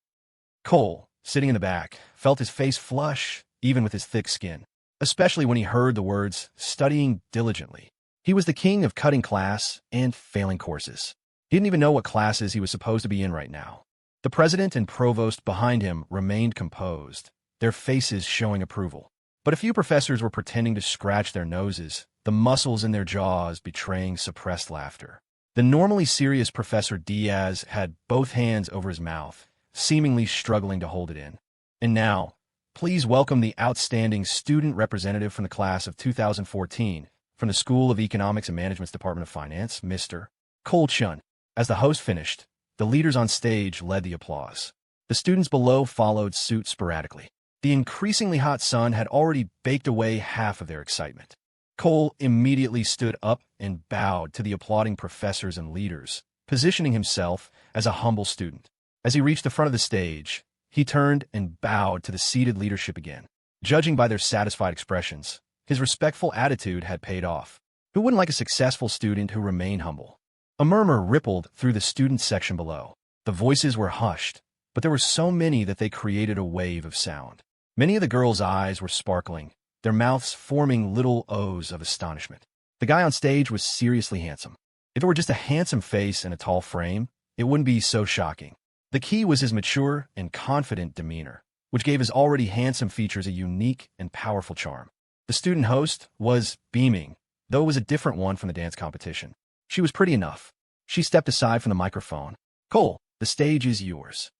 Cole, sitting in the back, felt his face flush, even with his thick skin, especially when he heard the words, studying diligently. He was the king of cutting class and failing courses. He didn't even know what classes he was supposed to be in right now. The president and provost behind him remained composed, their faces showing approval. But a few professors were pretending to scratch their noses, the muscles in their jaws betraying suppressed laughter. The normally serious Professor Diaz had both hands over his mouth, seemingly struggling to hold it in. And now, please welcome the outstanding student representative from the class of 2014 from the School of Economics and Management's Department of Finance, Mr. Cole Chun. As the host finished, the leaders on stage led the applause. The students below followed suit sporadically. The increasingly hot sun had already baked away half of their excitement. Cole immediately stood up and bowed to the applauding professors and leaders, positioning himself as a humble student. As he reached the front of the stage, he turned and bowed to the seated leadership again. Judging by their satisfied expressions, his respectful attitude had paid off. Who wouldn't like a successful student who remained humble? A murmur rippled through the student section below. The voices were hushed, but there were so many that they created a wave of sound. Many of the girls' eyes were sparkling, their mouths forming little O's of astonishment. The guy on stage was seriously handsome. If it were just a handsome face and a tall frame, it wouldn't be so shocking. The key was his mature and confident demeanor, which gave his already handsome features a unique and powerful charm. The student host was beaming, though it was a different one from the dance competition. She was pretty enough. She stepped aside from the microphone. "Cole, the stage is yours."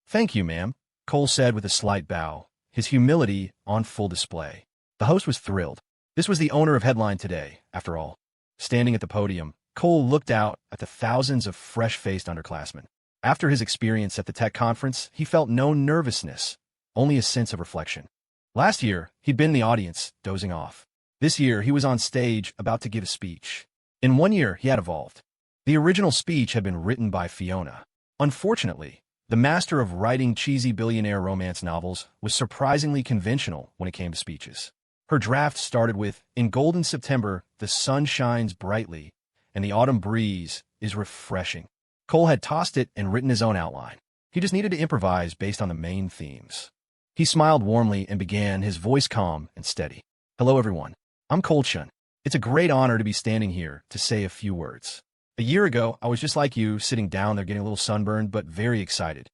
"Thank you, ma'am," Cole said with a slight bow, his humility on full display. The host was thrilled. This was the owner of Headline Today, after all. Standing at the podium, Cole looked out at the thousands of fresh-faced underclassmen. After his experience at the tech conference, he felt no nervousness, only a sense of reflection. Last year, he'd been in the audience, dozing off. This year, he was on stage, about to give a speech. In 1 year, he had evolved. The original speech had been written by Fiona. Unfortunately, The master of writing cheesy billionaire romance novels was surprisingly conventional when it came to speeches. Her draft started with, "In golden September, the sun shines brightly, and the autumn breeze is refreshing." Cole had tossed it and written his own outline. He just needed to improvise based on the main themes. He smiled warmly and began, his voice calm and steady. "Hello, everyone. I'm Cole.She. It's a great honor to be standing here to say a few words. A year ago, I was just like you, sitting down there getting a little sunburned, but very excited."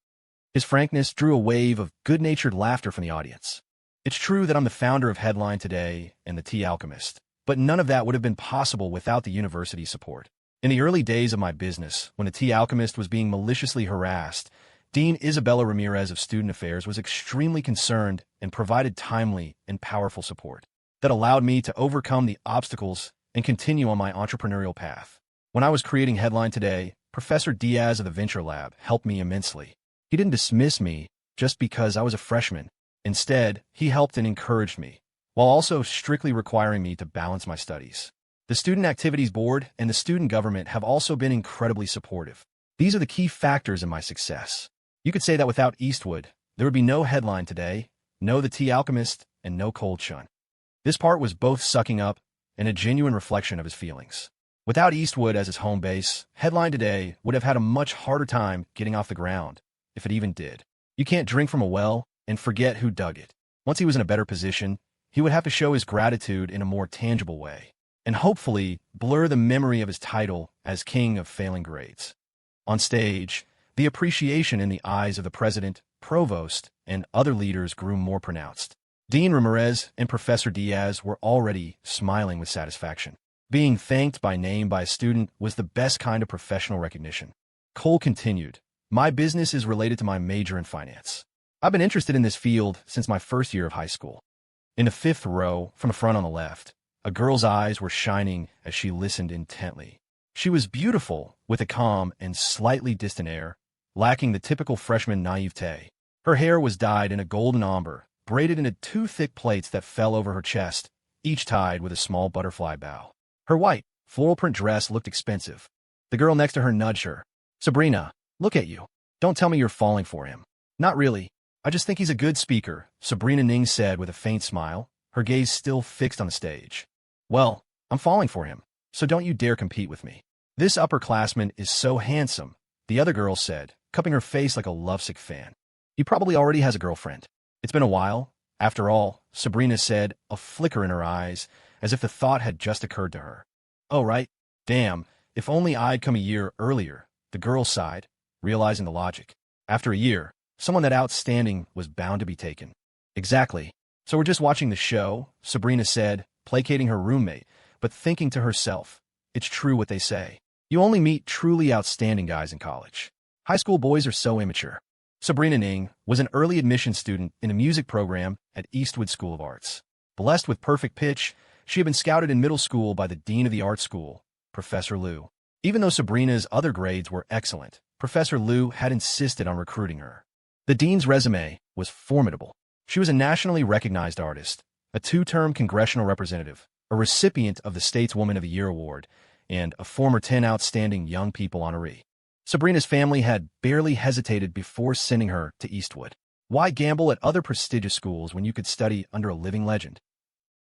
His frankness drew a wave of good-natured laughter from the audience. "It's true that I'm the founder of Headline Today and the Tea Alchemist, but none of that would have been possible without the university's support. In the early days of my business, when the Tea Alchemist was being maliciously harassed, Dean Isabella Ramirez of Student Affairs was extremely concerned and provided timely and powerful support that allowed me to overcome the obstacles and continue on my entrepreneurial path. When I was creating Headline Today, Professor Diaz of the Venture Lab helped me immensely. He didn't dismiss me just because I was a freshman. Instead, he helped and encouraged me, while also strictly requiring me to balance my studies. The Student Activities Board and the student government have also been incredibly supportive. These are the key factors in my success. You could say that without Eastwood, there would be no Headline Today, no The Tea Alchemist, and no Cole.She." This part was both sucking up and a genuine reflection of his feelings. Without Eastwood as his home base, Headline Today would have had a much harder time getting off the ground, if it even did. You can't drink from a well and forget who dug it. Once he was in a better position, he would have to show his gratitude in a more tangible way, and hopefully blur the memory of his title as king of failing grades. On stage, the appreciation in the eyes of the president, provost, and other leaders grew more pronounced. Dean Ramirez and Professor Diaz were already smiling with satisfaction. Being thanked by name by a student was the best kind of professional recognition. Cole continued, "My business is related to my major in finance. I've been interested in this field since my first year of high school." In the fifth row, from the front on the left, a girl's eyes were shining as she listened intently. She was beautiful, with a calm and slightly distant air, lacking the typical freshman naivete. Her hair was dyed in a golden ombre, braided into two thick plaits that fell over her chest, each tied with a small butterfly bow. Her white, floral print dress looked expensive. The girl next to her nudged her. "Sabrina, look at you. Don't tell me you're falling for him." "Not really. I just think he's a good speaker," Sabrina Ning said with a faint smile, her gaze still fixed on the stage. "Well, I'm falling for him, so don't you dare compete with me." "This upperclassman is so handsome," the other girl said, cupping her face like a lovesick fan. "He probably already has a girlfriend." "It's been a while, after all," Sabrina said, a flicker in her eyes, as if the thought had just occurred to her. "Oh, right. Damn, if only I'd come a year earlier," the girl sighed, realizing the logic. After a year, someone that outstanding was bound to be taken. "Exactly. So we're just watching the show," Sabrina said, placating her roommate, but thinking to herself, "It's true what they say. You only meet truly outstanding guys in college. High school boys are so immature." Sabrina Ning was an early admission student in a music program at Eastwood School of Arts. Blessed with perfect pitch, she had been scouted in middle school by the dean of the art school, Professor Liu. Even though Sabrina's other grades were excellent, Professor Liu had insisted on recruiting her. The dean's resume was formidable. She was a nationally recognized artist, a two-term congressional representative, a recipient of the State's Woman of the Year award, and a former 10 Outstanding Young People honoree. Sabrina's family had barely hesitated before sending her to Eastwood. Why gamble at other prestigious schools when you could study under a living legend?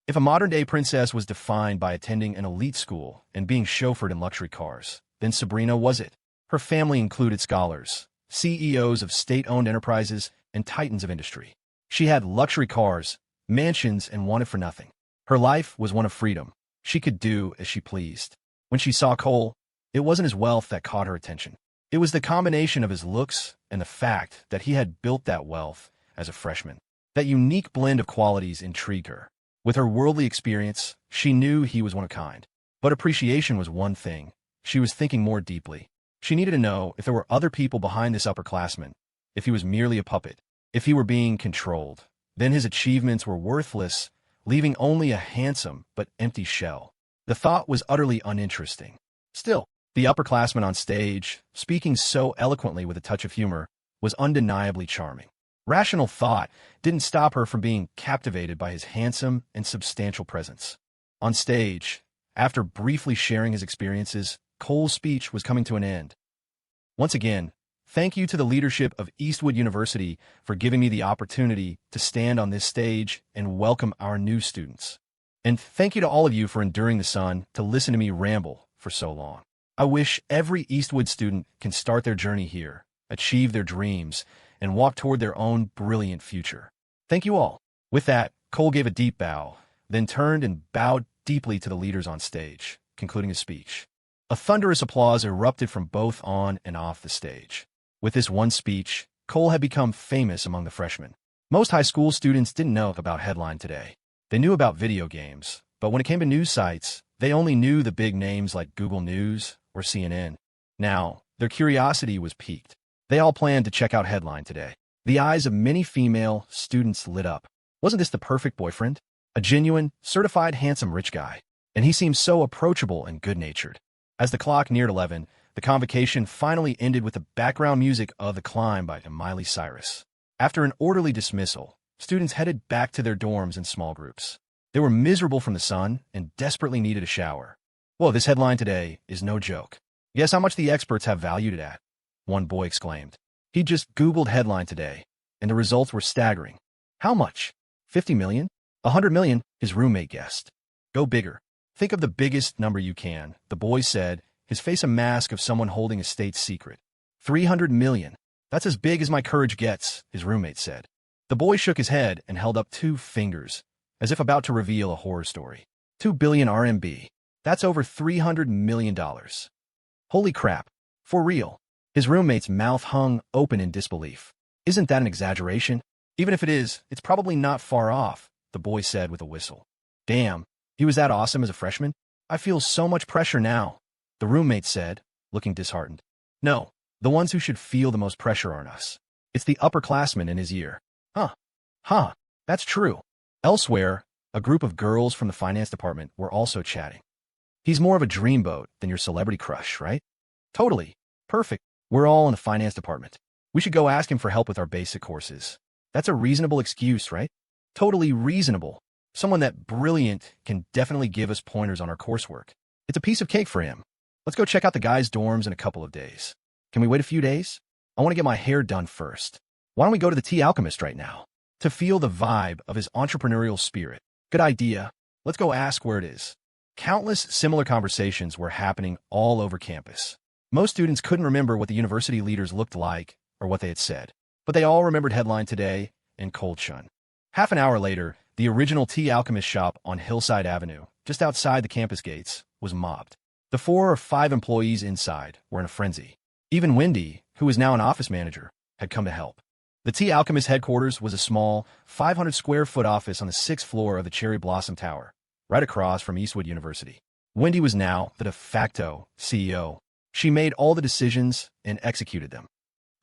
If a modern-day princess was defined by attending an elite school and being chauffeured in luxury cars, then Sabrina was it. Her family included scholars, CEOs of state-owned enterprises, and titans of industry. She had luxury cars, mansions, and wanted for nothing. Her life was one of freedom. She could do as she pleased. When she saw Cole, it wasn't his wealth that caught her attention. It was the combination of his looks and the fact that he had built that wealth as a freshman. That unique blend of qualities intrigued her. With her worldly experience, she knew he was one of a kind. But appreciation was one thing. She was thinking more deeply. She needed to know if there were other people behind this upperclassman, if he was merely a puppet, if he were being controlled. Then his achievements were worthless, leaving only a handsome but empty shell. The thought was utterly uninteresting. Still, the upperclassman on stage, speaking so eloquently with a touch of humor, was undeniably charming. Rational thought didn't stop her from being captivated by his handsome and substantial presence. On stage, after briefly sharing his experiences, Cole's speech was coming to an end. Once again, Thank you to the leadership of Eastwood University for giving me the opportunity to stand on this stage and welcome our new students. And thank you to all of you for enduring the sun to listen to me ramble for so long. I wish every Eastwood student can start their journey here, achieve their dreams, and walk toward their own brilliant future. Thank you all. With that, Cole gave a deep bow, then turned and bowed deeply to the leaders on stage, concluding his speech. A thunderous applause erupted from both on and off the stage. With this one speech, Cole had become famous among the freshmen. Most high school students didn't know about Headline Today. They knew about video games, but when it came to news sites, they only knew the big names like Google News or CNN. Now, their curiosity was piqued. They all planned to check out Headline Today. The eyes of many female students lit up. Wasn't this the perfect boyfriend? A genuine, certified handsome rich guy. And he seemed so approachable and good-natured. As the clock neared 11, the convocation finally ended with the background music of The Climb by Miley Cyrus. After an orderly dismissal, students headed back to their dorms in small groups. They were miserable from the sun and desperately needed a shower. Whoa, this Headline Today is no joke. Guess how much the experts have valued it at? One boy exclaimed. He just Googled Headline Today, and the results were staggering. How much? 50 million? 100 million, his roommate guessed. Go bigger. Think of the biggest number you can, the boy said, his face a mask of someone holding a state secret. 300 million. That's as big as my courage gets, his roommate said. The boy shook his head and held up 2 fingers, as if about to reveal a horror story. 2 billion RMB. That's over $300 million. Holy crap. For real. His roommate's mouth hung open in disbelief. Isn't that an exaggeration? Even if it is, it's probably not far off, the boy said with a whistle. Damn, he was that awesome as a freshman? I feel so much pressure now, the roommate said, looking disheartened. No, the ones who should feel the most pressure aren't us. It's the upperclassmen in his year. That's true. Elsewhere, a group of girls from the finance department were also chatting. He's more of a dreamboat than your celebrity crush, right? Totally. Perfect. We're all in the finance department. We should go ask him for help with our basic courses. That's a reasonable excuse, right? Totally reasonable. Someone that brilliant can definitely give us pointers on our coursework. It's a piece of cake for him. Let's go check out the guys' dorms in a couple of days. Can we wait a few days? I want to get my hair done first. Why don't we go to the Tea Alchemist right now? To feel the vibe of his entrepreneurial spirit. Good idea. Let's go ask where it is. Countless similar conversations were happening all over campus. Most students couldn't remember what the university leaders looked like or what they had said, but they all remembered Headline Today and Cold Chun. Half an hour later, the original Tea Alchemist shop on Hillside Avenue, just outside the campus gates, was mobbed. The 4 or 5 employees inside were in a frenzy. Even Wendy, who was now an office manager, had come to help. The Tea Alchemist headquarters was a small, 500-square-foot office on the 6th floor of the Cherry Blossom Tower, right across from Eastwood University. Wendy was now the de facto CEO. She made all the decisions and executed them.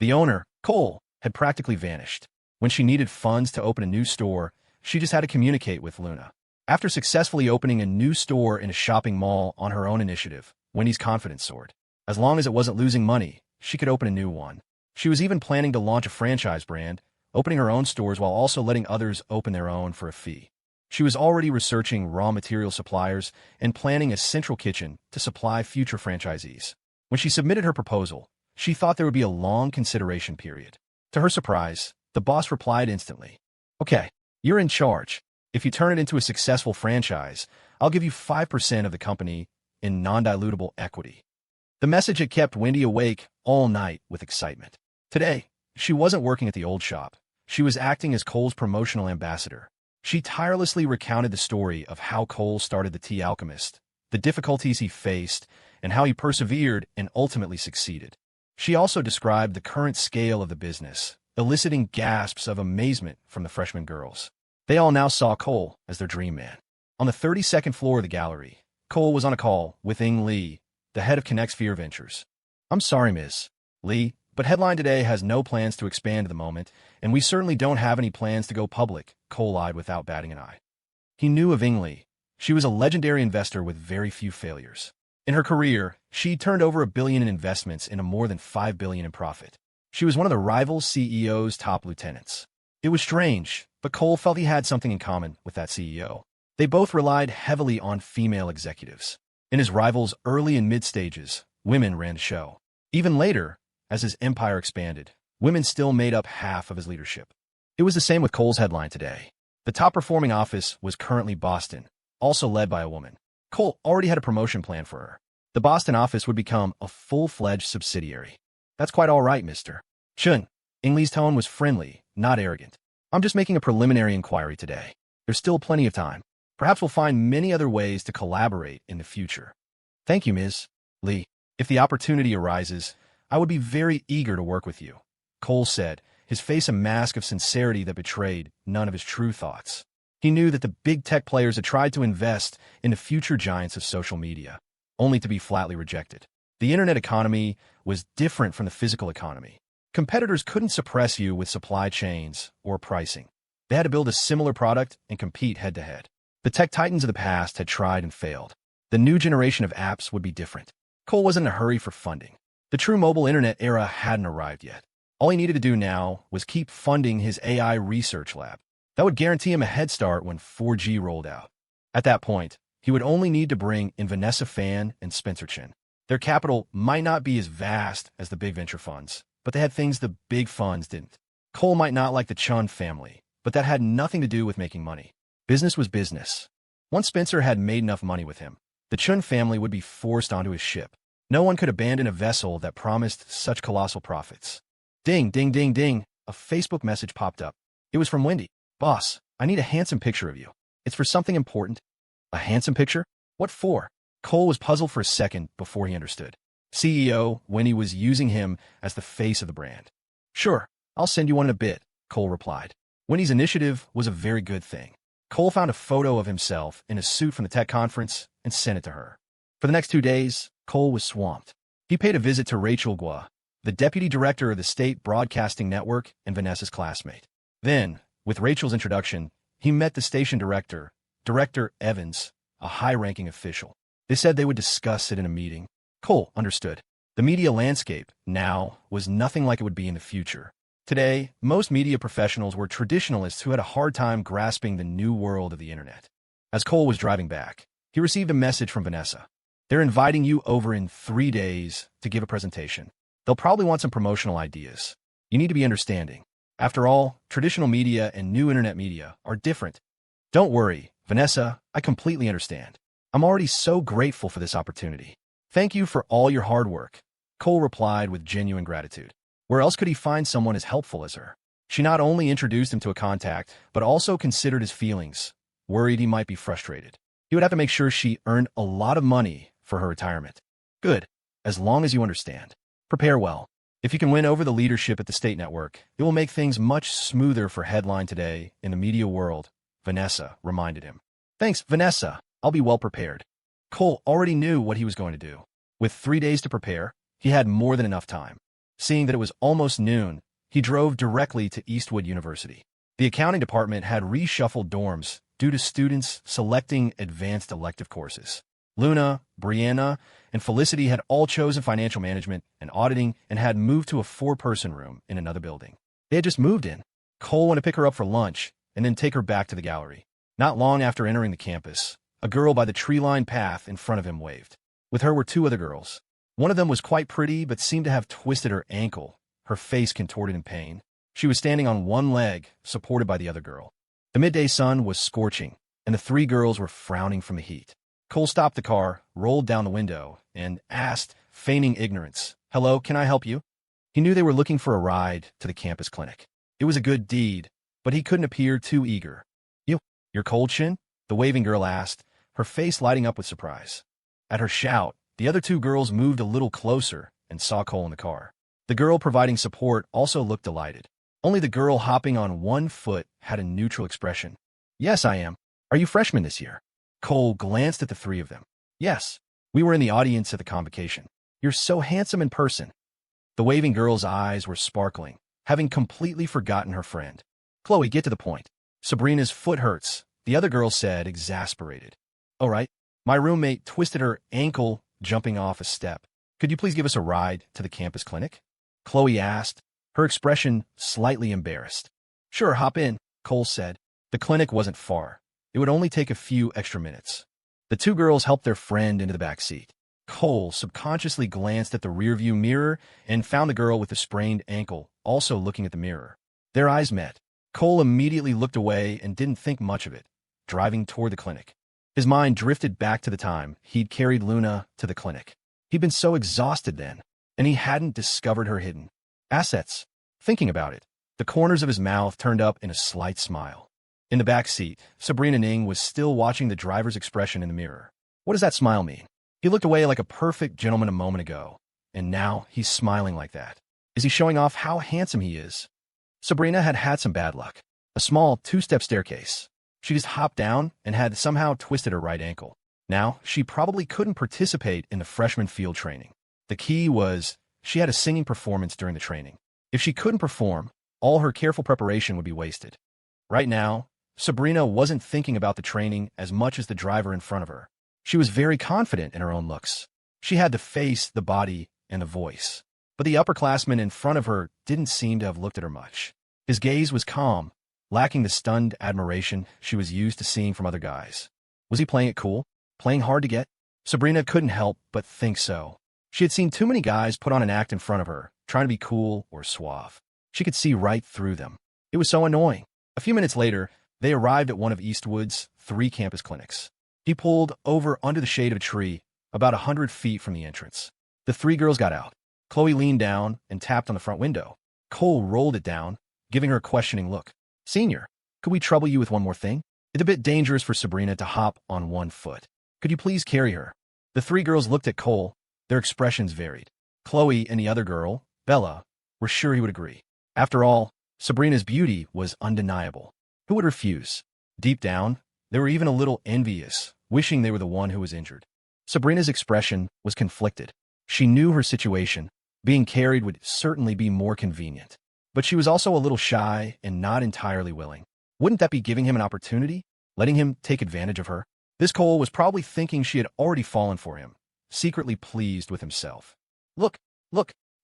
The owner, Cole, had practically vanished. When she needed funds to open a new store, she just had to communicate with Luna. After successfully opening a new store in a shopping mall on her own initiative, Wendy's confidence soared. As long as it wasn't losing money, she could open a new one. She was even planning to launch a franchise brand, opening her own stores while also letting others open their own for a fee. She was already researching raw material suppliers and planning a central kitchen to supply future franchisees. When she submitted her proposal, she thought there would be a long consideration period. To her surprise, the boss replied instantly. Okay, you're in charge. If you turn it into a successful franchise, I'll give you 5% of the company in non-dilutable equity. The message had kept Wendy awake all night with excitement. Today, she wasn't working at the old shop. She was acting as Cole's promotional ambassador. She tirelessly recounted the story of how Cole started the Tea Alchemist, the difficulties he faced, and how he persevered and ultimately succeeded. She also described the current scale of the business, eliciting gasps of amazement from the freshman girls. They all now saw Cole as their dream man. On the 32nd floor of the gallery, Cole was on a call with Ing Lee, the head of Connect Fear Ventures. I'm sorry, Ms. Lee, but Headline Today has no plans to expand at the moment, and we certainly don't have any plans to go public, Cole lied without batting an eye. He knew of Ing Lee. She was a legendary investor with very few failures. In her career, she turned over $1 billion in investments into more than $5 billion in profit. She was one of the rival CEO's top lieutenants. It was strange, but Cole felt he had something in common with that CEO. They both relied heavily on female executives. In his rival's early and mid stages, women ran the show. Even later, as his empire expanded, women still made up half of his leadership. It was the same with Cole's headline today. The top-performing office was currently Boston, also led by a woman. Cole already had a promotion plan for her. The Boston office would become a full-fledged subsidiary. That's quite all right, Mr. Chun. Ingley's tone was friendly, not arrogant. I'm just making a preliminary inquiry today. There's still plenty of time. Perhaps we'll find many other ways to collaborate in the future. Thank you, Ms. Lee. If the opportunity arises, I would be very eager to work with you, Cole said, his face a mask of sincerity that betrayed none of his true thoughts. He knew that the big tech players had tried to invest in the future giants of social media, only to be flatly rejected. The internet economy was different from the physical economy. Competitors couldn't suppress you with supply chains or pricing. They had to build a similar product and compete head-to-head. The tech titans of the past had tried and failed. The new generation of apps would be different. Cole wasn't in a hurry for funding. The true mobile internet era hadn't arrived yet. All he needed to do now was keep funding his AI research lab. That would guarantee him a head start when 4G rolled out. At that point, he would only need to bring in Vanessa Fan and Spencer Chin. Their capital might not be as vast as the big venture funds, but they had things the big funds didn't. Cole might not like the Chun family, but that had nothing to do with making money. Business was business. Once Spencer had made enough money with him, the Chun family would be forced onto his ship. No one could abandon a vessel that promised such colossal profits. Ding, ding, ding, ding. A Facebook message popped up. It was from Wendy. Boss, I need a handsome picture of you. It's for something important. A handsome picture? What for? Cole was puzzled for a second before he understood. CEO, Wendy was using him as the face of the brand. Sure, I'll send you one in a bit, Cole replied. Wendy's initiative was a very good thing. Cole found a photo of himself in a suit from the tech conference and sent it to her. For the next 2 days, Cole was swamped. He paid a visit to Rachel Gua, the deputy director of the state broadcasting network and Vanessa's classmate. Then, with Rachel's introduction, he met the station director, Director Evans, a high-ranking official. They said they would discuss it in a meeting. Cole understood. The media landscape, now, was nothing like it would be in the future. Today, most media professionals were traditionalists who had a hard time grasping the new world of the internet. As Cole was driving back, he received a message from Vanessa. They're inviting you over in 3 days to give a presentation. They'll probably want some promotional ideas. You need to be understanding. After all, traditional media and new internet media are different. Don't worry, Vanessa, I completely understand. I'm already so grateful for this opportunity. Thank you for all your hard work, Cole replied with genuine gratitude. Where else could he find someone as helpful as her? She not only introduced him to a contact, but also considered his feelings, worried he might be frustrated. He would have to make sure she earned a lot of money for her retirement. Good, as long as you understand. Prepare well. If you can win over the leadership at the state network, it will make things much smoother for Headline Today in the media world, Vanessa reminded him. Thanks, Vanessa. I'll be well prepared. Cole already knew what he was going to do. With 3 days to prepare, he had more than enough time. Seeing that it was almost noon, he drove directly to Eastwood University. The accounting department had reshuffled dorms due to students selecting advanced elective courses. Luna, Brianna, and Felicity had all chosen financial management and auditing and had moved to a 4-person room in another building. They had just moved in. Cole went to pick her up for lunch and then take her back to the gallery. Not long after entering the campus, a girl by the tree-lined path in front of him waved. With her were 2 other girls. One of them was quite pretty but seemed to have twisted her ankle, her face contorted in pain. She was standing on one leg, supported by the other girl. The midday sun was scorching, and the 3 girls were frowning from the heat. Cole stopped the car, rolled down the window, and asked, feigning ignorance, "Hello, can I help you?" He knew they were looking for a ride to the campus clinic. It was a good deed, but he couldn't appear too eager. You're Cole Chin?" the waving girl asked, her face lighting up with surprise. At her shout, the other 2 girls moved a little closer and saw Cole in the car. The girl providing support also looked delighted. Only the girl hopping on one foot had a neutral expression. "Yes, I am. Are you freshmen this year?" Cole glanced at the 3 of them. "Yes. We were in the audience at the convocation. You're so handsome in person." The waving girl's eyes were sparkling, having completely forgotten her friend. "Chloe, get to the point. Sabrina's foot hurts," the other girl said, exasperated. "All right. My roommate twisted her ankle jumping off a step. Could you please give us a ride to the campus clinic?" Chloe asked, her expression slightly embarrassed. "Sure, hop in," Cole said. The clinic wasn't far. It would only take a few extra minutes. The 2 girls helped their friend into the back seat. Cole subconsciously glanced at the rearview mirror and found the girl with the sprained ankle also looking at the mirror. Their eyes met. Cole immediately looked away and didn't think much of it, driving toward the clinic. His mind drifted back to the time he'd carried Luna to the clinic. He'd been so exhausted then, and he hadn't discovered her hidden assets. Thinking about it, the corners of his mouth turned up in a slight smile. In the back seat, Sabrina Ning was still watching the driver's expression in the mirror. What does that smile mean? He looked away like a perfect gentleman a moment ago, and now he's smiling like that. Is he showing off how handsome he is? Sabrina had had some bad luck. A small two-step staircase. She just hopped down and had somehow twisted her right ankle. Now, she probably couldn't participate in the freshman field training. The key was she had a singing performance during the training. If she couldn't perform, all her careful preparation would be wasted. Right now, Sabrina wasn't thinking about the training as much as the driver in front of her. She was very confident in her own looks. She had the face, the body, and the voice. But the upperclassman in front of her didn't seem to have looked at her much. His gaze was calm, lacking the stunned admiration she was used to seeing from other guys. Was he playing it cool? Playing hard to get? Sabrina couldn't help but think so. She had seen too many guys put on an act in front of her, trying to be cool or suave. She could see right through them. It was so annoying. A few minutes later, they arrived at one of Eastwood's 3 campus clinics. He pulled over under the shade of a tree, about 100 feet from the entrance. The 3 girls got out. Chloe leaned down and tapped on the front window. Cole rolled it down, giving her a questioning look. "Senior, could we trouble you with one more thing? It's a bit dangerous for Sabrina to hop on one foot. Could you please carry her?" The 3 girls looked at Cole. Their expressions varied. Chloe and the other girl, Bella, were sure he would agree. After all, Sabrina's beauty was undeniable. Who would refuse? Deep down, they were even a little envious, wishing they were the one who was injured. Sabrina's expression was conflicted. She knew her situation. Being carried would certainly be more convenient. But she was also a little shy and not entirely willing. Wouldn't that be giving him an opportunity? Letting him take advantage of her? This Cole was probably thinking she had already fallen for him, secretly pleased with himself. Look,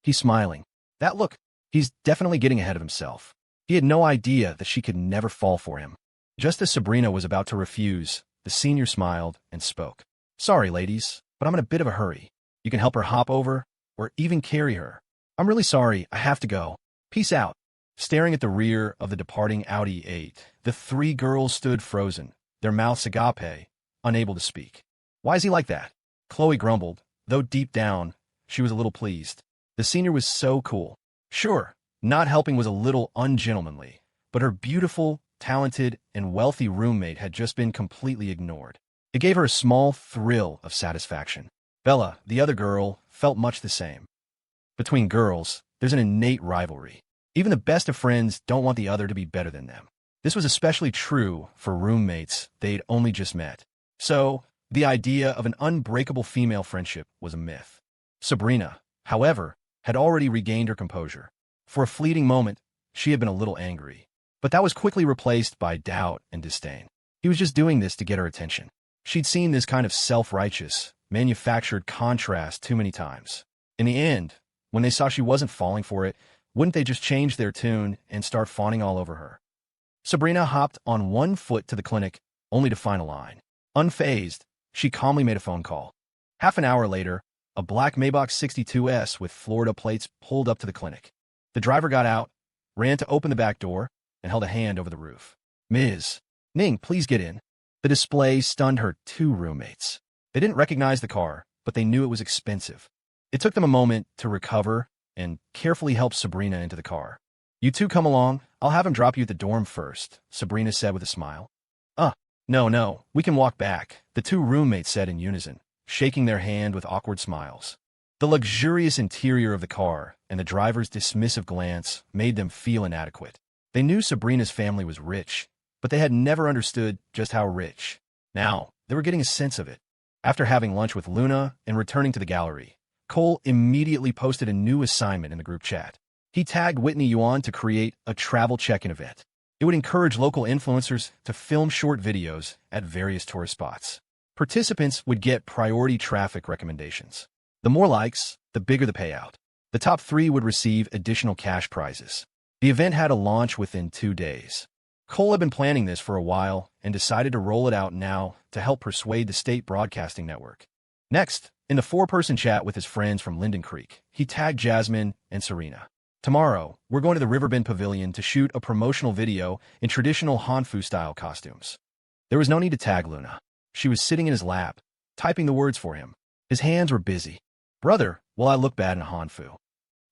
he's smiling. That look, he's definitely getting ahead of himself. He had no idea that she could never fall for him. Just as Sabrina was about to refuse, the senior smiled and spoke. "Sorry, ladies, but I'm in a bit of a hurry. You can help her hop over, or even carry her. I'm really sorry, I have to go. Peace out." Staring at the rear of the departing Audi 8, the 3 girls stood frozen, their mouths agape, unable to speak. "Why is he like that?" Chloe grumbled, though deep down, she was a little pleased. The senior was so cool. Sure, not helping was a little ungentlemanly, but her beautiful, talented, and wealthy roommate had just been completely ignored. It gave her a small thrill of satisfaction. Bella, the other girl, felt much the same. Between girls, there's an innate rivalry. Even the best of friends don't want the other to be better than them. This was especially true for roommates they'd only just met. So, the idea of an unbreakable female friendship was a myth. Sabrina, however, had already regained her composure. For a fleeting moment, she had been a little angry. But that was quickly replaced by doubt and disdain. He was just doing this to get her attention. She'd seen this kind of self-righteous, manufactured contrast too many times. In the end, when they saw she wasn't falling for it, wouldn't they just change their tune and start fawning all over her? Sabrina hopped on one foot to the clinic, only to find a line. Unfazed, she calmly made a phone call. Half an hour later, a black Maybach 62S with Florida plates pulled up to the clinic. The driver got out, ran to open the back door, and held a hand over the roof. "Ms. Ning, please get in." The display stunned her 2 roommates. They didn't recognize the car, but they knew it was expensive. It took them a moment to recover and carefully help Sabrina into the car. "You 2 come along, I'll have him drop you at the dorm first," Sabrina said with a smile. No, we can walk back," the 2 roommates said in unison, shaking their hand with awkward smiles. The luxurious interior of the car and the driver's dismissive glance made them feel inadequate. They knew Sabrina's family was rich, but they had never understood just how rich. Now, they were getting a sense of it. After having lunch with Luna and returning to the gallery, Cole immediately posted a new assignment in the group chat. He tagged Whitney Yuan to create a travel check-in event. It would encourage local influencers to film short videos at various tourist spots. Participants would get priority traffic recommendations. The more likes, the bigger the payout. The top 3 would receive additional cash prizes. The event had a launch within 2 days. Cole had been planning this for a while and decided to roll it out now to help persuade the state broadcasting network. Next, In the four-person chat with his friends from Linden Creek, he tagged Jasmine and Serena. Tomorrow, we're going to the Riverbend Pavilion to shoot a promotional video in traditional Hanfu-style costumes. There was no need to tag Luna. She was sitting in his lap, typing the words for him. His hands were busy. Brother, will I look bad in Hanfu?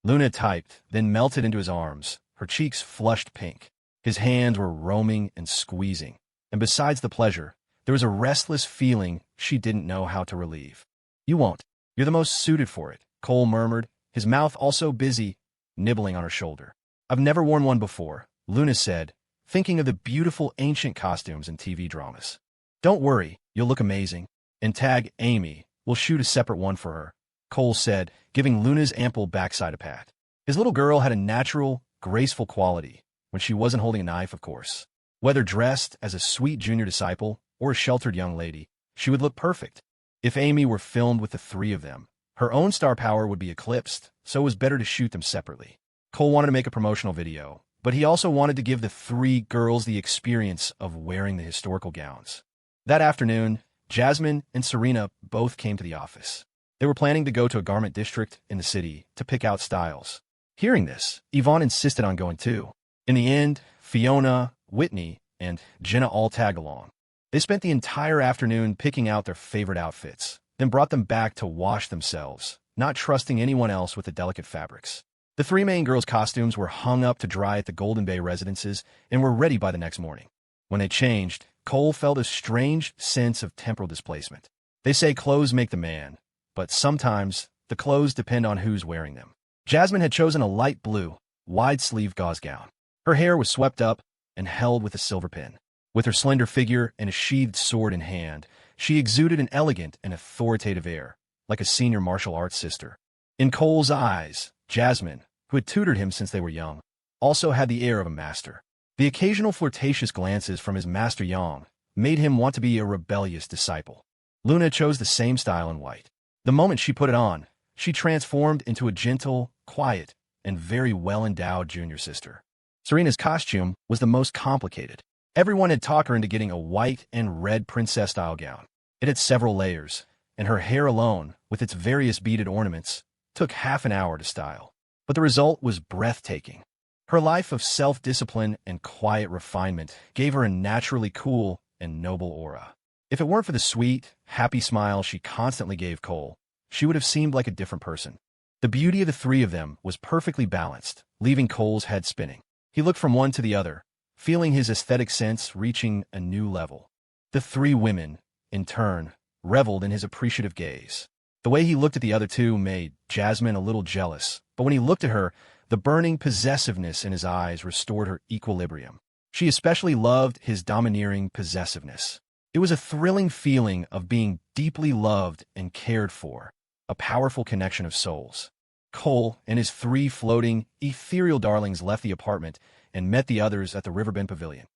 Luna typed, then melted into his arms, her cheeks flushed pink. His hands were roaming and squeezing, and besides the pleasure, there was a restless feeling she didn't know how to relieve. You won't. You're the most suited for it, Cole murmured, his mouth also busy, nibbling on her shoulder. I've never worn one before, Luna said, thinking of the beautiful ancient costumes in TV dramas. Don't worry, you'll look amazing. And tag Amy, we'll shoot a separate one for her, Cole said, giving Luna's ample backside a pat. His little girl had a natural, graceful quality, when she wasn't holding a knife, of course. Whether dressed as a sweet junior disciple or a sheltered young lady, she would look perfect. If Amy were filmed with the three of them, her own star power would be eclipsed, so it was better to shoot them separately. Cole wanted to make a promotional video, but he also wanted to give the three girls the experience of wearing the historical gowns. That afternoon, Jasmine and Serena both came to the office. They were planning to go to a garment district in the city to pick out styles. Hearing this, Yvonne insisted on going too. In the end, Fiona, Whitney, and Jenna all tagged along. They spent the entire afternoon picking out their favorite outfits, then brought them back to wash themselves, not trusting anyone else with the delicate fabrics. The three main girls' costumes were hung up to dry at the Golden Bay residences and were ready by the next morning. When they changed, Cole felt a strange sense of temporal displacement. They say clothes make the man, but sometimes the clothes depend on who's wearing them. Jasmine had chosen a light blue, wide-sleeved gauze gown. Her hair was swept up and held with a silver pin. With her slender figure and a sheathed sword in hand, she exuded an elegant and authoritative air, like a senior martial arts sister. In Cole's eyes, Jasmine, who had tutored him since they were young, also had the air of a master. The occasional flirtatious glances from his master Yang made him want to be a rebellious disciple. Luna chose the same style in white. The moment she put it on, she transformed into a gentle, quiet, and very well-endowed junior sister. Serena's costume was the most complicated. Everyone had talked her into getting a white and red princess-style gown. It had several layers, and her hair alone, with its various beaded ornaments, took half an hour to style. But the result was breathtaking. Her life of self-discipline and quiet refinement gave her a naturally cool and noble aura. If it weren't for the sweet, happy smile she constantly gave Cole, she would have seemed like a different person. The beauty of the three of them was perfectly balanced, leaving Cole's head spinning. He looked from one to the other, feeling his aesthetic sense reaching a new level. The three women, in turn, reveled in his appreciative gaze. The way he looked at the other two made Jasmine a little jealous, but when he looked at her, the burning possessiveness in his eyes restored her equilibrium. She especially loved his domineering possessiveness. It was a thrilling feeling of being deeply loved and cared for, a powerful connection of souls. Cole and his three floating, ethereal darlings left the apartment and met the others at the Riverbend Pavilion.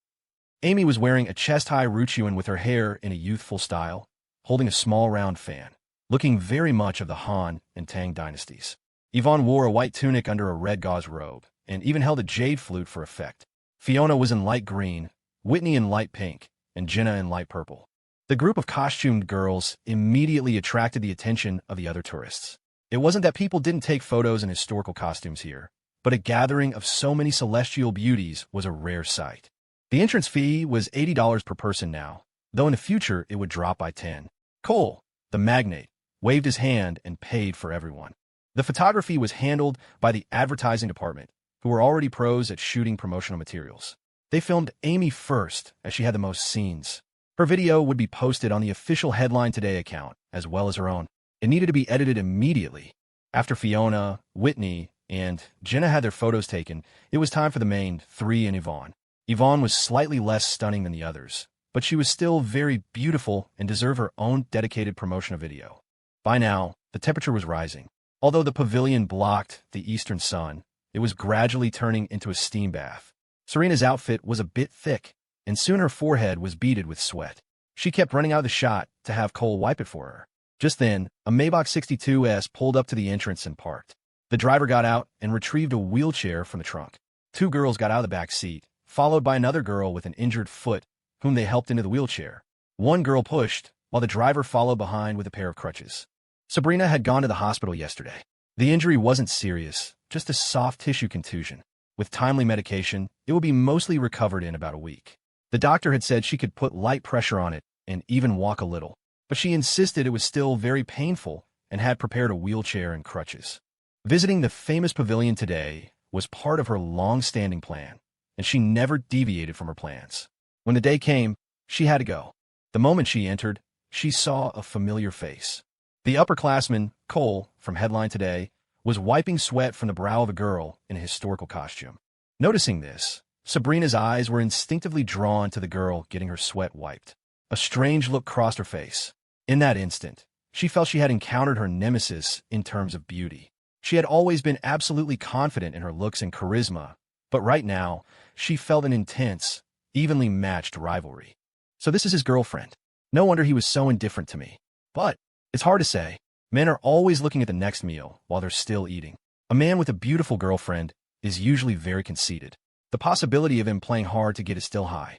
Amy was wearing a chest-high ruchuan with her hair in a youthful style, holding a small round fan, looking very much of the Han and Tang dynasties. Yvonne wore a white tunic under a red gauze robe, and even held a jade flute for effect. Fiona was in light green, Whitney in light pink, and Jenna in light purple. The group of costumed girls immediately attracted the attention of the other tourists. It wasn't that people didn't take photos in historical costumes here, but a gathering of so many celestial beauties was a rare sight. The entrance fee was $80 per person now, though in the future it would drop by 10. Cole, the magnate, waved his hand and paid for everyone. The photography was handled by the advertising department, who were already pros at shooting promotional materials. They filmed Amy first, as she had the most scenes. Her video would be posted on the official Headline Today account, as well as her own. It needed to be edited immediately. After Fiona, Whitney, and Jenna had their photos taken, it was time for the main three and Yvonne. Yvonne was slightly less stunning than the others, but she was still very beautiful and deserved her own dedicated promotional video. By now, the temperature was rising. Although the pavilion blocked the eastern sun, it was gradually turning into a steam bath. Serena's outfit was a bit thick, and soon her forehead was beaded with sweat. She kept running out of the shot to have Cole wipe it for her. Just then, a Maybach 62S pulled up to the entrance and parked. The driver got out and retrieved a wheelchair from the trunk. Two girls got out of the back seat, followed by another girl with an injured foot, whom they helped into the wheelchair. One girl pushed, while the driver followed behind with a pair of crutches. Sabrina had gone to the hospital yesterday. The injury wasn't serious, just a soft tissue contusion. With timely medication, it will be mostly recovered in about a week. The doctor had said she could put light pressure on it and even walk a little, but she insisted it was still very painful and had prepared a wheelchair and crutches. Visiting the famous pavilion today was part of her long-standing plan, and she never deviated from her plans. When the day came, she had to go. The moment she entered, she saw a familiar face. The upperclassman, Cole, from Headline Today, was wiping sweat from the brow of a girl in a historical costume. Noticing this, Sabrina's eyes were instinctively drawn to the girl getting her sweat wiped. A strange look crossed her face. In that instant, she felt she had encountered her nemesis in terms of beauty. She had always been absolutely confident in her looks and charisma, but right now, she felt an intense, evenly matched rivalry. So this is his girlfriend. No wonder he was so indifferent to me. But it's hard to say. Men are always looking at the next meal while they're still eating. A man with a beautiful girlfriend is usually very conceited. The possibility of him playing hard to get is still high.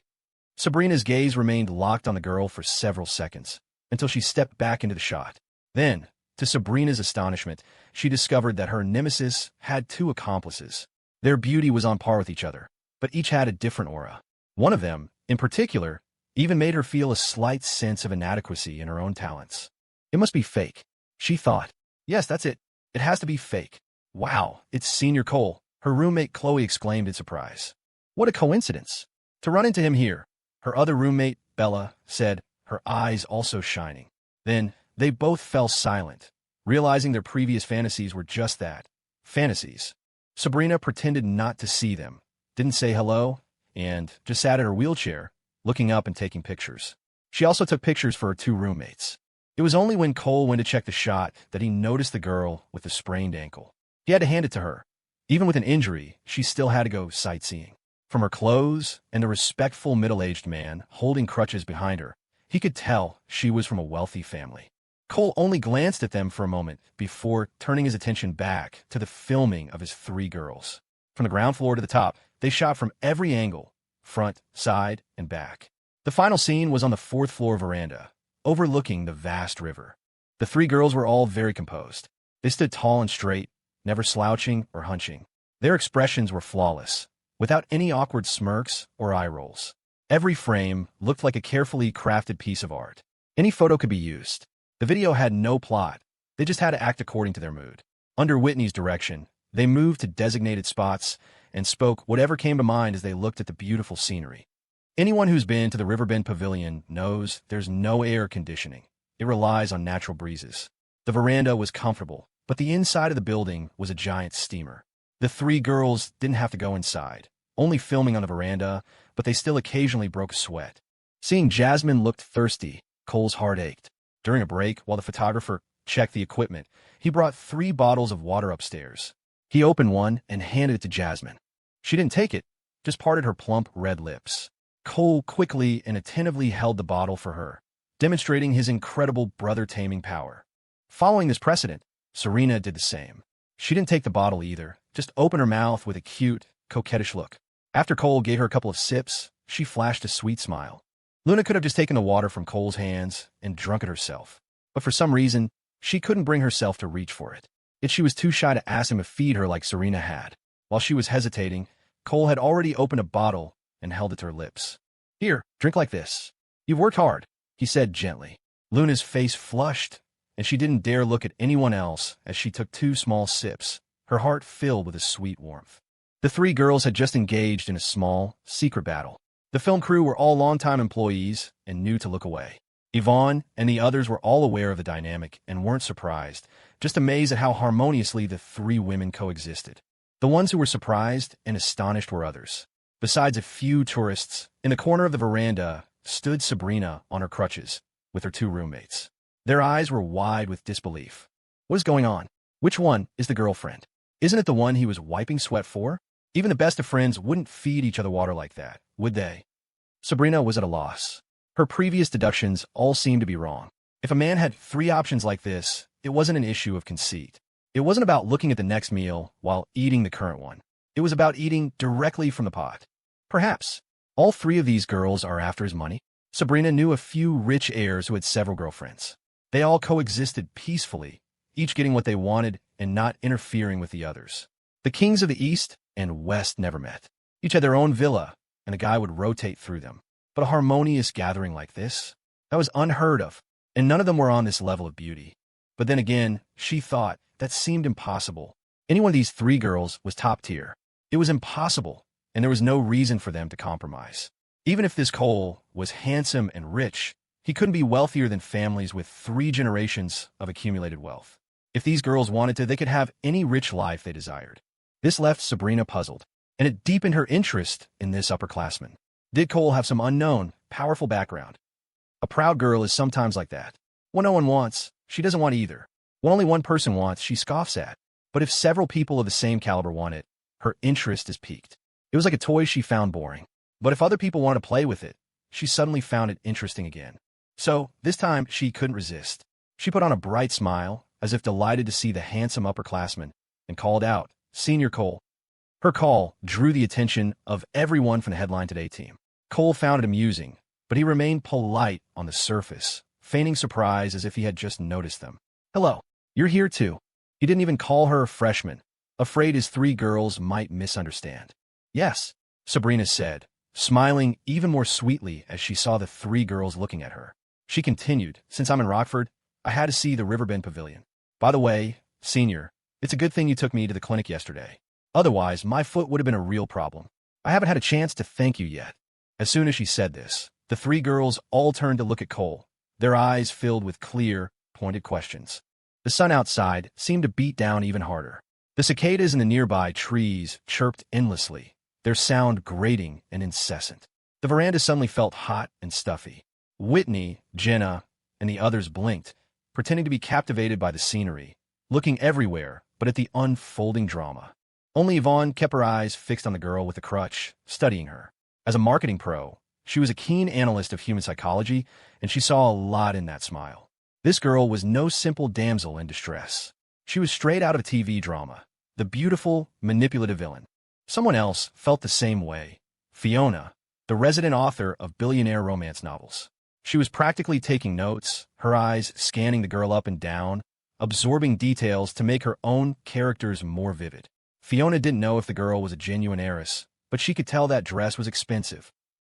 Sabrina's gaze remained locked on the girl for several seconds, until she stepped back into the shot. Then, to Sabrina's astonishment, she discovered that her nemesis had two accomplices. Their beauty was on par with each other, but each had a different aura. One of them, in particular, even made her feel a slight sense of inadequacy in her own talents. It must be fake, she thought. Yes, that's it. It has to be fake. Wow, it's Senior Cole, her roommate Chloe exclaimed in surprise. What a coincidence. To run into him here, her other roommate, Bella, said, her eyes also shining. Then, they both fell silent, realizing their previous fantasies were just that, fantasies. Sabrina pretended not to see them, didn't say hello, and just sat at her wheelchair, looking up and taking pictures. She also took pictures for her two roommates. It was only when Cole went to check the shot that he noticed the girl with the sprained ankle. He had to hand it to her. Even with an injury, she still had to go sightseeing. From her clothes and the respectful middle-aged man holding crutches behind her, he could tell she was from a wealthy family. Cole only glanced at them for a moment before turning his attention back to the filming of his three girls. From the ground floor to the top, they shot from every angle, front, side, and back. The final scene was on the fourth floor veranda, overlooking the vast river. The three girls were all very composed. They stood tall and straight, never slouching or hunching. Their expressions were flawless, without any awkward smirks or eye rolls. Every frame looked like a carefully crafted piece of art. Any photo could be used. The video had no plot. They just had to act according to their mood. Under Whitney's direction, they moved to designated spots and spoke whatever came to mind as they looked at the beautiful scenery. Anyone who's been to the Riverbend Pavilion knows there's no air conditioning. It relies on natural breezes. The veranda was comfortable, but the inside of the building was a giant steamer. The three girls didn't have to go inside, only filming on the veranda, but they still occasionally broke a sweat. Seeing Jasmine looked thirsty, Cole's heart ached. During a break, while the photographer checked the equipment, he brought 3 bottles of water upstairs. He opened one and handed it to Jasmine. She didn't take it, just parted her plump red lips. Cole quickly and attentively held the bottle for her, demonstrating his incredible brother-taming power. Following this precedent, Serena did the same. She didn't take the bottle either, just opened her mouth with a cute, coquettish look. After Cole gave her a couple of sips, she flashed a sweet smile. Luna could have just taken the water from Cole's hands and drunk it herself, but for some reason, she couldn't bring herself to reach for it. Yet she was too shy to ask him to feed her like Serena had. While she was hesitating, Cole had already opened a bottle and held it to her lips. Here, drink like this. You've worked hard, he said gently. Luna's face flushed, and she didn't dare look at anyone else as she took 2 small sips, her heart filled with a sweet warmth. The 3 girls had just engaged in a small, secret battle. The film crew were all longtime employees and knew to look away. Yvonne and the others were all aware of the dynamic and weren't surprised, just amazed at how harmoniously the 3 women coexisted. The ones who were surprised and astonished were others. Besides a few tourists, in the corner of the veranda stood Sabrina on her crutches with her 2 roommates. Their eyes were wide with disbelief. What is going on? Which one is the girlfriend? Isn't it the one he was wiping sweat for? Even the best of friends wouldn't feed each other water like that, would they? Sabrina was at a loss. Her previous deductions all seemed to be wrong. If a man had 3 options like this, it wasn't an issue of conceit. It wasn't about looking at the next meal while eating the current one. It was about eating directly from the pot. Perhaps all 3 of these girls are after his money. Sabrina knew a few rich heirs who had several girlfriends. They all coexisted peacefully, each getting what they wanted and not interfering with the others. The kings of the East and West never met. Each had their own villa, and a guy would rotate through them. But a harmonious gathering like this? That was unheard of, and none of them were on this level of beauty. But then again, she thought that seemed impossible. Any one of these three girls was top tier. It was impossible, and there was no reason for them to compromise. Even if this Cole was handsome and rich, he couldn't be wealthier than families with 3 generations of accumulated wealth. If these girls wanted to, they could have any rich life they desired. This left Sabrina puzzled, and it deepened her interest in this upperclassman. Did Cole have some unknown, powerful background? A proud girl is sometimes like that. What no one wants, she doesn't want either. What only one person wants, she scoffs at. But if several people of the same caliber want it, her interest is piqued. It was like a toy she found boring. But if other people wanted to play with it, she suddenly found it interesting again. So, this time, she couldn't resist. She put on a bright smile, as if delighted to see the handsome upperclassman, and called out, "Senior Cole." Her call drew the attention of everyone from the Headline Today team. Cole found it amusing, but he remained polite on the surface, feigning surprise as if he had just noticed them. "Hello, you're here too." He didn't even call her a freshman, afraid his 3 girls might misunderstand. "Yes," Sabrina said, smiling even more sweetly as she saw the 3 girls looking at her. She continued, "Since I'm in Rockford, I had to see the Riverbend Pavilion. By the way, Senior, it's a good thing you took me to the clinic yesterday. Otherwise, my foot would have been a real problem. I haven't had a chance to thank you yet." As soon as she said this, the 3 girls all turned to look at Cole, their eyes filled with clear, pointed questions. The sun outside seemed to beat down even harder. The cicadas in the nearby trees chirped endlessly, their sound grating and incessant. The veranda suddenly felt hot and stuffy. Whitney, Jenna, and the others blinked, pretending to be captivated by the scenery, looking everywhere but at the unfolding drama. Only Yvonne kept her eyes fixed on the girl with the crutch, studying her. As a marketing pro, she was a keen analyst of human psychology, and she saw a lot in that smile. This girl was no simple damsel in distress. She was straight out of a TV drama, the beautiful, manipulative villain. Someone else felt the same way. Fiona, the resident author of billionaire romance novels. She was practically taking notes, her eyes scanning the girl up and down, absorbing details to make her own characters more vivid. Fiona didn't know if the girl was a genuine heiress, but she could tell that dress was expensive.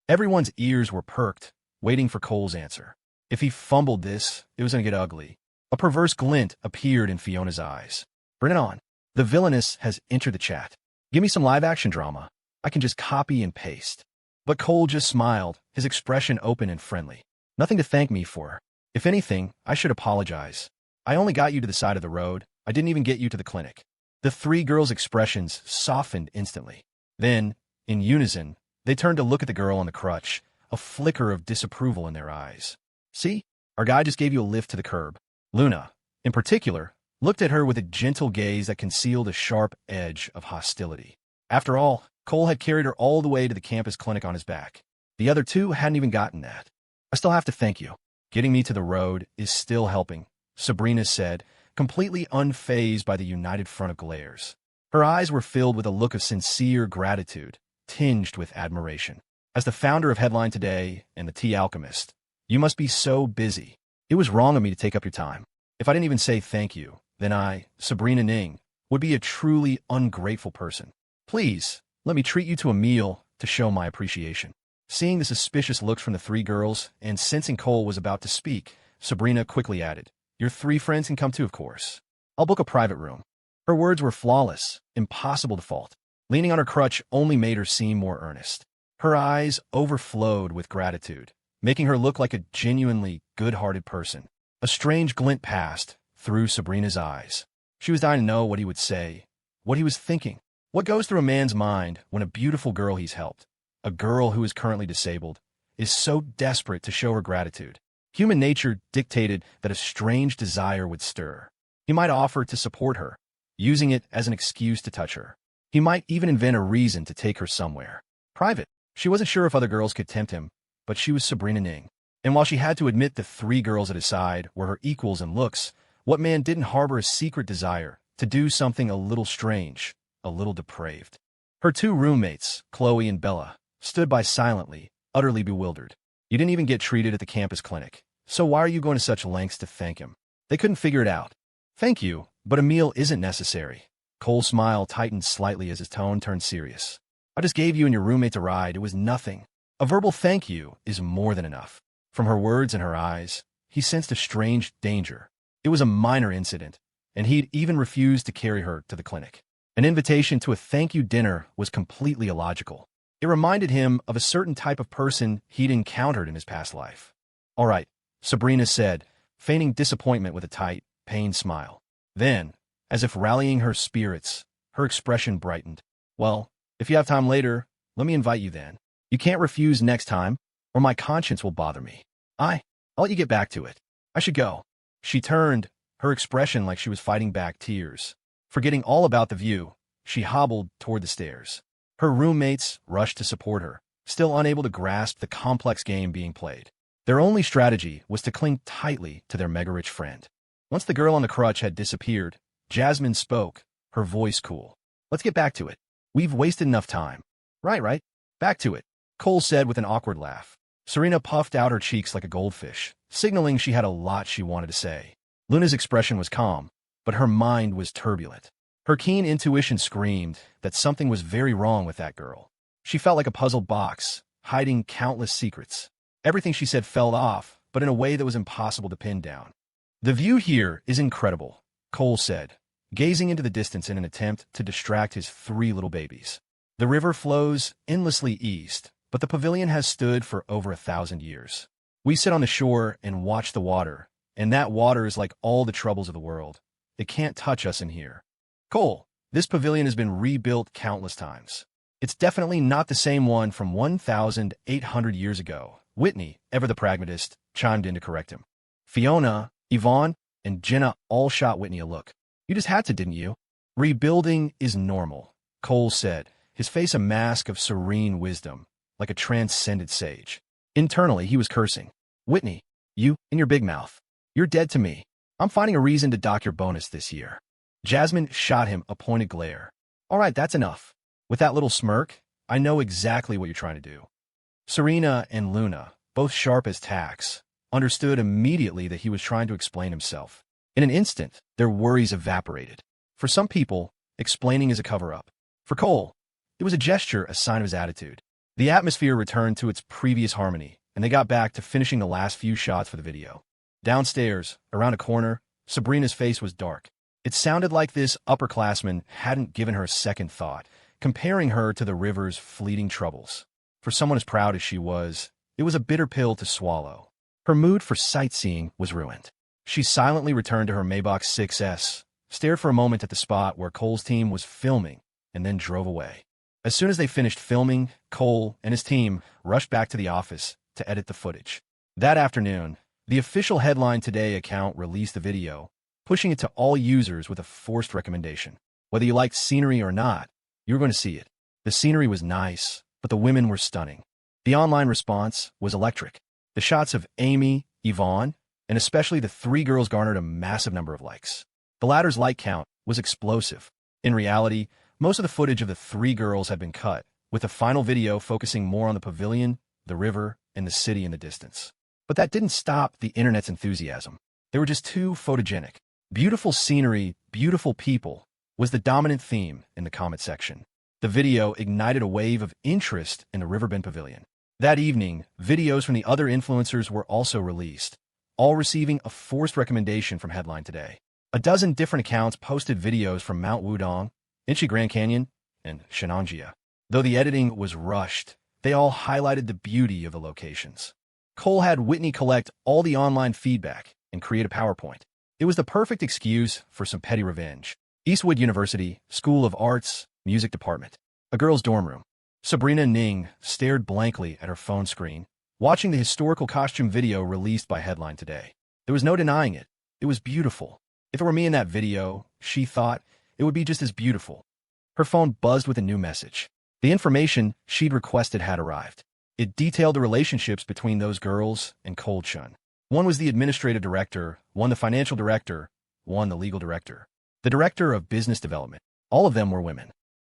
Everyone's ears were perked, waiting for Cole's answer. If he fumbled this, it was going to get ugly. A perverse glint appeared in Fiona's eyes. "Bring it on. The villainess has entered the chat. Give me some live-action drama. I can just copy and paste." But Cole just smiled, his expression open and friendly. "Nothing to thank me for. If anything, I should apologize. I only got you to the side of the road. I didn't even get you to the clinic." The 3 girls' expressions softened instantly. Then, in unison, they turned to look at the girl on the crutch, a flicker of disapproval in their eyes. "See? Our guy just gave you a lift to the curb." Luna, in particular, looked at her with a gentle gaze that concealed a sharp edge of hostility. After all, Cole had carried her all the way to the campus clinic on his back. The other 2 hadn't even gotten that. "I still have to thank you. Getting me to the road is still helping," Sabrina said, completely unfazed by the united front of glares. Her eyes were filled with a look of sincere gratitude, tinged with admiration. "As the founder of Headline Today and the Tea Alchemist, you must be so busy. It was wrong of me to take up your time. If I didn't even say thank you, then I, Sabrina Ning, would be a truly ungrateful person. Please, let me treat you to a meal to show my appreciation." Seeing the suspicious looks from the 3 girls, and sensing Cole was about to speak, Sabrina quickly added, "Your 3 friends can come too, of course. I'll book a private room." Her words were flawless, impossible to fault. Leaning on her crutch only made her seem more earnest. Her eyes overflowed with gratitude, making her look like a genuinely good-hearted person. A strange glint passed through Sabrina's eyes. She was dying to know what he would say, what he was thinking. What goes through a man's mind when a beautiful girl he's helped, a girl who is currently disabled, is so desperate to show her gratitude? Human nature dictated that a strange desire would stir. He might offer to support her, using it as an excuse to touch her. He might even invent a reason to take her somewhere private. She wasn't sure if other girls could tempt him, but she was Sabrina Ning. And while she had to admit the 3 girls at his side were her equals in looks, what man didn't harbor a secret desire to do something a little strange, a little depraved? Her 2 roommates, Chloe and Bella, stood by silently, utterly bewildered. "You didn't even get treated at the campus clinic. So why are you going to such lengths to thank him? They couldn't figure it out. Thank you, but a meal isn't necessary. Cole's smile tightened slightly as his tone turned serious. I just gave you and your roommates a ride. It was nothing. A verbal thank you is more than enough. From her words and her eyes, he sensed a strange danger. It was a minor incident, and he'd even refused to carry her to the clinic. An invitation to a thank you dinner was completely illogical. It reminded him of a certain type of person he'd encountered in his past life. All right, Sabrina said, feigning disappointment with a tight, pained smile. Then, as if rallying her spirits, her expression brightened. Well, if you have time later, let me invite you then. You can't refuse next time, or my conscience will bother me. I'll let you get back to it. I should go. She turned, her expression like she was fighting back tears. Forgetting all about the view, she hobbled toward the stairs. Her roommates rushed to support her, still unable to grasp the complex game being played. Their only strategy was to cling tightly to their mega-rich friend. Once the girl on the crutch had disappeared, Jasmine spoke, her voice cool. Let's get back to it. We've wasted enough time. Right. Back to it, Cole said with an awkward laugh. Serena puffed out her cheeks like a goldfish, signaling she had a lot she wanted to say. Luna's expression was calm, but her mind was turbulent. Her keen intuition screamed that something was very wrong with that girl. She felt like a puzzled box, hiding countless secrets. Everything she said fell off, but in a way that was impossible to pin down. The view here is incredible, Cole said, gazing into the distance in an attempt to distract his 3 little babies. The river flows endlessly east, but the pavilion has stood for over 1,000 years. We sit on the shore and watch the water, and that water is like all the troubles of the world. It can't touch us in here. Cole, this pavilion has been rebuilt countless times. It's definitely not the same one from 1,800 years ago. Whitney, ever the pragmatist, chimed in to correct him. Fiona, Yvonne, and Jenna all shot Whitney a look. You just had to, didn't you? Rebuilding is normal, Cole said, his face a mask of serene wisdom, like a transcendent sage. Internally, he was cursing. Whitney, you and your big mouth. You're dead to me. I'm finding a reason to dock your bonus this year. Jasmine shot him a pointed glare. All right, that's enough. With that little smirk, I know exactly what you're trying to do. Serena and Luna, both sharp as tacks, understood immediately that he was trying to explain himself. In an instant, their worries evaporated. For some people, explaining is a cover-up. For Cole, it was a gesture, a sign of his attitude. The atmosphere returned to its previous harmony, and they got back to finishing the last few shots for the video. Downstairs, around a corner, Sabrina's face was dark. It sounded like this upperclassman hadn't given her a second thought, comparing her to the river's fleeting troubles. For someone as proud as she was, it was a bitter pill to swallow. Her mood for sightseeing was ruined. She silently returned to her Maybach 6S, stared for a moment at the spot where Cole's team was filming, and then drove away. As soon as they finished filming, Cole and his team rushed back to the office to edit the footage. That afternoon, the official Headline Today account released the video, pushing it to all users with a forced recommendation. Whether you liked scenery or not, you were going to see it. The scenery was nice, but the women were stunning. The online response was electric. The shots of Amy, Yvonne, and especially the 3 girls garnered a massive number of likes. The latter's like count was explosive. In reality, most of the footage of the 3 girls had been cut, with the final video focusing more on the pavilion, the river, and the city in the distance. But that didn't stop the internet's enthusiasm. They were just too photogenic. Beautiful scenery, beautiful people was the dominant theme in the comment section. The video ignited a wave of interest in the Riverbend Pavilion. That evening, videos from the other influencers were also released, all receiving a forced recommendation from Headline Today. A dozen different accounts posted videos from Mount Wudong, Inchi Grand Canyon, and Shenanjia. Though the editing was rushed, they all highlighted the beauty of the locations. Cole had Whitney collect all the online feedback and create a PowerPoint. It was the perfect excuse for some petty revenge. Eastwood University, School of Arts, Music Department. A girl's dorm room. Sabrina Ning stared blankly at her phone screen, watching the historical costume video released by Headline Today. There was no denying it. It was beautiful. If it were me in that video, she thought, it would be just as beautiful. Her phone buzzed with a new message. The information she'd requested had arrived. It detailed the relationships between those girls and Cole Chun. One was the administrative director, one the financial director, one the legal director. The director of business development. All of them were women.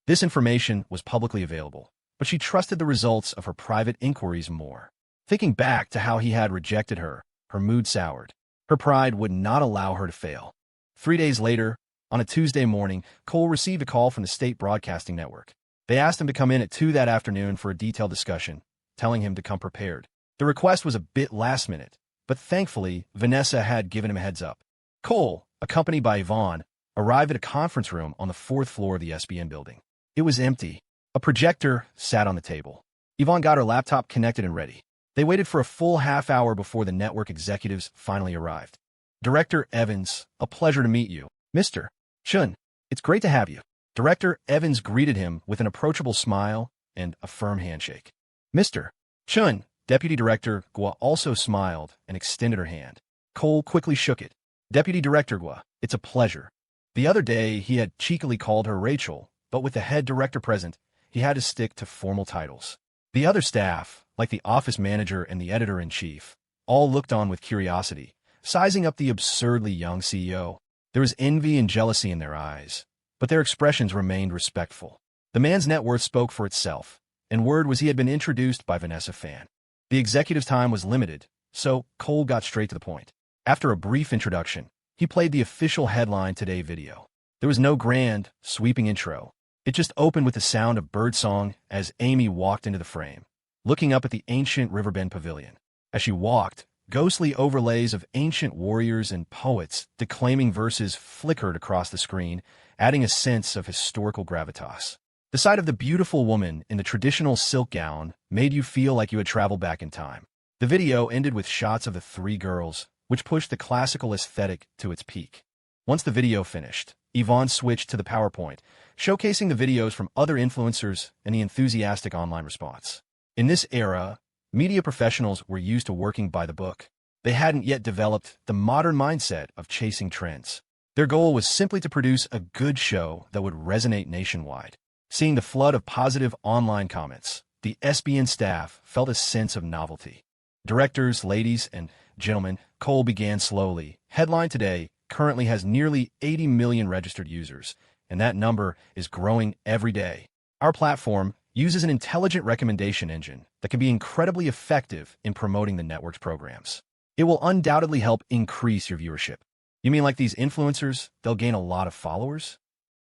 This information was publicly available, but she trusted the results of her private inquiries more. Thinking back to how he had rejected her, her mood soured. Her pride would not allow her to fail. 3 days later, on a Tuesday morning, Cole received a call from the state broadcasting network. They asked him to come in at 2 that afternoon for a detailed discussion, telling him to come prepared. The request was a bit last minute, but thankfully, Vanessa had given him a heads up. Cole, accompanied by Yvonne, arrived at a conference room on the 4th floor of the SBN building. It was empty. A projector sat on the table. Yvonne got her laptop connected and ready. They waited for a full half hour before the network executives finally arrived. Director Evans, a pleasure to meet you. Mr. Chun, it's great to have you. Director Evans greeted him with an approachable smile and a firm handshake. Mr. Chun, Deputy Director Gua also smiled and extended her hand. Cole quickly shook it. Deputy Director Gua, it's a pleasure. The other day, he had cheekily called her Rachel, but with the head director present, he had to stick to formal titles. The other staff, like the office manager and the editor-in-chief, all looked on with curiosity, sizing up the absurdly young CEO. There was envy and jealousy in their eyes, but their expressions remained respectful. The man's net worth spoke for itself, and word was he had been introduced by Vanessa Fan. The executive's time was limited, so Cole got straight to the point. After a brief introduction, he played the official Headline Today video. There was no grand, sweeping intro. It just opened with the sound of birdsong as Amy walked into the frame, looking up at the ancient Riverbend Pavilion. As she walked, ghostly overlays of ancient warriors and poets declaiming verses flickered across the screen, adding a sense of historical gravitas. The sight of the beautiful woman in the traditional silk gown made you feel like you had traveled back in time. The video ended with shots of the three girls, which pushed the classical aesthetic to its peak. Once the video finished, Yvonne switched to the PowerPoint, showcasing the videos from other influencers and the enthusiastic online response. In this era, media professionals were used to working by the book. They hadn't yet developed the modern mindset of chasing trends. Their goal was simply to produce a good show that would resonate nationwide. Seeing the flood of positive online comments, the SBN staff felt a sense of novelty. Directors, ladies, and gentlemen, Cole began slowly. Headline Today currently has nearly 80 million registered users, and that number is growing every day. Our platform uses an intelligent recommendation engine that can be incredibly effective in promoting the network's programs. It will undoubtedly help increase your viewership. You mean like these influencers, they'll gain a lot of followers?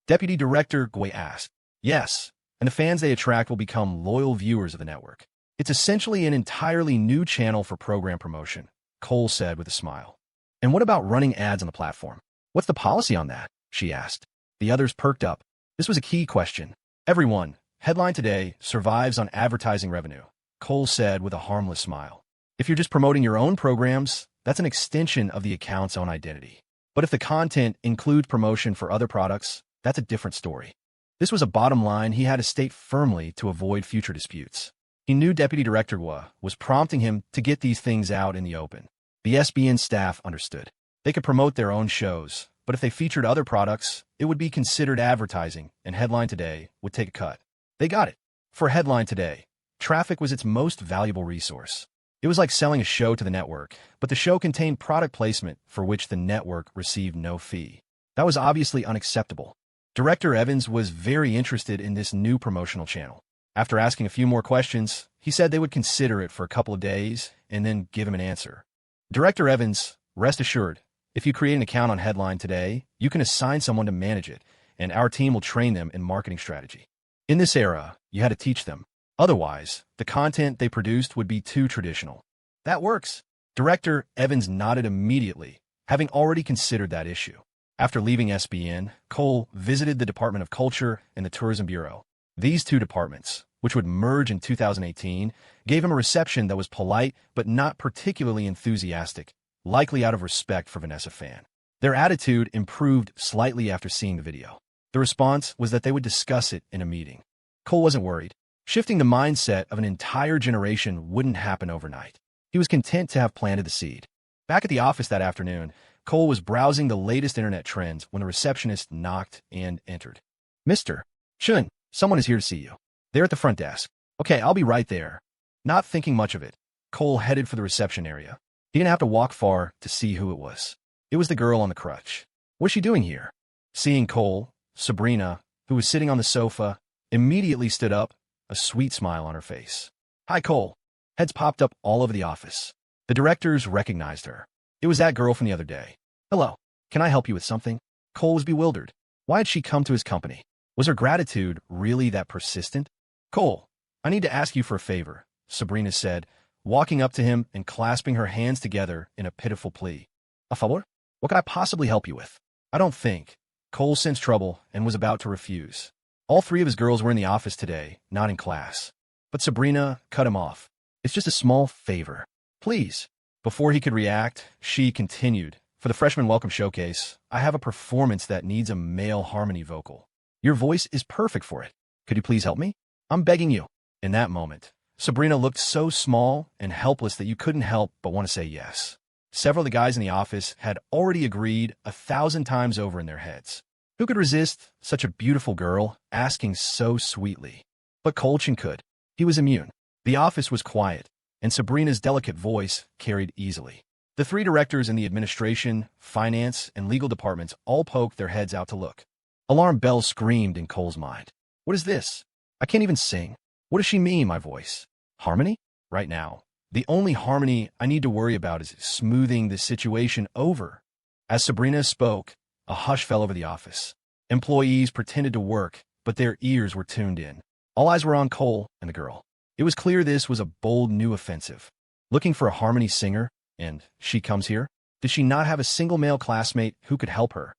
Deputy Director Gui asked. Yes, and the fans they attract will become loyal viewers of the network. It's essentially an entirely new channel for program promotion, Cole said with a smile. And what about running ads on the platform? What's the policy on that? She asked. The others perked up. This was a key question. Everyone, Headline Today, survives on advertising revenue, Cole said with a harmless smile. If you're just promoting your own programs, that's an extension of the account's own identity. But if the content includes promotion for other products, that's a different story. This was a bottom line he had to state firmly to avoid future disputes. He knew Deputy Director Gua was prompting him to get these things out in the open. The SBN staff understood. They could promote their own shows, but if they featured other products, it would be considered advertising, and Headline Today would take a cut. They got it. For Headline Today, traffic was its most valuable resource. It was like selling a show to the network, but the show contained product placement for which the network received no fee. That was obviously unacceptable. Director Evans was very interested in this new promotional channel. After asking a few more questions, he said they would consider it for a couple of days and then give him an answer. Director Evans, rest assured, if you create an account on Headline Today, you can assign someone to manage it, and our team will train them in marketing strategy. In this era, you had to teach them. Otherwise, the content they produced would be too traditional. That works. Director Evans nodded immediately, having already considered that issue. After leaving SBN, Cole visited the Department of Culture and the Tourism Bureau. These two departments, which would merge in 2018, gave him a reception that was polite but not particularly enthusiastic, likely out of respect for Vanessa Fan. Their attitude improved slightly after seeing the video. The response was that they would discuss it in a meeting. Cole wasn't worried. Shifting the mindset of an entire generation wouldn't happen overnight. He was content to have planted the seed. Back at the office that afternoon, Cole was browsing the latest internet trends when a receptionist knocked and entered. Mr. Chun, someone is here to see you. They're at the front desk. Okay, I'll be right there. Not thinking much of it, Cole headed for the reception area. He didn't have to walk far to see who it was. It was the girl on the crutch. What's she doing here? Seeing Cole, Sabrina, who was sitting on the sofa, immediately stood up, a sweet smile on her face. Hi, Cole. Heads popped up all over the office. The directors recognized her. It was that girl from the other day. Hello, can I help you with something? Cole was bewildered. Why had she come to his company? Was her gratitude really that persistent? Cole, I need to ask you for a favor, Sabrina said, walking up to him and clasping her hands together in a pitiful plea. A favor? What could I possibly help you with? I don't think. Cole sensed trouble and was about to refuse. All three of his girls were in the office today, not in class. But Sabrina cut him off. It's just a small favor. Please. Before he could react, she continued. For the freshman welcome showcase, I have a performance that needs a male harmony vocal. Your voice is perfect for it. Could you please help me? I'm begging you. In that moment, Sabrina looked so small and helpless that you couldn't help but want to say yes. Several of the guys in the office had already agreed 1,000 times over in their heads. Who could resist such a beautiful girl asking so sweetly? But Colchin could. He was immune. The office was quiet, and Sabrina's delicate voice carried easily. The three directors in the administration, finance, and legal departments all poked their heads out to look. Alarm bells screamed in Cole's mind. What is this? I can't even sing. What does she mean, my voice? Harmony? Right now, the only harmony I need to worry about is smoothing the situation over. As Sabrina spoke, a hush fell over the office. Employees pretended to work, but their ears were tuned in. All eyes were on Cole and the girl. It was clear this was a bold new offensive. Looking for a harmony singer, and she comes here? Did she not have a single male classmate who could help her?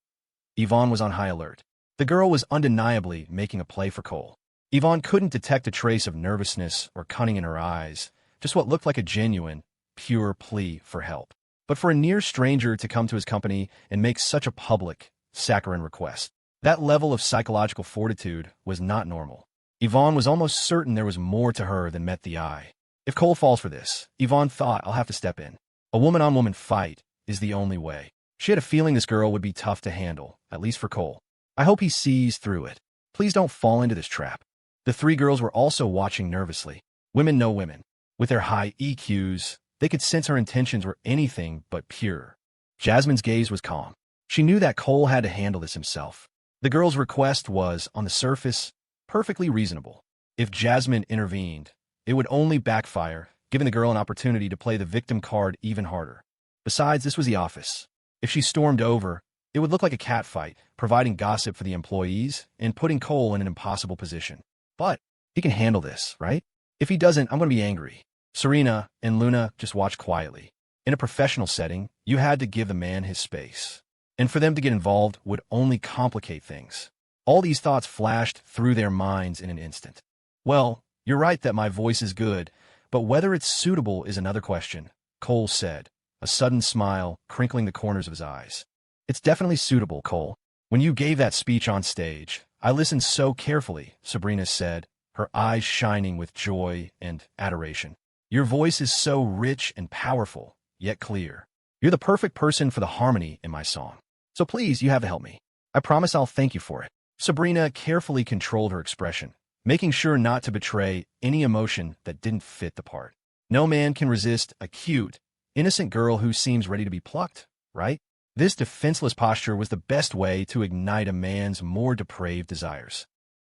Yvonne was on high alert. The girl was undeniably making a play for Cole. Yvonne couldn't detect a trace of nervousness or cunning in her eyes, just what looked like a genuine, pure plea for help. But for a near stranger to come to his company and make such a public, saccharine request, that level of psychological fortitude was not normal. Yvonne was almost certain there was more to her than met the eye. If Cole falls for this, Yvonne thought, I'll have to step in. A woman-on-woman fight is the only way. She had a feeling this girl would be tough to handle, at least for Cole. I hope he sees through it. Please don't fall into this trap. The three girls were also watching nervously. Women know women. With their high EQs, they could sense her intentions were anything but pure. Jasmine's gaze was calm. She knew that Cole had to handle this himself. The girl's request was, on the surface, perfectly reasonable. If Jasmine intervened, it would only backfire, giving the girl an opportunity to play the victim card even harder. Besides, this was the office. If she stormed over, it would look like a catfight, providing gossip for the employees and putting Cole in an impossible position. But he can handle this, right? If he doesn't, I'm going to be angry. Serena and Luna just watched quietly. In a professional setting, you had to give the man his space. And for them to get involved would only complicate things. All these thoughts flashed through their minds in an instant. Well, you're right that my voice is good, but whether it's suitable is another question, Cole said, a sudden smile crinkling the corners of his eyes. It's definitely suitable, Cole. When you gave that speech on stage, I listened so carefully, Sabrina said, her eyes shining with joy and adoration. Your voice is so rich and powerful, yet clear. You're the perfect person for the harmony in my song. So please, you have to help me. I promise I'll thank you for it. Sabrina carefully controlled her expression, making sure not to betray any emotion that didn't fit the part. No man can resist a cute, innocent girl who seems ready to be plucked, right? This defenseless posture was the best way to ignite a man's more depraved desires.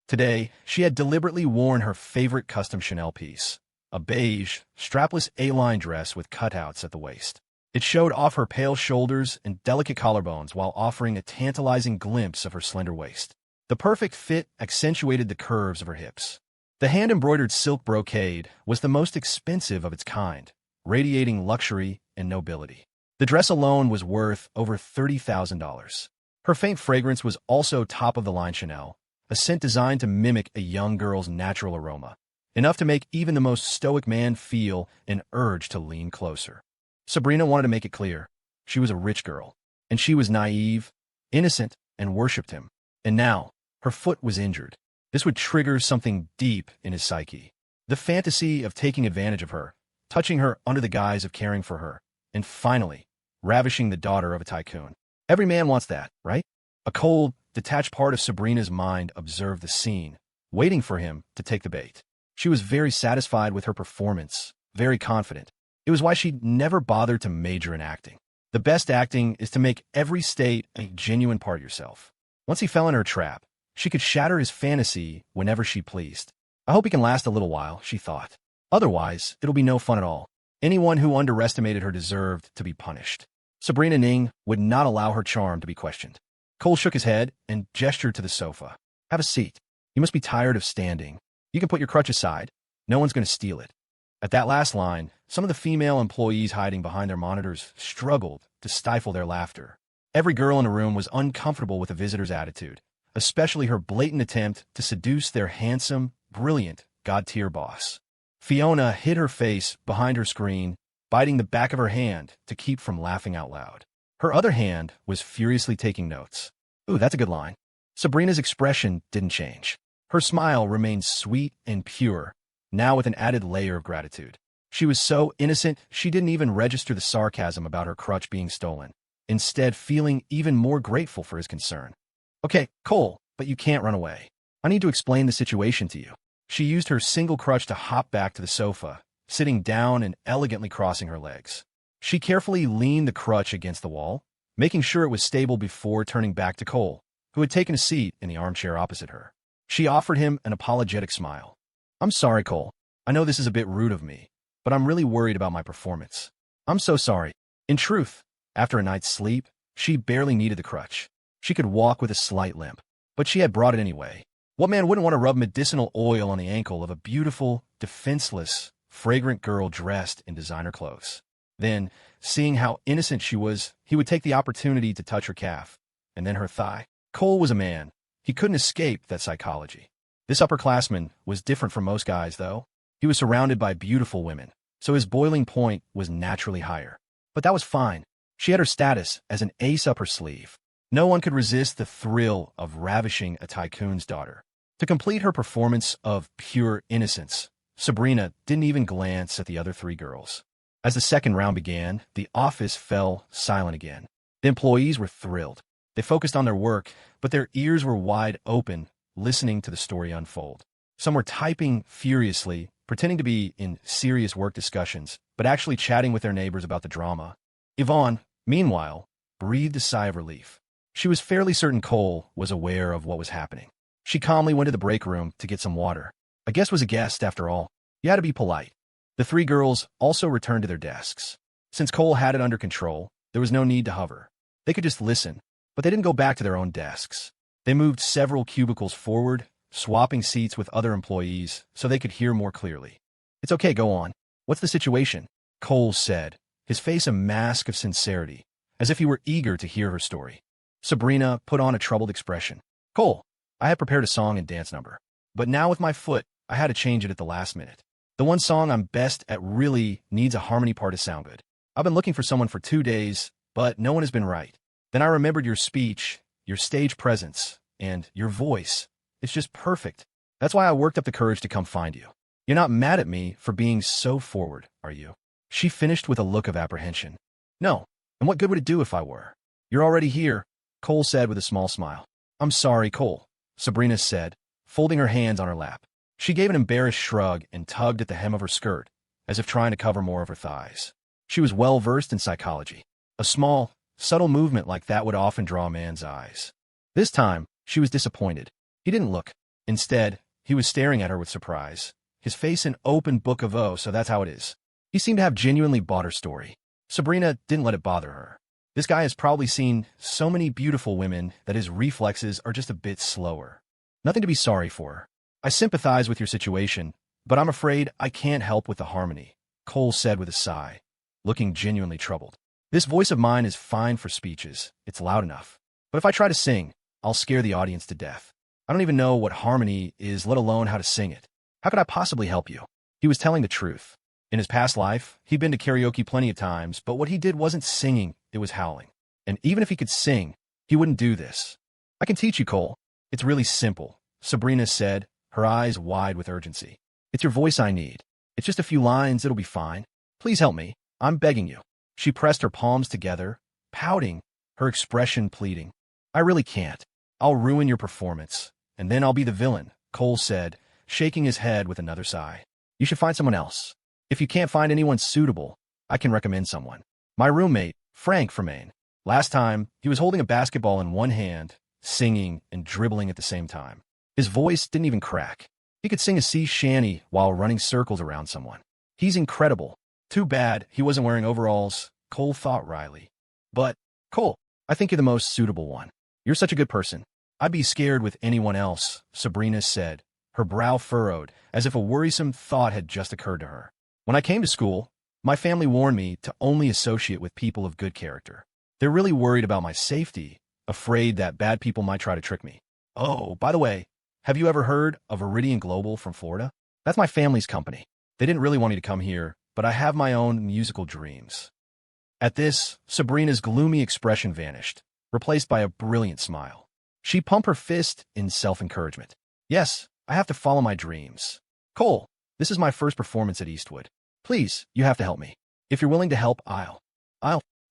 Today, she had deliberately worn her favorite custom Chanel piece, a beige, strapless A-line dress with cutouts at the waist. It showed off her pale shoulders and delicate collarbones while offering a tantalizing glimpse of her slender waist. The perfect fit accentuated the curves of her hips. The hand-embroidered silk brocade was the most expensive of its kind, radiating luxury and nobility. The dress alone was worth over $30,000. Her faint fragrance was also top-of-the-line Chanel, a scent designed to mimic a young girl's natural aroma, enough to make even the most stoic man feel an urge to lean closer. Sabrina wanted to make it clear. She was a rich girl, and she was naive, innocent, and worshipped him. And now, her foot was injured. This would trigger something deep in his psyche. The fantasy of taking advantage of her, touching her under the guise of caring for her, and finally, ravishing the daughter of a tycoon. Every man wants that, right? A cold, detached part of Sabrina's mind observed the scene, waiting for him to take the bait. She was very satisfied with her performance, very confident. It was why she never bothered to major in acting. The best acting is to make every state a genuine part of yourself. Once he fell in her trap, she could shatter his fantasy whenever she pleased. I hope he can last a little while, she thought. Otherwise, it'll be no fun at all. Anyone who underestimated her deserved to be punished. Sabrina Ning would not allow her charm to be questioned. Cole shook his head and gestured to the sofa. Have a seat. You must be tired of standing. You can put your crutch aside. No one's going to steal it. At that last line, some of the female employees hiding behind their monitors struggled to stifle their laughter. Every girl in the room was uncomfortable with the visitor's attitude, especially her blatant attempt to seduce their handsome, brilliant, god-tier boss. Fiona hid her face behind her screen, biting the back of her hand to keep from laughing out loud. Her other hand was furiously taking notes. Ooh, that's a good line. Sabrina's expression didn't change. Her smile remained sweet and pure, now with an added layer of gratitude. She was so innocent, she didn't even register the sarcasm about her crutch being stolen, instead feeling even more grateful for his concern. Okay, Cole, but you can't run away. I need to explain the situation to you. She used her single crutch to hop back to the sofa, sitting down and elegantly crossing her legs. She carefully leaned the crutch against the wall, making sure it was stable before turning back to Cole, who had taken a seat in the armchair opposite her. She offered him an apologetic smile. I'm sorry, Cole. I know this is a bit rude of me, but I'm really worried about my performance. I'm so sorry. In truth, after a night's sleep, she barely needed the crutch. She could walk with a slight limp, but she had brought it anyway. What man wouldn't want to rub medicinal oil on the ankle of a beautiful, defenseless, fragrant girl dressed in designer clothes? Then, seeing how innocent she was, he would take the opportunity to touch her calf, and then her thigh. Cole was a man. He couldn't escape that psychology. This upperclassman was different from most guys, though. He was surrounded by beautiful women, so his boiling point was naturally higher. But that was fine. She had her status as an ace up her sleeve. No one could resist the thrill of ravishing a tycoon's daughter. To complete her performance of pure innocence, Sabrina didn't even glance at the other three girls. As the second round began, the office fell silent again. The employees were thrilled. They focused on their work, but their ears were wide open, listening to the story unfold. Some were typing furiously, pretending to be in serious work discussions, but actually chatting with their neighbors about the drama. Yvonne, meanwhile, breathed a sigh of relief. She was fairly certain Cole was aware of what was happening. She calmly went to the break room to get some water. A guest was a guest, after all. You had to be polite. The three girls also returned to their desks. Since Cole had it under control, there was no need to hover. They could just listen, but they didn't go back to their own desks. They moved several cubicles forward, swapping seats with other employees so they could hear more clearly. It's okay, go on. What's the situation? Cole said, his face a mask of sincerity, as if he were eager to hear her story. Sabrina put on a troubled expression. Cole, I had prepared a song and dance number, but now with my foot, I had to change it at the last minute. The one song I'm best at really needs a harmony part to sound good. I've been looking for someone for 2 days, but no one has been right. Then I remembered your speech, your stage presence, and your voice. It's just perfect. That's why I worked up the courage to come find you. You're not mad at me for being so forward, are you? She finished with a look of apprehension. No, and what good would it do if I were? You're already here, Cole said with a small smile. I'm sorry, Cole, Sabrina said, folding her hands on her lap. She gave an embarrassed shrug and tugged at the hem of her skirt, as if trying to cover more of her thighs. She was well versed in psychology. A small, subtle movement like that would often draw a man's eyes. This time, she was disappointed. He didn't look. Instead, he was staring at her with surprise, his face an open book of O, so that's how it is. He seemed to have genuinely bought her story. Sabrina didn't let it bother her. This guy has probably seen so many beautiful women that his reflexes are just a bit slower. Nothing to be sorry for. I sympathize with your situation, but I'm afraid I can't help with the harmony, Cole said with a sigh, looking genuinely troubled. This voice of mine is fine for speeches. It's loud enough. But if I try to sing, I'll scare the audience to death. I don't even know what harmony is, let alone how to sing it. How could I possibly help you? He was telling the truth. In his past life, he'd been to karaoke plenty of times, but what he did wasn't singing, it was howling. And even if he could sing, he wouldn't do this. I can teach you, Cole. It's really simple, Sabrina said, her eyes wide with urgency. It's your voice I need. It's just a few lines, it'll be fine. Please help me. I'm begging you. She pressed her palms together, pouting, her expression pleading. I really can't. I'll ruin your performance, and then I'll be the villain, Cole said, shaking his head with another sigh. You should find someone else. If you can't find anyone suitable, I can recommend someone. My roommate, Frank from Maine. Last time, he was holding a basketball in one hand, singing and dribbling at the same time. His voice didn't even crack. He could sing a sea shanty while running circles around someone. He's incredible. Too bad he wasn't wearing overalls, Cole thought wryly. But, Cole, I think you're the most suitable one. You're such a good person. I'd be scared with anyone else, Sabrina said, her brow furrowed, as if a worrisome thought had just occurred to her. When I came to school, my family warned me to only associate with people of good character. They're really worried about my safety, afraid that bad people might try to trick me. Oh, by the way, have you ever heard of Iridian Global from Florida? That's my family's company. They didn't really want me to come here, but I have my own musical dreams. At this, Sabrina's gloomy expression vanished, replaced by a brilliant smile. She pumped her fist in self-encouragement. Yes, I have to follow my dreams. Cole, this is my first performance at Eastwood. Please, you have to help me. If you're willing to help, I'll.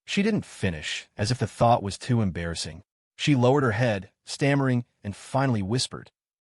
She didn't finish, as if the thought was too embarrassing. She lowered her head, stammering, and finally whispered,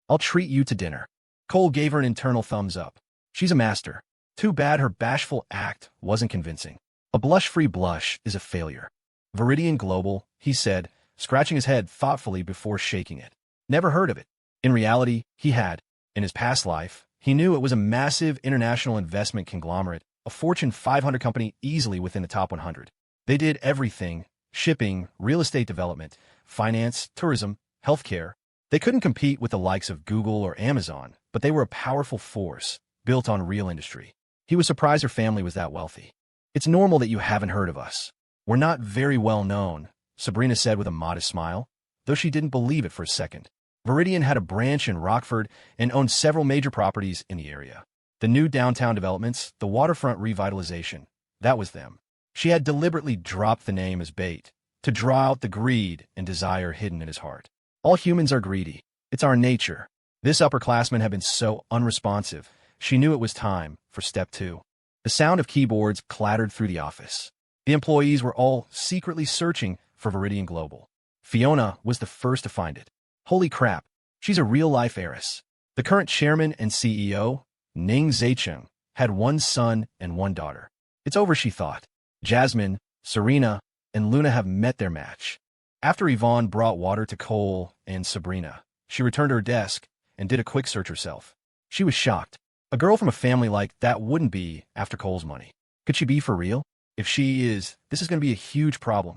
I'll treat you to dinner. Cole gave her an internal thumbs up. She's a master. Too bad her bashful act wasn't convincing. A blush-free blush is a failure. Viridian Global, he said, scratching his head thoughtfully before shaking it. Never heard of it. In reality, he had. In his past life, he knew it was a massive international investment conglomerate, a Fortune 500 company easily within the top 100. They did everything: shipping, real estate development, finance, tourism, healthcare. They couldn't compete with the likes of Google or Amazon, but they were a powerful force, built on real industry. He was surprised her family was that wealthy. It's normal that you haven't heard of us. We're not very well known, Sabrina said with a modest smile, though she didn't believe it for a second. Viridian had a branch in Rockford and owned several major properties in the area. The new downtown developments, the waterfront revitalization, that was them. She had deliberately dropped the name as bait, to draw out the greed and desire hidden in his heart. All humans are greedy. It's our nature. This upperclassman had been so unresponsive, she knew it was time for step 2. The sound of keyboards clattered through the office. The employees were all secretly searching for Viridian Global. Fiona was the first to find it. Holy crap, she's a real-life heiress. The current chairman and CEO, Ning Zaicheng, had one son and one daughter. It's over, she thought. Jasmine, Serena, and Luna have met their match. After Yvonne brought water to Cole and Sabrina, she returned to her desk and did a quick search herself. She was shocked. A girl from a family like that wouldn't be after Cole's money. Could she be for real? If she is, this is going to be a huge problem.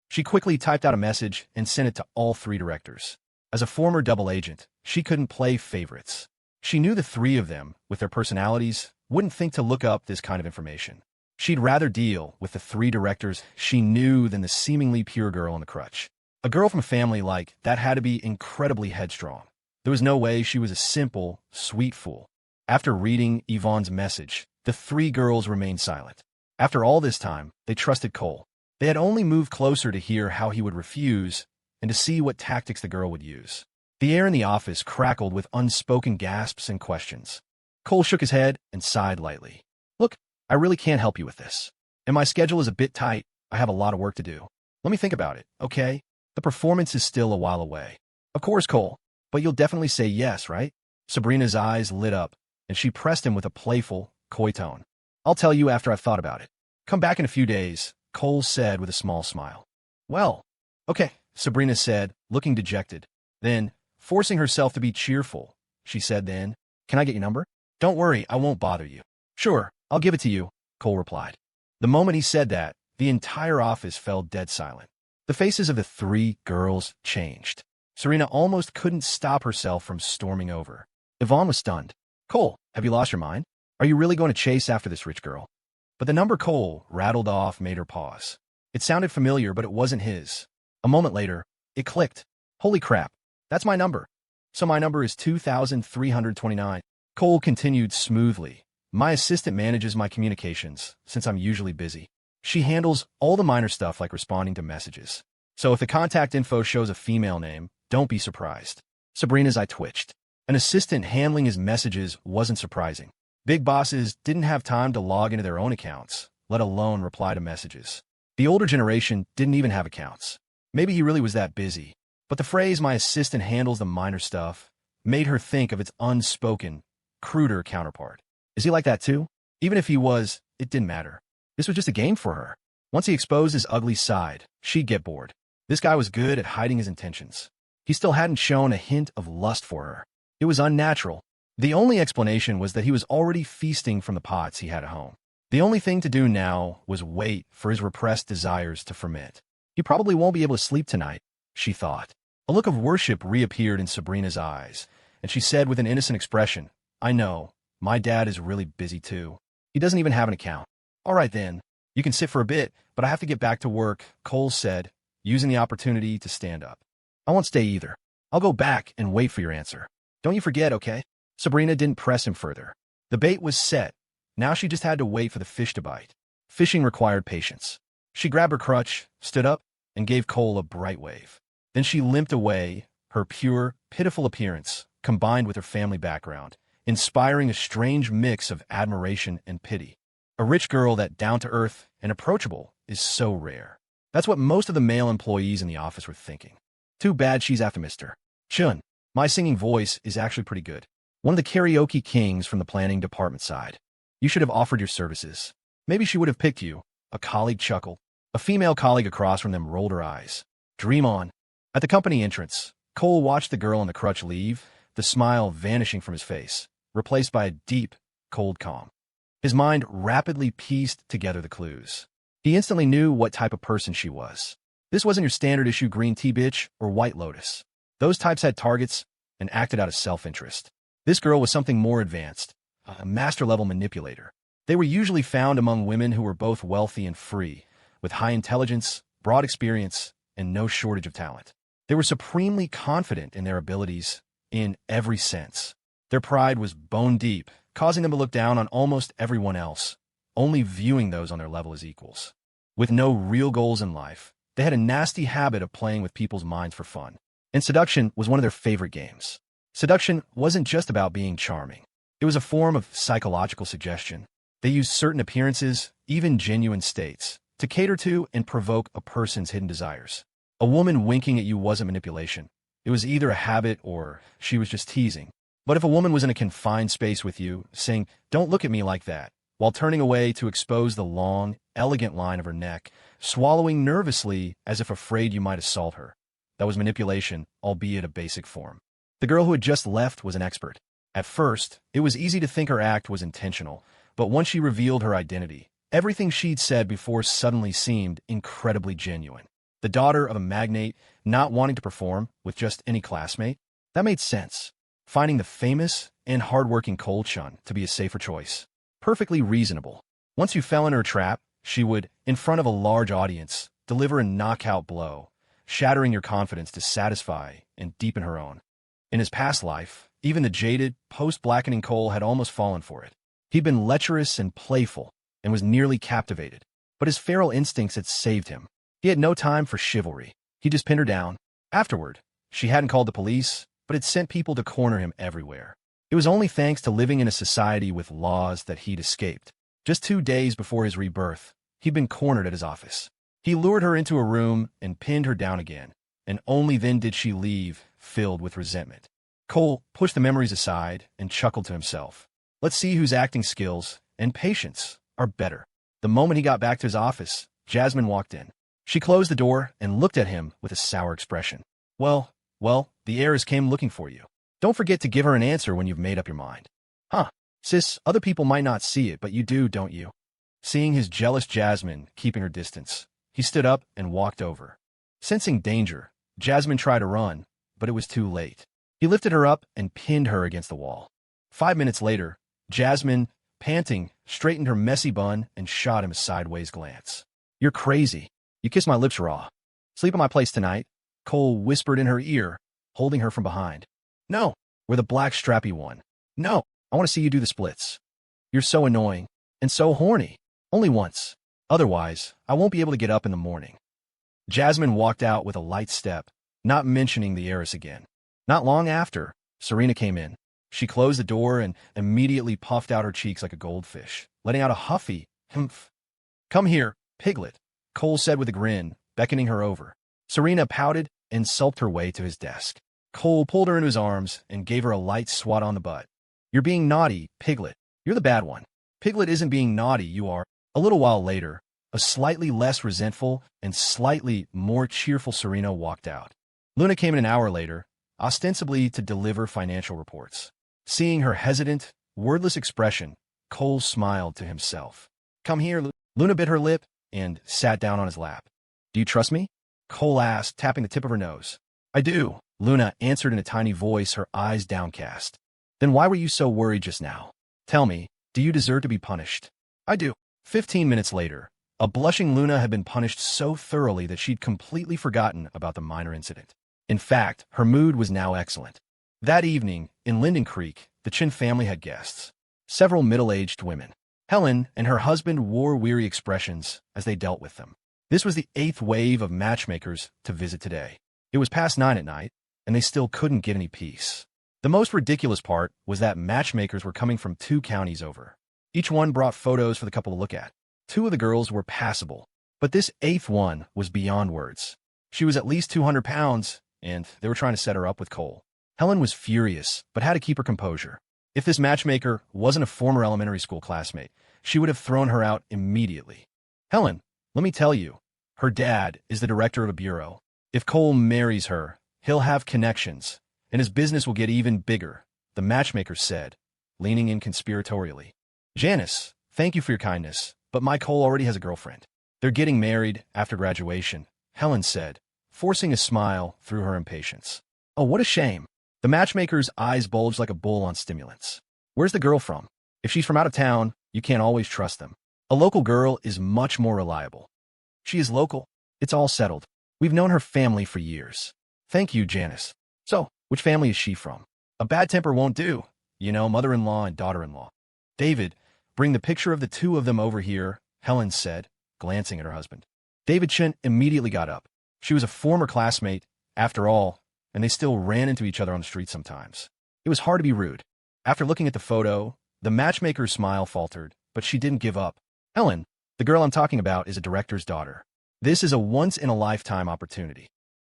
She quickly typed out a message and sent it to all 3 directors. As a former double agent, she couldn't play favorites. She knew the 3 of them, with their personalities, wouldn't think to look up this kind of information. She'd rather deal with the 3 directors she knew than the seemingly pure girl on the crutch. A girl from a family like that had to be incredibly headstrong. There was no way she was a simple, sweet fool. After reading Yvonne's message, the 3 girls remained silent. After all this time, they trusted Cole. They had only moved closer to hear how he would refuse and to see what tactics the girl would use. The air in the office crackled with unspoken gasps and questions. Cole shook his head and sighed lightly. Look, I really can't help you with this. And my schedule is a bit tight. I have a lot of work to do. Let me think about it, okay? The performance is still a while away. Of course, Cole, but you'll definitely say yes, right? Sabrina's eyes lit up, and she pressed him with a playful, coy tone. I'll tell you after I've thought about it. Come back in a few days, Cole said with a small smile. Well, okay, Sabrina said, looking dejected. Then, forcing herself to be cheerful, she said then, Can I get your number? Don't worry, I won't bother you. Sure, I'll give it to you, Cole replied. The moment he said that, the entire office fell dead silent. The faces of the 3 girls changed. Serena almost couldn't stop herself from storming over. Yvonne was stunned. Cole, have you lost your mind? Are you really going to chase after this rich girl? But the number Cole rattled off made her pause. It sounded familiar, but it wasn't his. A moment later, it clicked. Holy crap, that's my number. So my number is 2329. Cole continued smoothly. My assistant manages my communications, since I'm usually busy. She handles all the minor stuff like responding to messages. So if the contact info shows a female name, don't be surprised. Sabrina's eye twitched. An assistant handling his messages wasn't surprising. Big bosses didn't have time to log into their own accounts, let alone reply to messages. The older generation didn't even have accounts. Maybe he really was that busy. But the phrase, my assistant handles the minor stuff, made her think of its unspoken, cruder counterpart. Is he like that too? Even if he was, it didn't matter. This was just a game for her. Once he exposed his ugly side, she'd get bored. This guy was good at hiding his intentions. He still hadn't shown a hint of lust for her. It was unnatural. The only explanation was that he was already feasting from the pots he had at home. The only thing to do now was wait for his repressed desires to ferment. He probably won't be able to sleep tonight, she thought. A look of worship reappeared in Sabrina's eyes, and she said with an innocent expression, I know, my dad is really busy too. He doesn't even have an account. All right then, you can sit for a bit, but I have to get back to work, Cole said, using the opportunity to stand up. I won't stay either. I'll go back and wait for your answer. Don't you forget, okay? Sabrina didn't press him further. The bait was set. Now she just had to wait for the fish to bite. Fishing required patience. She grabbed her crutch, stood up, and gave Cole a bright wave. Then she limped away, her pure, pitiful appearance, combined with her family background, inspiring a strange mix of admiration and pity. A rich girl that down-to-earth and approachable is so rare. That's what most of the male employees in the office were thinking. Too bad she's after Mr. Chun. My singing voice is actually pretty good. One of the karaoke kings from the planning department side. You should have offered your services. Maybe she would have picked you. A colleague chuckled. A female colleague across from them rolled her eyes. Dream on. At the company entrance, Cole watched the girl on the crutch leave, the smile vanishing from his face, replaced by a deep, cold calm. His mind rapidly pieced together the clues. He instantly knew what type of person she was. This wasn't your standard issue green tea bitch or white lotus. Those types had targets and acted out of self-interest. This girl was something more advanced, a master-level manipulator. They were usually found among women who were both wealthy and free, with high intelligence, broad experience, and no shortage of talent. They were supremely confident in their abilities in every sense. Their pride was bone deep, causing them to look down on almost everyone else, only viewing those on their level as equals. With no real goals in life, they had a nasty habit of playing with people's minds for fun. And seduction was one of their favorite games. Seduction wasn't just about being charming. It was a form of psychological suggestion. They used certain appearances, even genuine states, to cater to and provoke a person's hidden desires. A woman winking at you wasn't manipulation. It was either a habit or she was just teasing. But if a woman was in a confined space with you, saying, "Don't look at me like that," while turning away to expose the long, elegant line of her neck, swallowing nervously as if afraid you might assault her, that was manipulation, albeit a basic form. The girl who had just left was an expert. At first, it was easy to think her act was intentional, but once she revealed her identity, everything she'd said before suddenly seemed incredibly genuine. The daughter of a magnate not wanting to perform with just any classmate? That made sense. Finding the famous and hardworking Cole Chun to be a safer choice. Perfectly reasonable. Once you fell in her trap, she would, in front of a large audience, deliver a knockout blow, shattering your confidence to satisfy and deepen her own. In his past life, even the jaded, post-blackening Cole had almost fallen for it. He'd been lecherous and playful, and was nearly captivated. But his feral instincts had saved him. He had no time for chivalry. He just pinned her down. Afterward, she hadn't called the police, but had sent people to corner him everywhere. It was only thanks to living in a society with laws that he'd escaped. Just 2 days before his rebirth, he'd been cornered at his office. He lured her into a room and pinned her down again, and only then did she leave, filled with resentment. Cole pushed the memories aside and chuckled to himself. Let's see whose acting skills and patience are better. The moment he got back to his office, Jasmine walked in. She closed the door and looked at him with a sour expression. Well, the heiress came looking for you. Don't forget to give her an answer when you've made up your mind. Huh, sis, other people might not see it, but you do, don't you? Seeing his jealous Jasmine keeping her distance, he stood up and walked over. Sensing danger, Jasmine tried to run, but it was too late. He lifted her up and pinned her against the wall. 5 minutes later, Jasmine, panting, straightened her messy bun and shot him a sideways glance. You're crazy. You kissed my lips raw. Sleep at my place tonight, Cole whispered in her ear, holding her from behind. No, we're the black strappy one. No, I want to see you do the splits. You're so annoying and so horny. Only once. Otherwise, I won't be able to get up in the morning. Jasmine walked out with a light step, not mentioning the heiress again. Not long after, Serena came in. She closed the door and immediately puffed out her cheeks like a goldfish, letting out a huffy, humph. Come here, piglet, Cole said with a grin, beckoning her over. Serena pouted and sulked her way to his desk. Cole pulled her into his arms and gave her a light swat on the butt. You're being naughty, Piglet. You're the bad one. Piglet isn't being naughty, you are. A little while later, a slightly less resentful and slightly more cheerful Serena walked out. Luna came in an hour later, ostensibly to deliver financial reports. Seeing her hesitant, wordless expression, Cole smiled to himself. Come here, Luna bit her lip and sat down on his lap. Do you trust me? Cole asked, tapping the tip of her nose. I do, Luna answered in a tiny voice, her eyes downcast. Then why were you so worried just now? Tell me, do you deserve to be punished? I do. 15 minutes later, a blushing Luna had been punished so thoroughly that she'd completely forgotten about the minor incident. In fact, her mood was now excellent. That evening, in Linden Creek, the Chin family had guests. Several middle-aged women. Helen and her husband wore weary expressions as they dealt with them. This was the 8th wave of matchmakers to visit today. It was past 9 at night, and they still couldn't get any peace. The most ridiculous part was that matchmakers were coming from 2 counties over. Each one brought photos for the couple to look at. 2 of the girls were passable, but this 8th one was beyond words. She was at least 200 pounds, and they were trying to set her up with Cole. Helen was furious, but had to keep her composure. If this matchmaker wasn't a former elementary school classmate, she would have thrown her out immediately. Helen, let me tell you, her dad is the director of a bureau. If Cole marries her, he'll have connections, and his business will get even bigger, the matchmaker said, leaning in conspiratorially. Janice, thank you for your kindness, but my Cole already has a girlfriend. They're getting married after graduation, Helen said, forcing a smile through her impatience. Oh, what a shame. The matchmaker's eyes bulged like a bull on stimulants. Where's the girl from? If she's from out of town, you can't always trust them. A local girl is much more reliable. She is local. It's all settled. We've known her family for years. Thank you, Janice. So, which family is she from? A bad temper won't do. You know, mother-in-law and daughter-in-law. David, bring the picture of the 2 of them over here, Helen said, glancing at her husband. David Chin immediately got up. She was a former classmate, after all, and they still ran into each other on the street sometimes. It was hard to be rude. After looking at the photo, the matchmaker's smile faltered, but she didn't give up. Helen, the girl I'm talking about, is a director's daughter. This is a once-in-a-lifetime opportunity.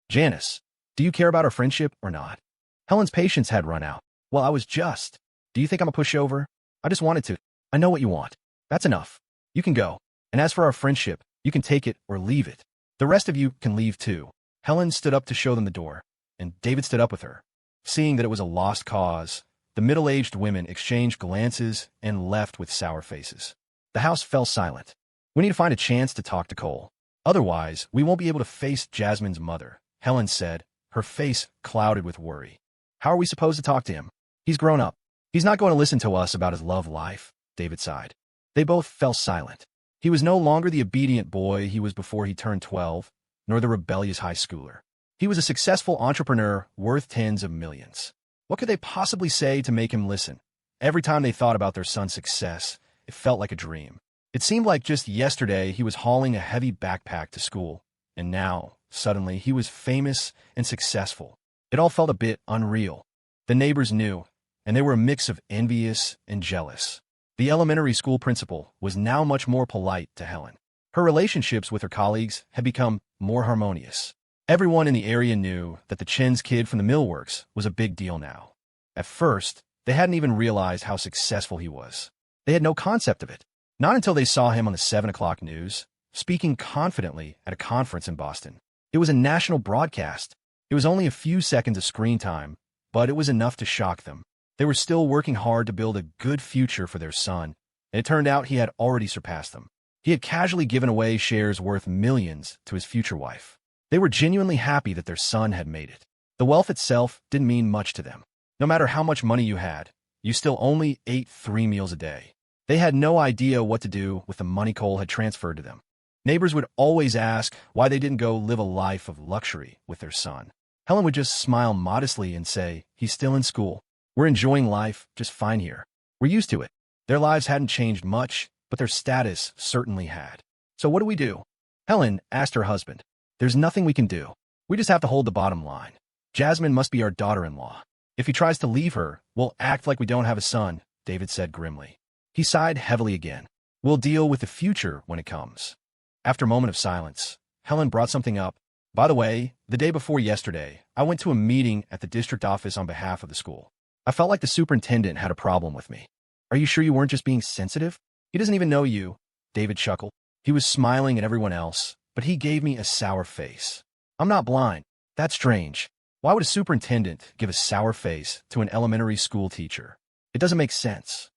Janice, do you care about our friendship or not? Helen's patience had run out. Well, I was just. Do you think I'm a pushover? I just wanted to. I know what you want. That's enough. You can go. And as for our friendship, you can take it or leave it. The rest of you can leave too. Helen stood up to show them the door, and David stood up with her. Seeing that it was a lost cause, the middle-aged women exchanged glances and left with sour faces. The house fell silent. We need to find a chance to talk to Cole. Otherwise, we won't be able to face Jasmine's mother, Helen said, her face clouded with worry. How are we supposed to talk to him? He's grown up. He's not going to listen to us about his love life, David sighed. They both fell silent. He was no longer the obedient boy he was before he turned 12, nor the rebellious high schooler. He was a successful entrepreneur worth tens of millions. What could they possibly say to make him listen? Every time they thought about their son's success, it felt like a dream. It seemed like just yesterday he was hauling a heavy backpack to school, and now, suddenly, he was famous and successful. It all felt a bit unreal. The neighbors knew, and they were a mix of envious and jealous. The elementary school principal was now much more polite to Helen. Her relationships with her colleagues had become more harmonious. Everyone in the area knew that the Chin's kid from the millworks was a big deal now. At first, they hadn't even realized how successful he was. They had no concept of it. Not until they saw him on the 7 o'clock news, speaking confidently at a conference in Boston. It was a national broadcast. It was only a few seconds of screen time, but it was enough to shock them. They were still working hard to build a good future for their son, and it turned out he had already surpassed them. He had casually given away shares worth millions to his future wife. They were genuinely happy that their son had made it. The wealth itself didn't mean much to them. No matter how much money you had, you still only ate 3 meals a day. They had no idea what to do with the money Cole had transferred to them. Neighbors would always ask why they didn't go live a life of luxury with their son. Helen would just smile modestly and say, he's still in school. We're enjoying life just fine here. We're used to it. Their lives hadn't changed much, but their status certainly had. So what do we do? Helen asked her husband. There's nothing we can do. We just have to hold the bottom line. Jasmine must be our daughter-in-law. If he tries to leave her, we'll act like we don't have a son, David said grimly. He sighed heavily again. We'll deal with the future when it comes. After a moment of silence, Helen brought something up. By the way, the day before yesterday, I went to a meeting at the district office on behalf of the school. I felt like the superintendent had a problem with me. Are you sure you weren't just being sensitive? He doesn't even know you, David chuckled. He was smiling at everyone else, but he gave me a sour face. I'm not blind. That's strange. Why would a superintendent give a sour face to an elementary school teacher? It doesn't make sense.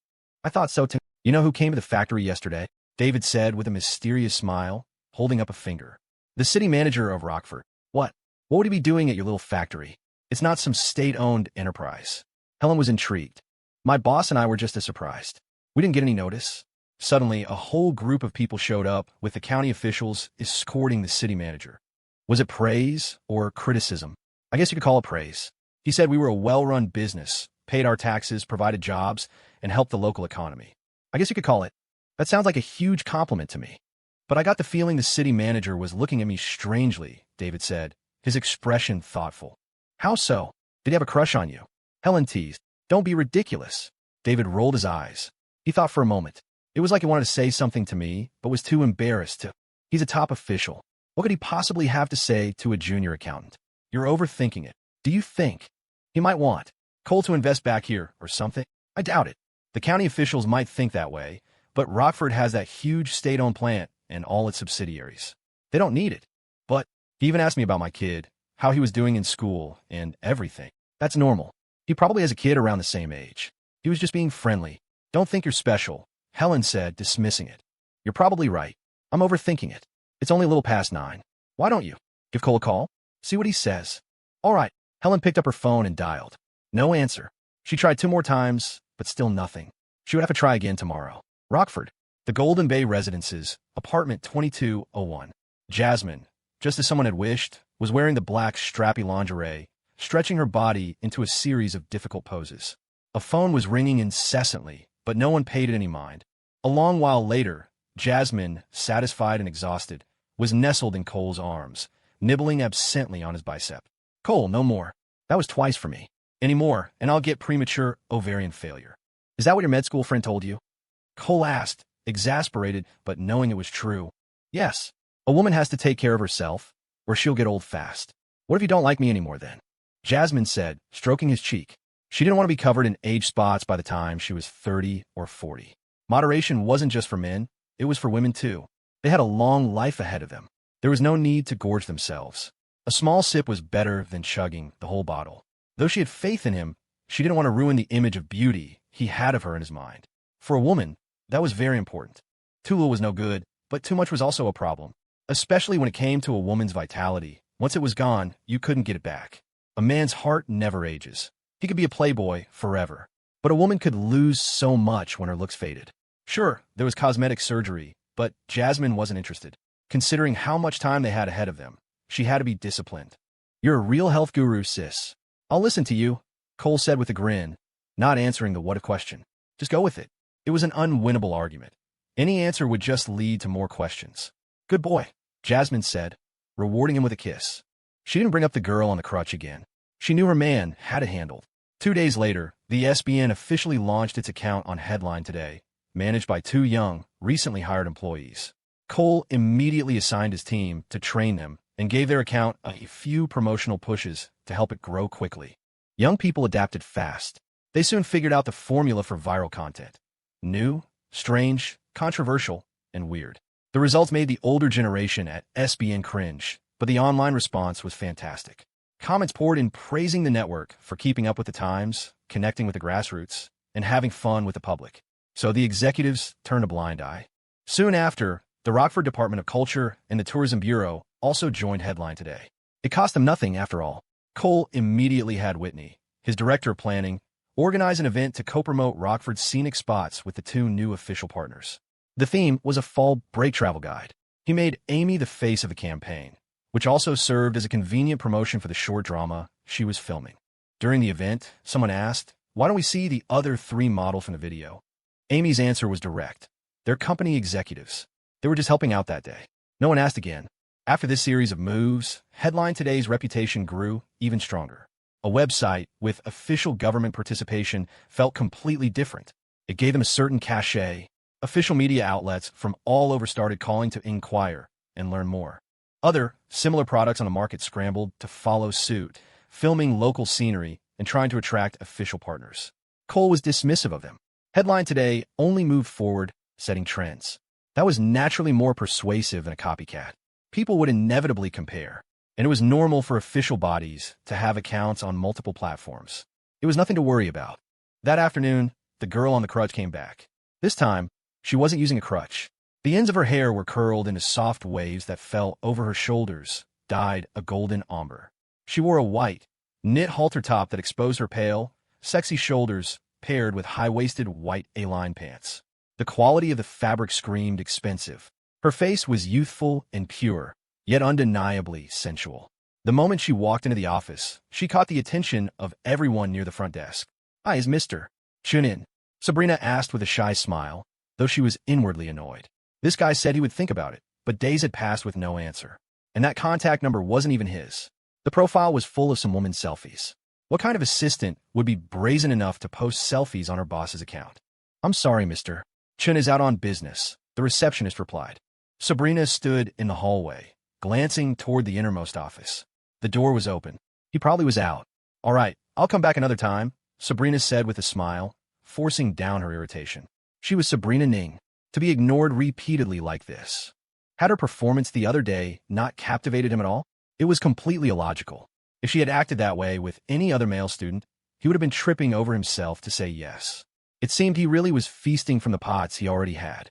I thought so too. You know who came to the factory yesterday? David said with a mysterious smile, holding up a finger. The city manager of Rockford. What? What would he be doing at your little factory? It's not some state-owned enterprise. Helen was intrigued. My boss and I were just as surprised. We didn't get any notice. Suddenly, a whole group of people showed up with the county officials escorting the city manager. Was it praise or criticism? I guess you could call it praise. He said we were a well-run business, paid our taxes, provided jobs, and helped the local economy. I guess you could call it. That sounds like a huge compliment to me. But I got the feeling the city manager was looking at me strangely, David said, his expression thoughtful. How so? Did he have a crush on you? Helen teased. Don't be ridiculous. David rolled his eyes. He thought for a moment. It was like he wanted to say something to me, but was too embarrassed to. He's a top official. What could he possibly have to say to a junior accountant? You're overthinking it. Do you think he might want Cole to invest back here or something? I doubt it. The county officials might think that way, but Rockford has that huge state-owned plant and all its subsidiaries. They don't need it. But he even asked me about my kid, how he was doing in school, and everything. That's normal. He probably has a kid around the same age. He was just being friendly. Don't think you're special, Helen said, dismissing it. You're probably right. I'm overthinking it. It's only a little past 9. Why don't you give Cole a call? See what he says. All right. Helen picked up her phone and dialed. No answer. She tried 2 more times, but still nothing. She would have to try again tomorrow. Rockford, the Golden Bay Residences, apartment 2201. Jasmine, just as someone had wished, was wearing the black strappy lingerie, stretching her body into a series of difficult poses. A phone was ringing incessantly, but no one paid it any mind. A long while later, Jasmine, satisfied and exhausted, was nestled in Cole's arms, nibbling absently on his bicep. Cole, no more. That was twice for me. Any more, and I'll get premature ovarian failure. Is that what your med school friend told you? Cole asked, exasperated, but knowing it was true. Yes. A woman has to take care of herself, or she'll get old fast. What if you don't like me anymore then? Jasmine said, stroking his cheek. She didn't want to be covered in age spots by the time she was 30 or 40. Moderation wasn't just for men, it was for women too. They had a long life ahead of them. There was no need to gorge themselves. A small sip was better than chugging the whole bottle. Though she had faith in him, she didn't want to ruin the image of beauty he had of her in his mind. For a woman, that was very important. Too little was no good, but too much was also a problem, especially when it came to a woman's vitality. Once it was gone, you couldn't get it back. A man's heart never ages. He could be a playboy forever. But a woman could lose so much when her looks faded. Sure, there was cosmetic surgery, but Jasmine wasn't interested. Considering how much time they had ahead of them, she had to be disciplined. You're a real health guru, sis. I'll listen to you, Cole said with a grin, not answering the what-if question. Just go with it. It was an unwinnable argument. Any answer would just lead to more questions. Good boy, Jasmine said, rewarding him with a kiss. She didn't bring up the girl on the crutch again. She knew her man had it handled. 2 days later, the SBN officially launched its account on Headline Today, managed by 2 young, recently hired employees. Cole immediately assigned his team to train them and gave their account a few promotional pushes to help it grow quickly. Young people adapted fast. They soon figured out the formula for viral content. New, strange, controversial, and weird. The results made the older generation at SBN cringe, but the online response was fantastic. Comments poured in praising the network for keeping up with the times, connecting with the grassroots, and having fun with the public. So the executives turned a blind eye. Soon after, the Rockford Department of Culture and the Tourism Bureau also joined Headline Today. It cost them nothing, after all. Cole immediately had Whitney, his director of planning, organize an event to co-promote Rockford's scenic spots with the 2 new official partners. The theme was a fall break travel guide. He made Amy the face of the campaign, which also served as a convenient promotion for the short drama she was filming. During the event, someone asked, "Why don't we see the other 3 models from the video?" Amy's answer was direct. They're company executives. They were just helping out that day. No one asked again. After this series of moves, Headline Today's reputation grew even stronger. A website with official government participation felt completely different. It gave them a certain cachet. Official media outlets from all over started calling to inquire and learn more. Other, similar products on the market scrambled to follow suit, filming local scenery and trying to attract official partners. Cole was dismissive of them. Headline Today only moved forward, setting trends. That was naturally more persuasive than a copycat. People would inevitably compare, and it was normal for official bodies to have accounts on multiple platforms. It was nothing to worry about. That afternoon, the girl on the crutch came back. This time, she wasn't using a crutch. The ends of her hair were curled into soft waves that fell over her shoulders, dyed a golden ombre. She wore a white, knit halter top that exposed her pale, sexy shoulders, paired with high-waisted white A-line pants. The quality of the fabric screamed expensive. Her face was youthful and pure, yet undeniably sensual. The moment she walked into the office, she caught the attention of everyone near the front desk. "Hi, is Mr.She in?" Sabrina asked with a shy smile, though she was inwardly annoyed. This guy said he would think about it, but days had passed with no answer. And that contact number wasn't even his. The profile was full of some woman's selfies. What kind of assistant would be brazen enough to post selfies on her boss's account? "I'm sorry, Mr. Chun is out on business," the receptionist replied. Sabrina stood in the hallway, glancing toward the innermost office. The door was open. He probably was out. "All right, I'll come back another time," Sabrina said with a smile, forcing down her irritation. She was Sabrina Ning, to be ignored repeatedly like this. Had her performance the other day not captivated him at all? It was completely illogical. If she had acted that way with any other male student, he would have been tripping over himself to say yes. It seemed he really was feasting from the pots he already had.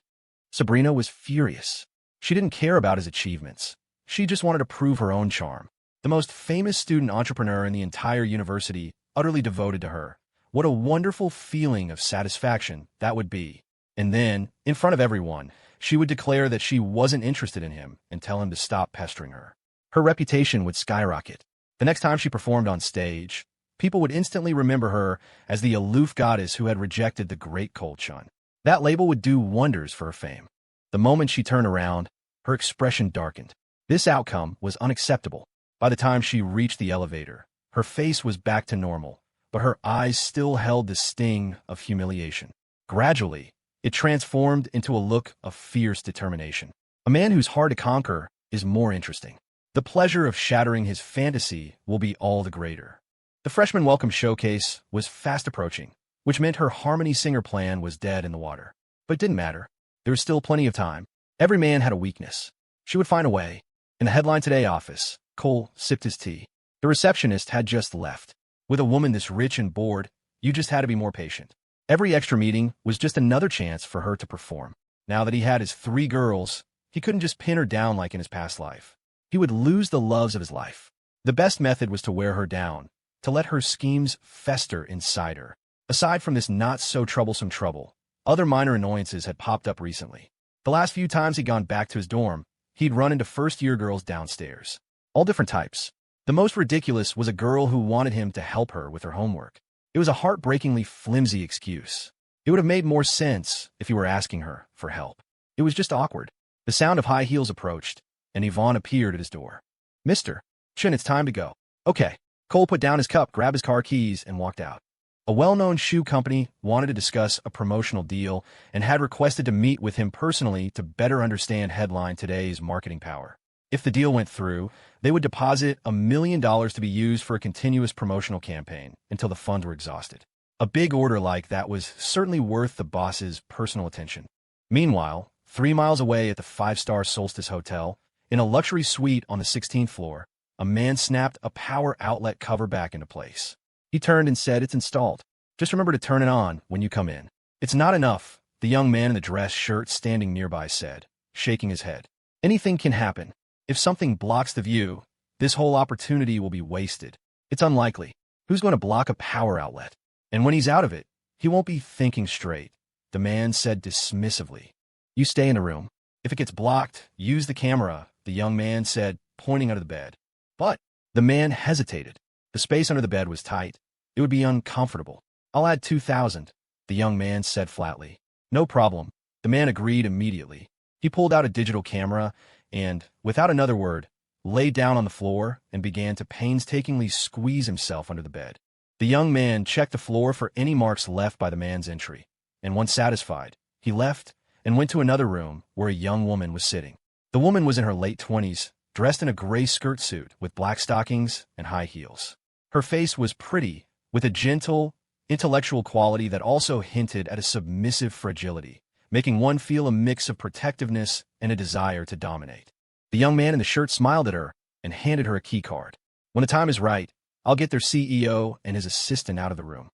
Sabrina was furious. She didn't care about his achievements. She just wanted to prove her own charm. The most famous student entrepreneur in the entire university, utterly devoted to her. What a wonderful feeling of satisfaction that would be. And then, in front of everyone, she would declare that she wasn't interested in him and tell him to stop pestering her. Her reputation would skyrocket. The next time she performed on stage, people would instantly remember her as the aloof goddess who had rejected the great Cold Chun. That label would do wonders for her fame. The moment she turned around, her expression darkened. This outcome was unacceptable. By the time she reached the elevator, her face was back to normal, but her eyes still held the sting of humiliation. Gradually, it transformed into a look of fierce determination. A man who's hard to conquer is more interesting. The pleasure of shattering his fantasy will be all the greater. The freshman welcome showcase was fast approaching, which meant her harmony singer plan was dead in the water. But it didn't matter. There was still plenty of time. Every man had a weakness. She would find a way. In the Headline Today office, Cole sipped his tea. The receptionist had just left. With a woman this rich and bored, you just had to be more patient. Every extra meeting was just another chance for her to perform. Now that he had his 3 girls, he couldn't just pin her down like in his past life. He would lose the loves of his life. The best method was to wear her down, to let her schemes fester inside her. Aside from this not-so-troublesome trouble, other minor annoyances had popped up recently. The last few times he'd gone back to his dorm, he'd run into first-year girls downstairs. All different types. The most ridiculous was a girl who wanted him to help her with her homework. It was a heartbreakingly flimsy excuse. It would have made more sense if he were asking her for help. It was just awkward. The sound of high heels approached, and Yvonne appeared at his door. "Mr. Chun, it's time to go." "Okay." Cole put down his cup, grabbed his car keys, and walked out. A well-known shoe company wanted to discuss a promotional deal and had requested to meet with him personally to better understand Headline Today's marketing power. If the deal went through, they would deposit $1 million to be used for a continuous promotional campaign until the funds were exhausted. A big order like that was certainly worth the boss's personal attention. Meanwhile, 3 miles away at the 5-star Solstice Hotel, in a luxury suite on the 16th floor, a man snapped a power outlet cover back into place. He turned and said, "It's installed. Just remember to turn it on when you come in." "It's not enough," the young man in the dress shirt standing nearby said, shaking his head. "Anything can happen. If something blocks the view, this whole opportunity will be wasted. It's unlikely. Who's going to block a power outlet? And when he's out of it, he won't be thinking straight," the man said dismissively. "You stay in the room. If it gets blocked, use the camera," the young man said, pointing under the bed. But the man hesitated. The space under the bed was tight. It would be uncomfortable. "I'll add 2,000, the young man said flatly. "No problem." The man agreed immediately. He pulled out a digital camera and, without another word, lay down on the floor and began to painstakingly squeeze himself under the bed. The young man checked the floor for any marks left by the man's entry, and once satisfied, he left and went to another room where a young woman was sitting. The woman was in her late 20s, dressed in a gray skirt suit with black stockings and high heels. Her face was pretty, with a gentle, intellectual quality that also hinted at a submissive fragility, making one feel a mix of protectiveness and a desire to dominate. The young man in the shirt smiled at her and handed her a key card. "When the time is right, I'll get their CEO and his assistant out of the room."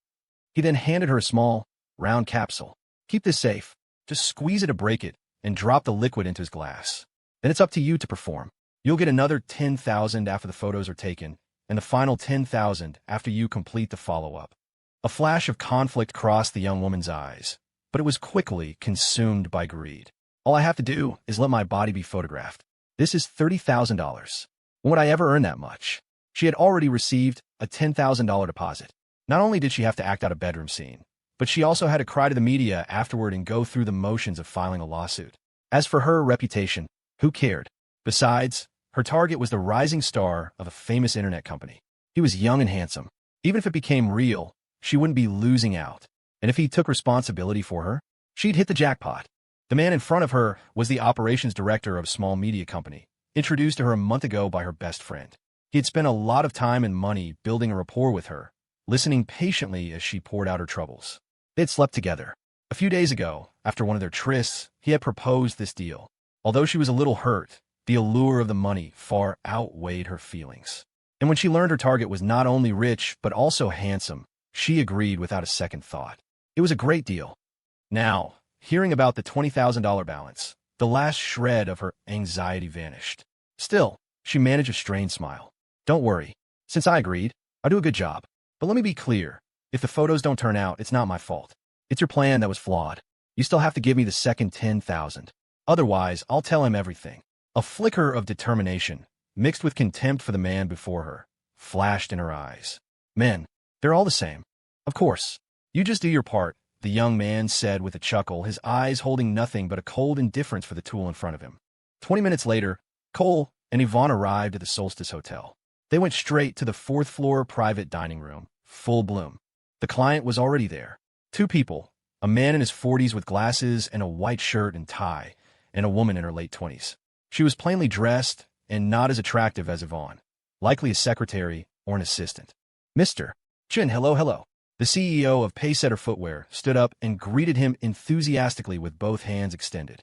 He then handed her a small, round capsule. "Keep this safe. Just squeeze it to break it, and drop the liquid into his glass. Then it's up to you to perform. You'll get another 10,000 after the photos are taken, and the final 10,000 after you complete the follow-up. A flash of conflict crossed the young woman's eyes, but it was quickly consumed by greed. All I have to do is let my body be photographed. This is $30,000. When would I ever earn that much? She had already received a $10,000 deposit. Not only did she have to act out a bedroom scene, but she also had to cry to the media afterward and go through the motions of filing a lawsuit. As for her reputation, who cared? Besides, her target was the rising star of a famous internet company. He was young and handsome. Even if it became real, she wouldn't be losing out. And if he took responsibility for her, she'd hit the jackpot. The man in front of her was the operations director of a small media company, introduced to her a month ago by her best friend. He had spent a lot of time and money building a rapport with her, listening patiently as she poured out her troubles. They had slept together. A few days ago, after one of their trysts, he had proposed this deal. Although she was a little hurt, the allure of the money far outweighed her feelings. And when she learned her target was not only rich but also handsome, she agreed without a second thought. It was a great deal. Now, hearing about the $20,000 balance, the last shred of her anxiety vanished. Still, she managed a strained smile. Don't worry. Since I agreed, I'll do a good job. But let me be clear. If the photos don't turn out, it's not my fault. It's your plan that was flawed. You still have to give me the second 10,000. Otherwise, I'll tell him everything. A flicker of determination, mixed with contempt for the man before her, flashed in her eyes. Men, they're all the same. Of course. You just do your part, the young man said with a chuckle, his eyes holding nothing but a cold indifference for the tool in front of him. 20 minutes later, Cole and Yvonne arrived at the Solstice Hotel. They went straight to the fourth-floor private dining room, full bloom. The client was already there. Two people, a man in his 40s with glasses and a white shirt and tie, and a woman in her late 20s. She was plainly dressed and not as attractive as Yvonne, likely a secretary or an assistant. Mr. Chin, hello. The CEO of Paysetter Footwear stood up and greeted him enthusiastically with both hands extended.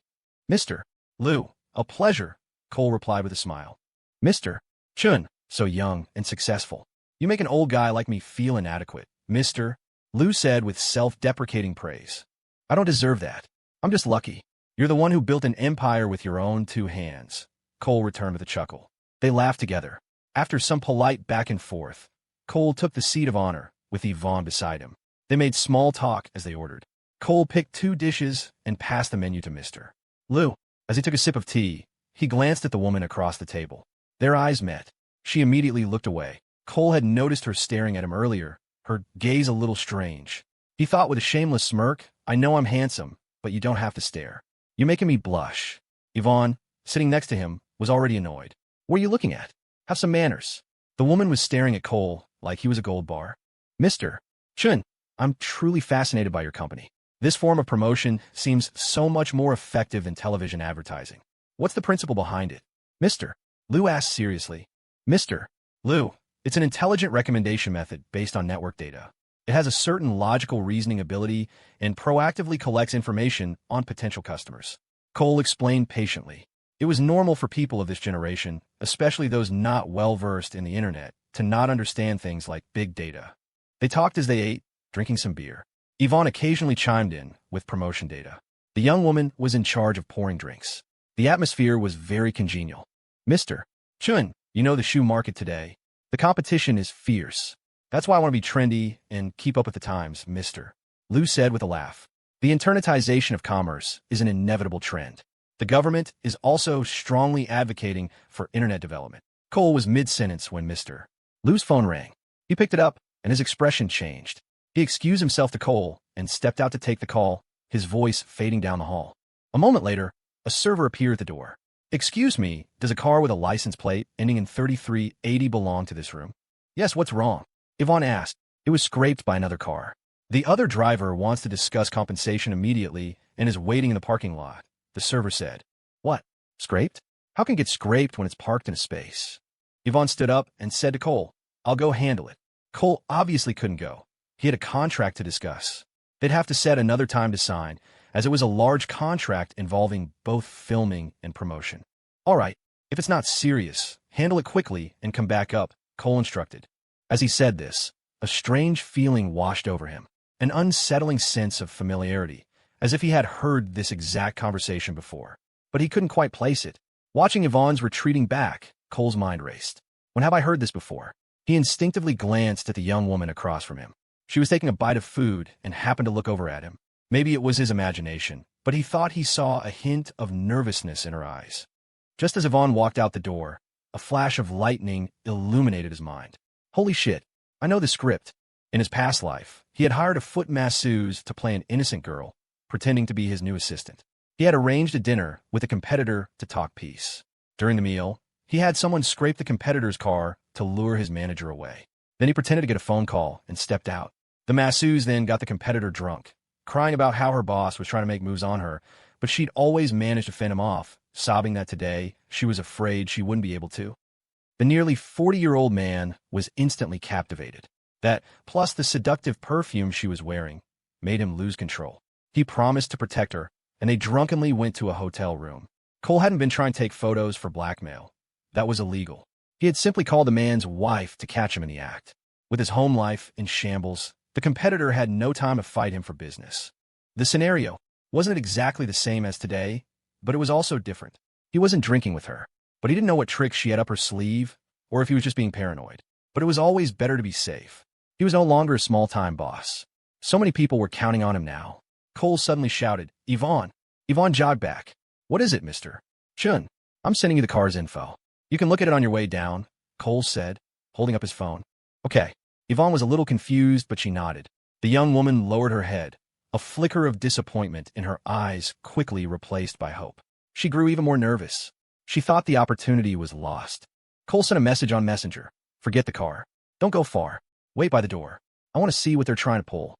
Mr. Liu, a pleasure, Cole replied with a smile. Mr. Chun, so young and successful. You make an old guy like me feel inadequate, Mr. Liu said with self-deprecating praise. I don't deserve that. I'm just lucky. You're the one who built an empire with your own two hands, Cole returned with a chuckle. They laughed together. After some polite back and forth, Cole took the seat of honor, with Yvonne beside him. They made small talk as they ordered. Cole picked two dishes and passed the menu to Mr. Liu. As he took a sip of tea, he glanced at the woman across the table. Their eyes met. She immediately looked away. Cole had noticed her staring at him earlier, her gaze a little strange. He thought with a shameless smirk, I know I'm handsome, but you don't have to stare. You're making me blush. Yvonne, sitting next to him, was already annoyed. What are you looking at? Have some manners. The woman was staring at Cole like he was a gold bar. Mr. Chun, I'm truly fascinated by your company. This form of promotion seems so much more effective than television advertising. What's the principle behind it? Mr. Liu asked seriously. Mr. Liu, it's an intelligent recommendation method based on network data. It has a certain logical reasoning ability and proactively collects information on potential customers. Cole explained patiently. It was normal for people of this generation, especially those not well-versed in the internet, to not understand things like big data. They talked as they ate, drinking some beer. Yvonne occasionally chimed in with promotion data. The young woman was in charge of pouring drinks. The atmosphere was very congenial. Mr. Chun, you know the shoe market today. The competition is fierce. That's why I want to be trendy and keep up with the times, Mr. Liu said with a laugh. The internetization of commerce is an inevitable trend. The government is also strongly advocating for internet development. Cole was mid-sentence when Mr. Liu's phone rang. He picked it up, and his expression changed. He excused himself to Cole and stepped out to take the call, his voice fading down the hall. A moment later, a server appeared at the door. Excuse me, does a car with a license plate ending in 3380 belong to this room? Yes, what's wrong? Yvonne asked. It was scraped by another car. The other driver wants to discuss compensation immediately and is waiting in the parking lot, the server said. What? Scraped? How can it get scraped when it's parked in a space? Yvonne stood up and said to Cole, I'll go handle it. Cole obviously couldn't go. He had a contract to discuss. They'd have to set another time to sign, as it was a large contract involving both filming and promotion. All right, if it's not serious, handle it quickly and come back up, Cole instructed. As he said this, a strange feeling washed over him, an unsettling sense of familiarity, as if he had heard this exact conversation before. But he couldn't quite place it. Watching Yvonne's retreating back, Cole's mind raced. When have I heard this before? He instinctively glanced at the young woman across from him. She was taking a bite of food and happened to look over at him. Maybe it was his imagination, but he thought he saw a hint of nervousness in her eyes. Just as Yvonne walked out the door, a flash of lightning illuminated his mind. Holy shit, I know the script. In his past life, he had hired a foot masseuse to play an innocent girl, pretending to be his new assistant. He had arranged a dinner with a competitor to talk peace. During the meal, he had someone scrape the competitor's car to lure his manager away. Then he pretended to get a phone call and stepped out. The masseuse then got the competitor drunk, crying about how her boss was trying to make moves on her, but she'd always managed to fend him off, sobbing that today she was afraid she wouldn't be able to. The nearly 40-year-old man was instantly captivated. That, plus the seductive perfume she was wearing, made him lose control. He promised to protect her, and they drunkenly went to a hotel room. Cole hadn't been trying to take photos for blackmail. That was illegal. He had simply called the man's wife to catch him in the act. With his home life in shambles, the competitor had no time to fight him for business. The scenario wasn't exactly the same as today, but it was also different. He wasn't drinking with her, but he didn't know what tricks she had up her sleeve, or if he was just being paranoid. But it was always better to be safe. He was no longer a small-time boss. So many people were counting on him now. Cole suddenly shouted, Yvonne! Yvonne jogged back. What is it, Mr. Chun? I'm sending you the car's info. You can look at it on your way down, Cole said, holding up his phone. Okay. Yvonne was a little confused, but she nodded. The young woman lowered her head, a flicker of disappointment in her eyes quickly replaced by hope. She grew even more nervous. She thought the opportunity was lost. Cole sent a message on Messenger. Forget the car. Don't go far. Wait by the door. I want to see what they're trying to pull.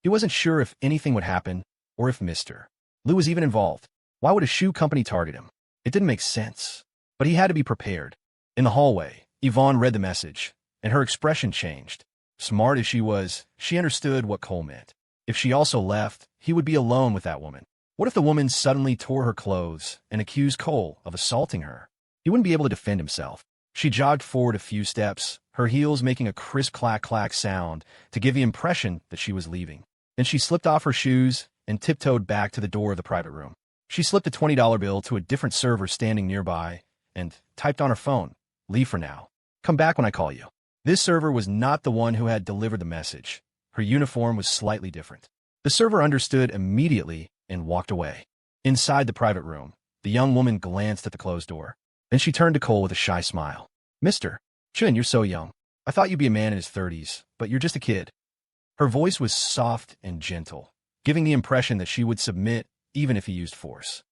He wasn't sure if anything would happen, or if Mr. Lou was even involved. Why would a shoe company target him? It didn't make sense. But he had to be prepared. In the hallway, Yvonne read the message, and her expression changed. Smart as she was, she understood what Cole meant. If she also left, he would be alone with that woman. What if the woman suddenly tore her clothes and accused Cole of assaulting her? He wouldn't be able to defend himself. She jogged forward a few steps, her heels making a crisp clack-clack sound to give the impression that she was leaving. Then she slipped off her shoes and tiptoed back to the door of the private room. She slipped a $20 bill to a different server standing nearby and typed on her phone, "Leave for now. Come back when I call you." This server was not the one who had delivered the message. Her uniform was slightly different. The server understood immediately and walked away. Inside the private room, the young woman glanced at the closed door. Then she turned to Cole with a shy smile. Mr. Chun, you're so young. I thought you'd be a man in his 30s, but you're just a kid. Her voice was soft and gentle, giving the impression that she would submit even if he used force.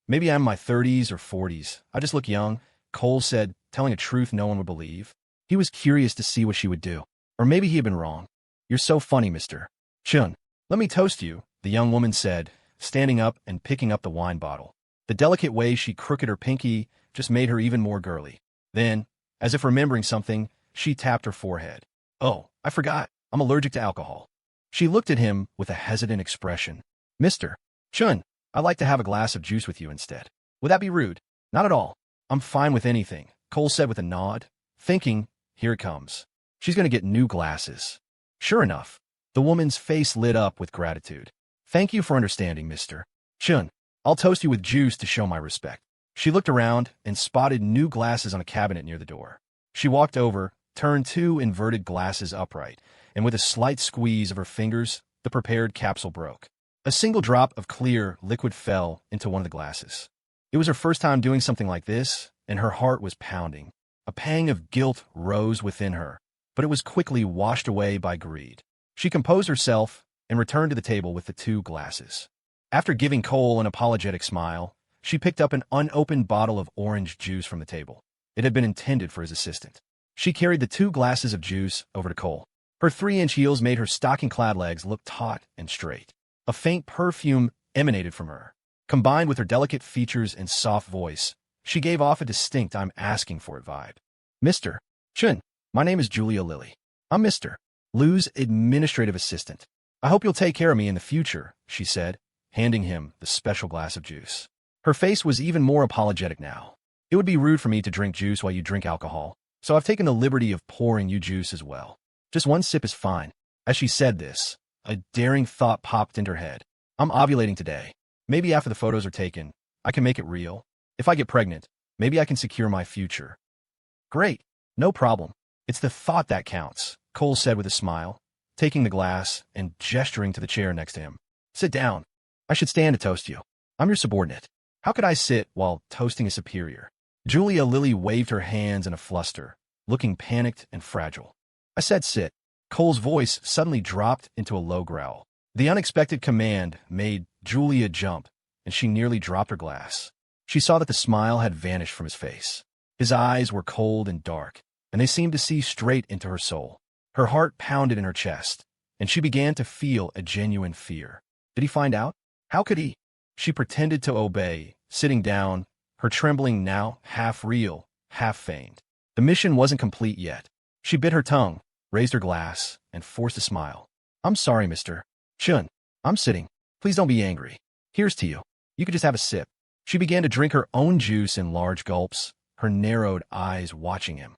Maybe I'm in my 30s or 40s. I just look young, Cole said, telling a truth no one would believe. He was curious to see what she would do. Or maybe he had been wrong. You're so funny, Mr. Chun. Let me toast you, the young woman said, standing up and picking up the wine bottle. The delicate way she crooked her pinky just made her even more girly. Then, as if remembering something, she tapped her forehead. Oh, I forgot. I'm allergic to alcohol. She looked at him with a hesitant expression. Mr. Chun, I'd like to have a glass of juice with you instead. Would that be rude? Not at all. I'm fine with anything, Cole said with a nod, thinking, here it comes. She's going to get new glasses. Sure enough, the woman's face lit up with gratitude. Thank you for understanding, Mr. Chun. I'll toast you with juice to show my respect. She looked around and spotted new glasses on a cabinet near the door. She walked over, turned two inverted glasses upright, and with a slight squeeze of her fingers, the prepared capsule broke. A single drop of clear liquid fell into one of the glasses. It was her first time doing something like this, and her heart was pounding. A pang of guilt rose within her, but it was quickly washed away by greed. She composed herself and returned to the table with the two glasses. After giving Cole an apologetic smile, she picked up an unopened bottle of orange juice from the table. It had been intended for his assistant. She carried the two glasses of juice over to Cole. Her 3-inch heels made her stocking-clad legs look taut and straight. A faint perfume emanated from her. Combined with her delicate features and soft voice, she gave off a distinct I'm asking for it vibe. Mr. Chun, my name is Julia Lilly. I'm Mr. Lou's administrative assistant. I hope you'll take care of me in the future, she said, handing him the special glass of juice. Her face was even more apologetic now. It would be rude for me to drink juice while you drink alcohol, so I've taken the liberty of pouring you juice as well. Just one sip is fine. As she said this, a daring thought popped into her head. I'm ovulating today. Maybe after the photos are taken, I can make it real. If I get pregnant, maybe I can secure my future. Great. No problem. It's the thought that counts, Cole said with a smile, taking the glass and gesturing to the chair next to him. Sit down. I should stand to toast you. I'm your subordinate. How could I sit while toasting a superior? Julia Lily waved her hands in a fluster, looking panicked and fragile. I said sit. Cole's voice suddenly dropped into a low growl. The unexpected command made Julia jump, and she nearly dropped her glass. She saw that the smile had vanished from his face. His eyes were cold and dark, and they seemed to see straight into her soul. Her heart pounded in her chest, and she began to feel a genuine fear. Did he find out? How could he? She pretended to obey, sitting down, her trembling now half real, half feigned. The mission wasn't complete yet. She bit her tongue, raised her glass, and forced a smile. I'm sorry, Mr. Chun. I'm sitting. Please don't be angry. Here's to you. You could just have a sip. She began to drink her own juice in large gulps, her narrowed eyes watching him.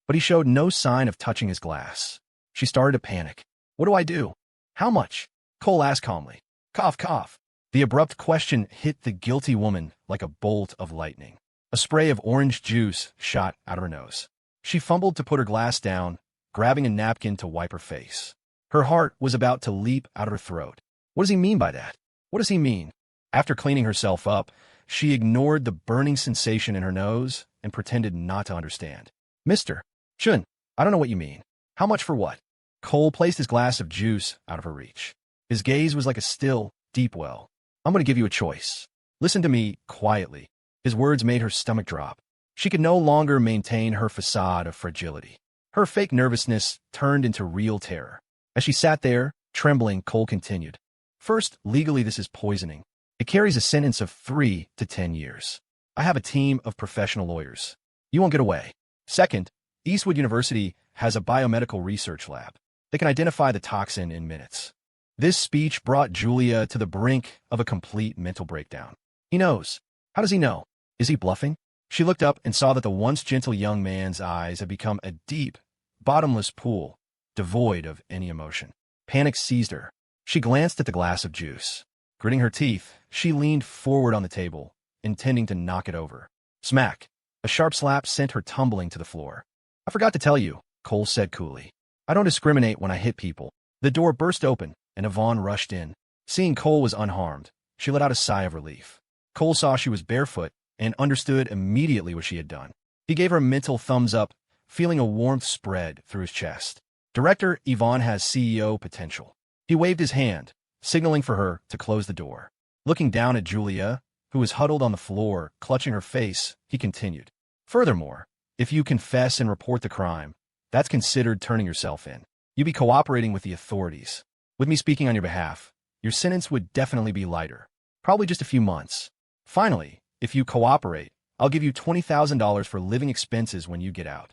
But he showed no sign of touching his glass. She started to panic. What do I do? How much? Cole asked calmly. Cough, cough. The abrupt question hit the guilty woman like a bolt of lightning. A spray of orange juice shot out of her nose. She fumbled to put her glass down, grabbing a napkin to wipe her face. Her heart was about to leap out of her throat. What does he mean by that? What does he mean? After cleaning herself up, she ignored the burning sensation in her nose and pretended not to understand. Mr. Chun, I don't know what you mean. How much for what? Cole placed his glass of juice out of her reach. His gaze was like a still, deep well. I'm going to give you a choice. Listen to me quietly. His words made her stomach drop. She could no longer maintain her facade of fragility. Her fake nervousness turned into real terror. As she sat there, trembling, Cole continued. First, legally this is poisoning. It carries a sentence of 3 to 10 years. I have a team of professional lawyers. You won't get away. Second, Eastwood University has a biomedical research lab. They can identify the toxin in minutes. This speech brought Julia to the brink of a complete mental breakdown. He knows. How does he know? Is he bluffing? She looked up and saw that the once gentle young man's eyes had become a deep, bottomless pool, devoid of any emotion. Panic seized her. She glanced at the glass of juice. Gritting her teeth, she leaned forward on the table, intending to knock it over. Smack! A sharp slap sent her tumbling to the floor. I forgot to tell you, Cole said coolly. I don't discriminate when I hit people. The door burst open, and Yvonne rushed in. Seeing Cole was unharmed, she let out a sigh of relief. Cole saw she was barefoot and understood immediately what she had done. He gave her a mental thumbs up, feeling a warmth spread through his chest. Director, Yvonne has CEO potential. He waved his hand, signaling for her to close the door. Looking down at Julia, who was huddled on the floor, clutching her face, he continued. Furthermore, if you confess and report the crime, that's considered turning yourself in. You'd be cooperating with the authorities. With me speaking on your behalf, your sentence would definitely be lighter. Probably just a few months. Finally, if you cooperate, I'll give you $20,000 for living expenses when you get out.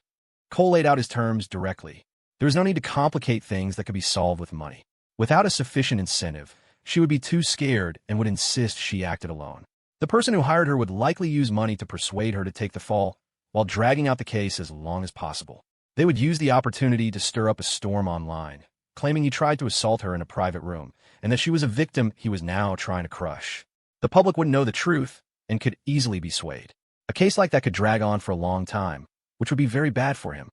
Cole laid out his terms directly. There was no need to complicate things that could be solved with money. Without a sufficient incentive, she would be too scared and would insist she acted alone. The person who hired her would likely use money to persuade her to take the fall while dragging out the case as long as possible. They would use the opportunity to stir up a storm online, claiming he tried to assault her in a private room and that she was a victim he was now trying to crush. The public wouldn't know the truth and could easily be swayed. A case like that could drag on for a long time, which would be very bad for him.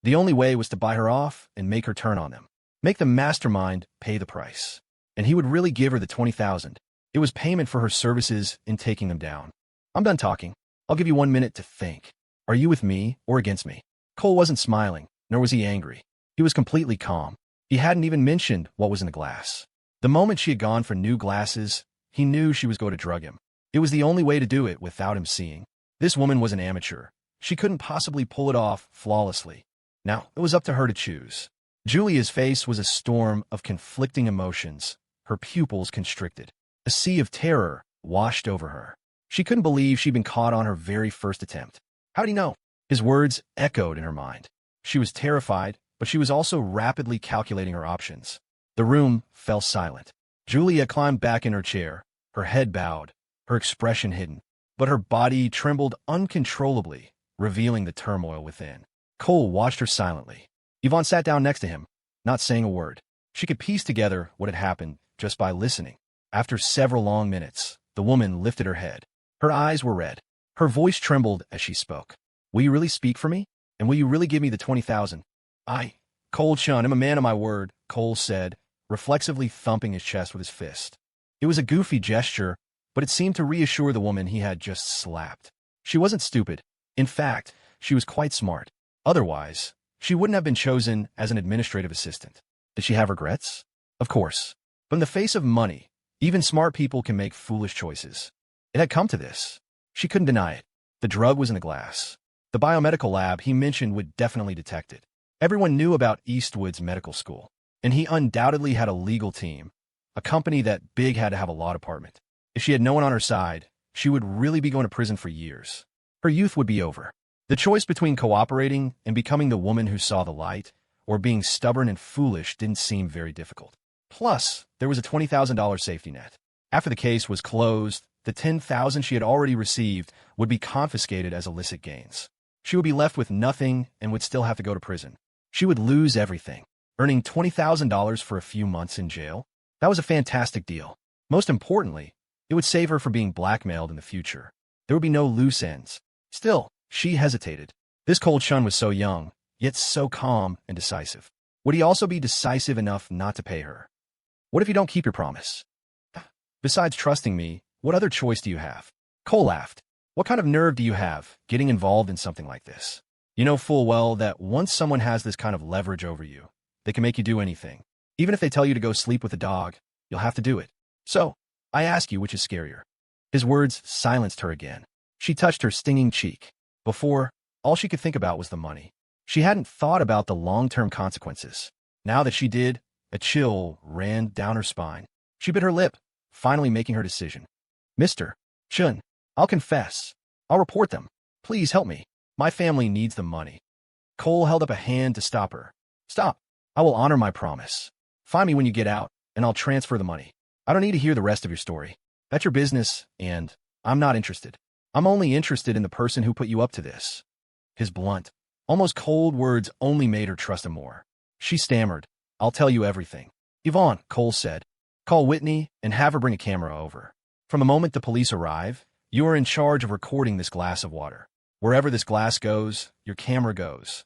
The only way was to buy her off and make her turn on them. Make the mastermind pay the price. And he would really give her the $20,000. It was payment for her services in taking them down. I'm done talking. I'll give you 1 minute to think. Are you with me or against me? Cole wasn't smiling, nor was he angry. He was completely calm. He hadn't even mentioned what was in the glass. The moment she had gone for new glasses, he knew she was going to drug him. It was the only way to do it without him seeing. This woman was an amateur. She couldn't possibly pull it off flawlessly. Now, it was up to her to choose. Julia's face was a storm of conflicting emotions, her pupils constricted. A sea of terror washed over her. She couldn't believe she'd been caught on her very first attempt. How'd he know? His words echoed in her mind. She was terrified, but she was also rapidly calculating her options. The room fell silent. Julia climbed back in her chair, her head bowed, her expression hidden, but her body trembled uncontrollably, revealing the turmoil within. Cole watched her silently. Yvonne sat down next to him, not saying a word. She could piece together what had happened just by listening. After several long minutes, the woman lifted her head. Her eyes were red. Her voice trembled as she spoke. Will you really speak for me? And will you really give me the 20,000? Cole Chun, I'm a man of my word, Cole said, reflexively thumping his chest with his fist. It was a goofy gesture, but it seemed to reassure the woman he had just slapped. She wasn't stupid. In fact, she was quite smart. Otherwise, she wouldn't have been chosen as an administrative assistant. Did she have regrets? Of course. But in the face of money, even smart people can make foolish choices. It had come to this. She couldn't deny it. The drug was in the glass. The biomedical lab he mentioned would definitely detect it. Everyone knew about Eastwood's medical school, and he undoubtedly had a legal team, a company that big had to have a law department. If she had no one on her side, she would really be going to prison for years. Her youth would be over. The choice between cooperating and becoming the woman who saw the light, or being stubborn and foolish, didn't seem very difficult. Plus, there was a $20,000 safety net. After the case was closed, the $10,000 she had already received would be confiscated as illicit gains. She would be left with nothing and would still have to go to prison. She would lose everything. Earning $20,000 for a few months in jail? That was a fantastic deal. Most importantly, it would save her from being blackmailed in the future. There would be no loose ends. Still, she hesitated. This Cole Chun was so young, yet so calm and decisive. Would he also be decisive enough not to pay her? What if you don't keep your promise? Besides trusting me, what other choice do you have? Cole laughed. What kind of nerve do you have getting involved in something like this? You know full well that once someone has this kind of leverage over you, they can make you do anything. Even if they tell you to go sleep with a dog, you'll have to do it. So, I ask you, which is scarier? His words silenced her again. She touched her stinging cheek. Before, all she could think about was the money. She hadn't thought about the long-term consequences. Now that she did, a chill ran down her spine. She bit her lip, finally making her decision. Mr. Chun, I'll confess. I'll report them. Please help me. My family needs the money. Cole held up a hand to stop her. Stop. I will honor my promise. Find me when you get out, and I'll transfer the money. I don't need to hear the rest of your story. That's your business, and I'm not interested. I'm only interested in the person who put you up to this. His blunt, almost cold words only made her trust him more. She stammered. I'll tell you everything. Yvonne, Cole said. Call Whitney and have her bring a camera over. From the moment the police arrive, you are in charge of recording this glass of water. Wherever this glass goes, your camera goes.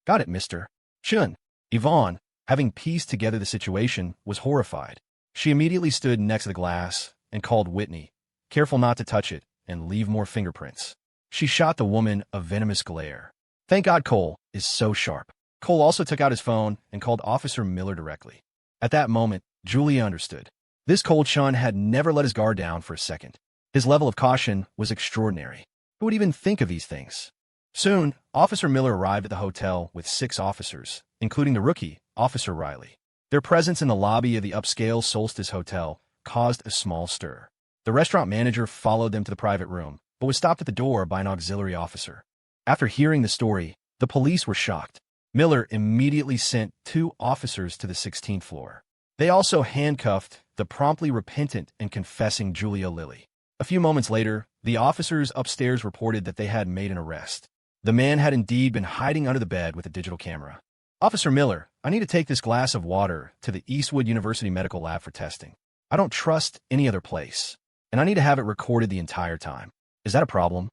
Got it, Mr. Chun. Yvonne, having pieced together the situation, was horrified. She immediately stood next to the glass and called Whitney, careful not to touch it and leave more fingerprints. She shot the woman a venomous glare. Thank God Cole is so sharp. Cole also took out his phone and called Officer Miller directly. At that moment, Julia understood. This Cole Chun had never let his guard down for a second. His level of caution was extraordinary. Who would even think of these things? Soon, Officer Miller arrived at the hotel with 6 officers, including the rookie, Officer Riley. Their presence in the lobby of the upscale Solstice Hotel caused a small stir. The restaurant manager followed them to the private room, but was stopped at the door by an auxiliary officer. After hearing the story, the police were shocked. Miller immediately sent 2 officers to the 16th floor. They also handcuffed the promptly repentant and confessing Julia Lilly. A few moments later, the officers upstairs reported that they had made an arrest. The man had indeed been hiding under the bed with a digital camera. Officer Miller, I need to take this glass of water to the Eastwood University Medical Lab for testing. I don't trust any other place, and I need to have it recorded the entire time. Is that a problem?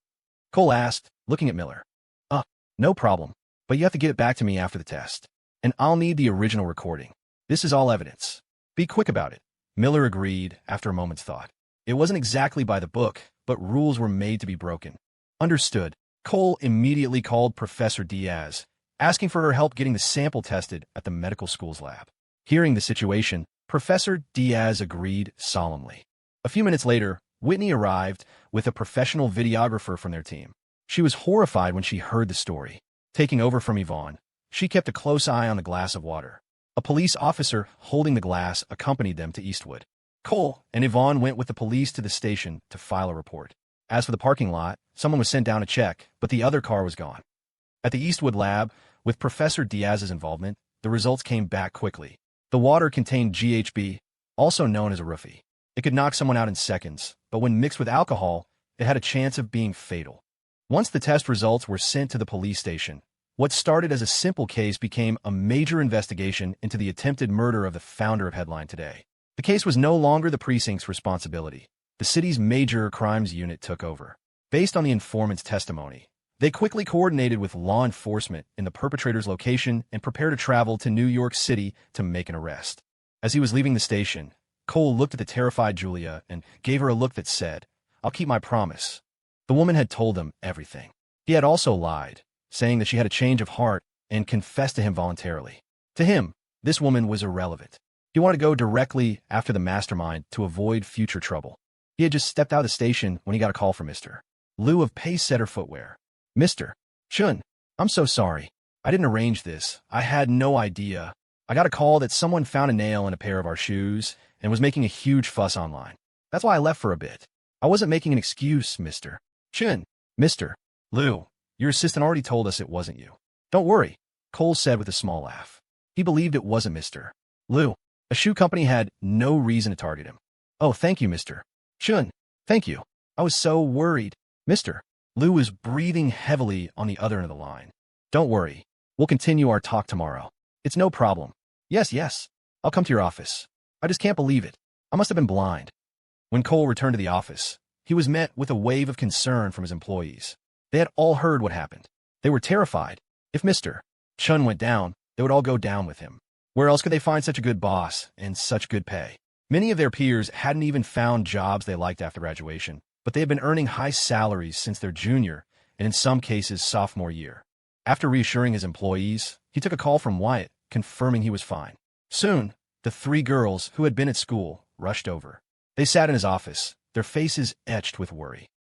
Cole asked, looking at Miller. No problem, but you have to get it back to me after the test, and I'll need the original recording. This is all evidence. Be quick about it. Miller agreed after a moment's thought. It wasn't exactly by the book, but rules were made to be broken. Understood. Cole immediately called Professor Diaz, asking for her help getting the sample tested at the medical school's lab. Hearing the situation, Professor Diaz agreed solemnly. A few minutes later, Whitney arrived with a professional videographer from their team. She was horrified when she heard the story. Taking over from Yvonne, she kept a close eye on the glass of water. A police officer holding the glass accompanied them to Eastwood. Cole and Yvonne went with the police to the station to file a report. As for the parking lot, someone was sent down to check, but the other car was gone. At the Eastwood lab, with Professor Diaz's involvement, the results came back quickly. The water contained GHB, also known as a roofie. It could knock someone out in seconds, but when mixed with alcohol, it had a chance of being fatal. Once the test results were sent to the police station, what started as a simple case became a major investigation into the attempted murder of the founder of Headline Today. The case was no longer the precinct's responsibility. The city's major crimes unit took over. Based on the informant's testimony, they quickly coordinated with law enforcement in the perpetrator's location and prepared to travel to New York City to make an arrest. As he was leaving the station, Cole looked at the terrified Julia and gave her a look that said, "I'll keep my promise." The woman had told him everything. He had also lied, saying that she had a change of heart and confessed to him voluntarily. To him, this woman was irrelevant. He wanted to go directly after the mastermind to avoid future trouble. He had just stepped out of the station when he got a call from Mr. Liu of Pacesetter Footwear. "Mr. Chun, I'm so sorry. I didn't arrange this. I had no idea. I got a call that someone found a nail in a pair of our shoes and was making a huge fuss online. That's why I left for a bit. I wasn't making an excuse, Mr. Chun." "Mr. Liu, your assistant already told us it wasn't you." "Don't worry," Cole said with a small laugh. He believed it wasn't Mr. Liu. A shoe company had no reason to target him. "Oh, thank you, Mr. Chun. Thank you. I was so worried." Mr. Liu was breathing heavily on the other end of the line. "Don't worry. We'll continue our talk tomorrow. It's no problem." Yes. I'll come to your office. I just can't believe it. I must have been blind." When Cole returned to the office, he was met with a wave of concern from his employees. They had all heard what happened. They were terrified. If Mr. Chun went down, they would all go down with him. Where else could they find such a good boss and such good pay? Many of their peers hadn't even found jobs they liked after graduation, but they had been earning high salaries since their junior and in some cases sophomore year. After reassuring his employees, he took a call from Wyatt, confirming he was fine. Soon, the three girls who had been at school rushed over. They sat in his office, their faces etched with worry.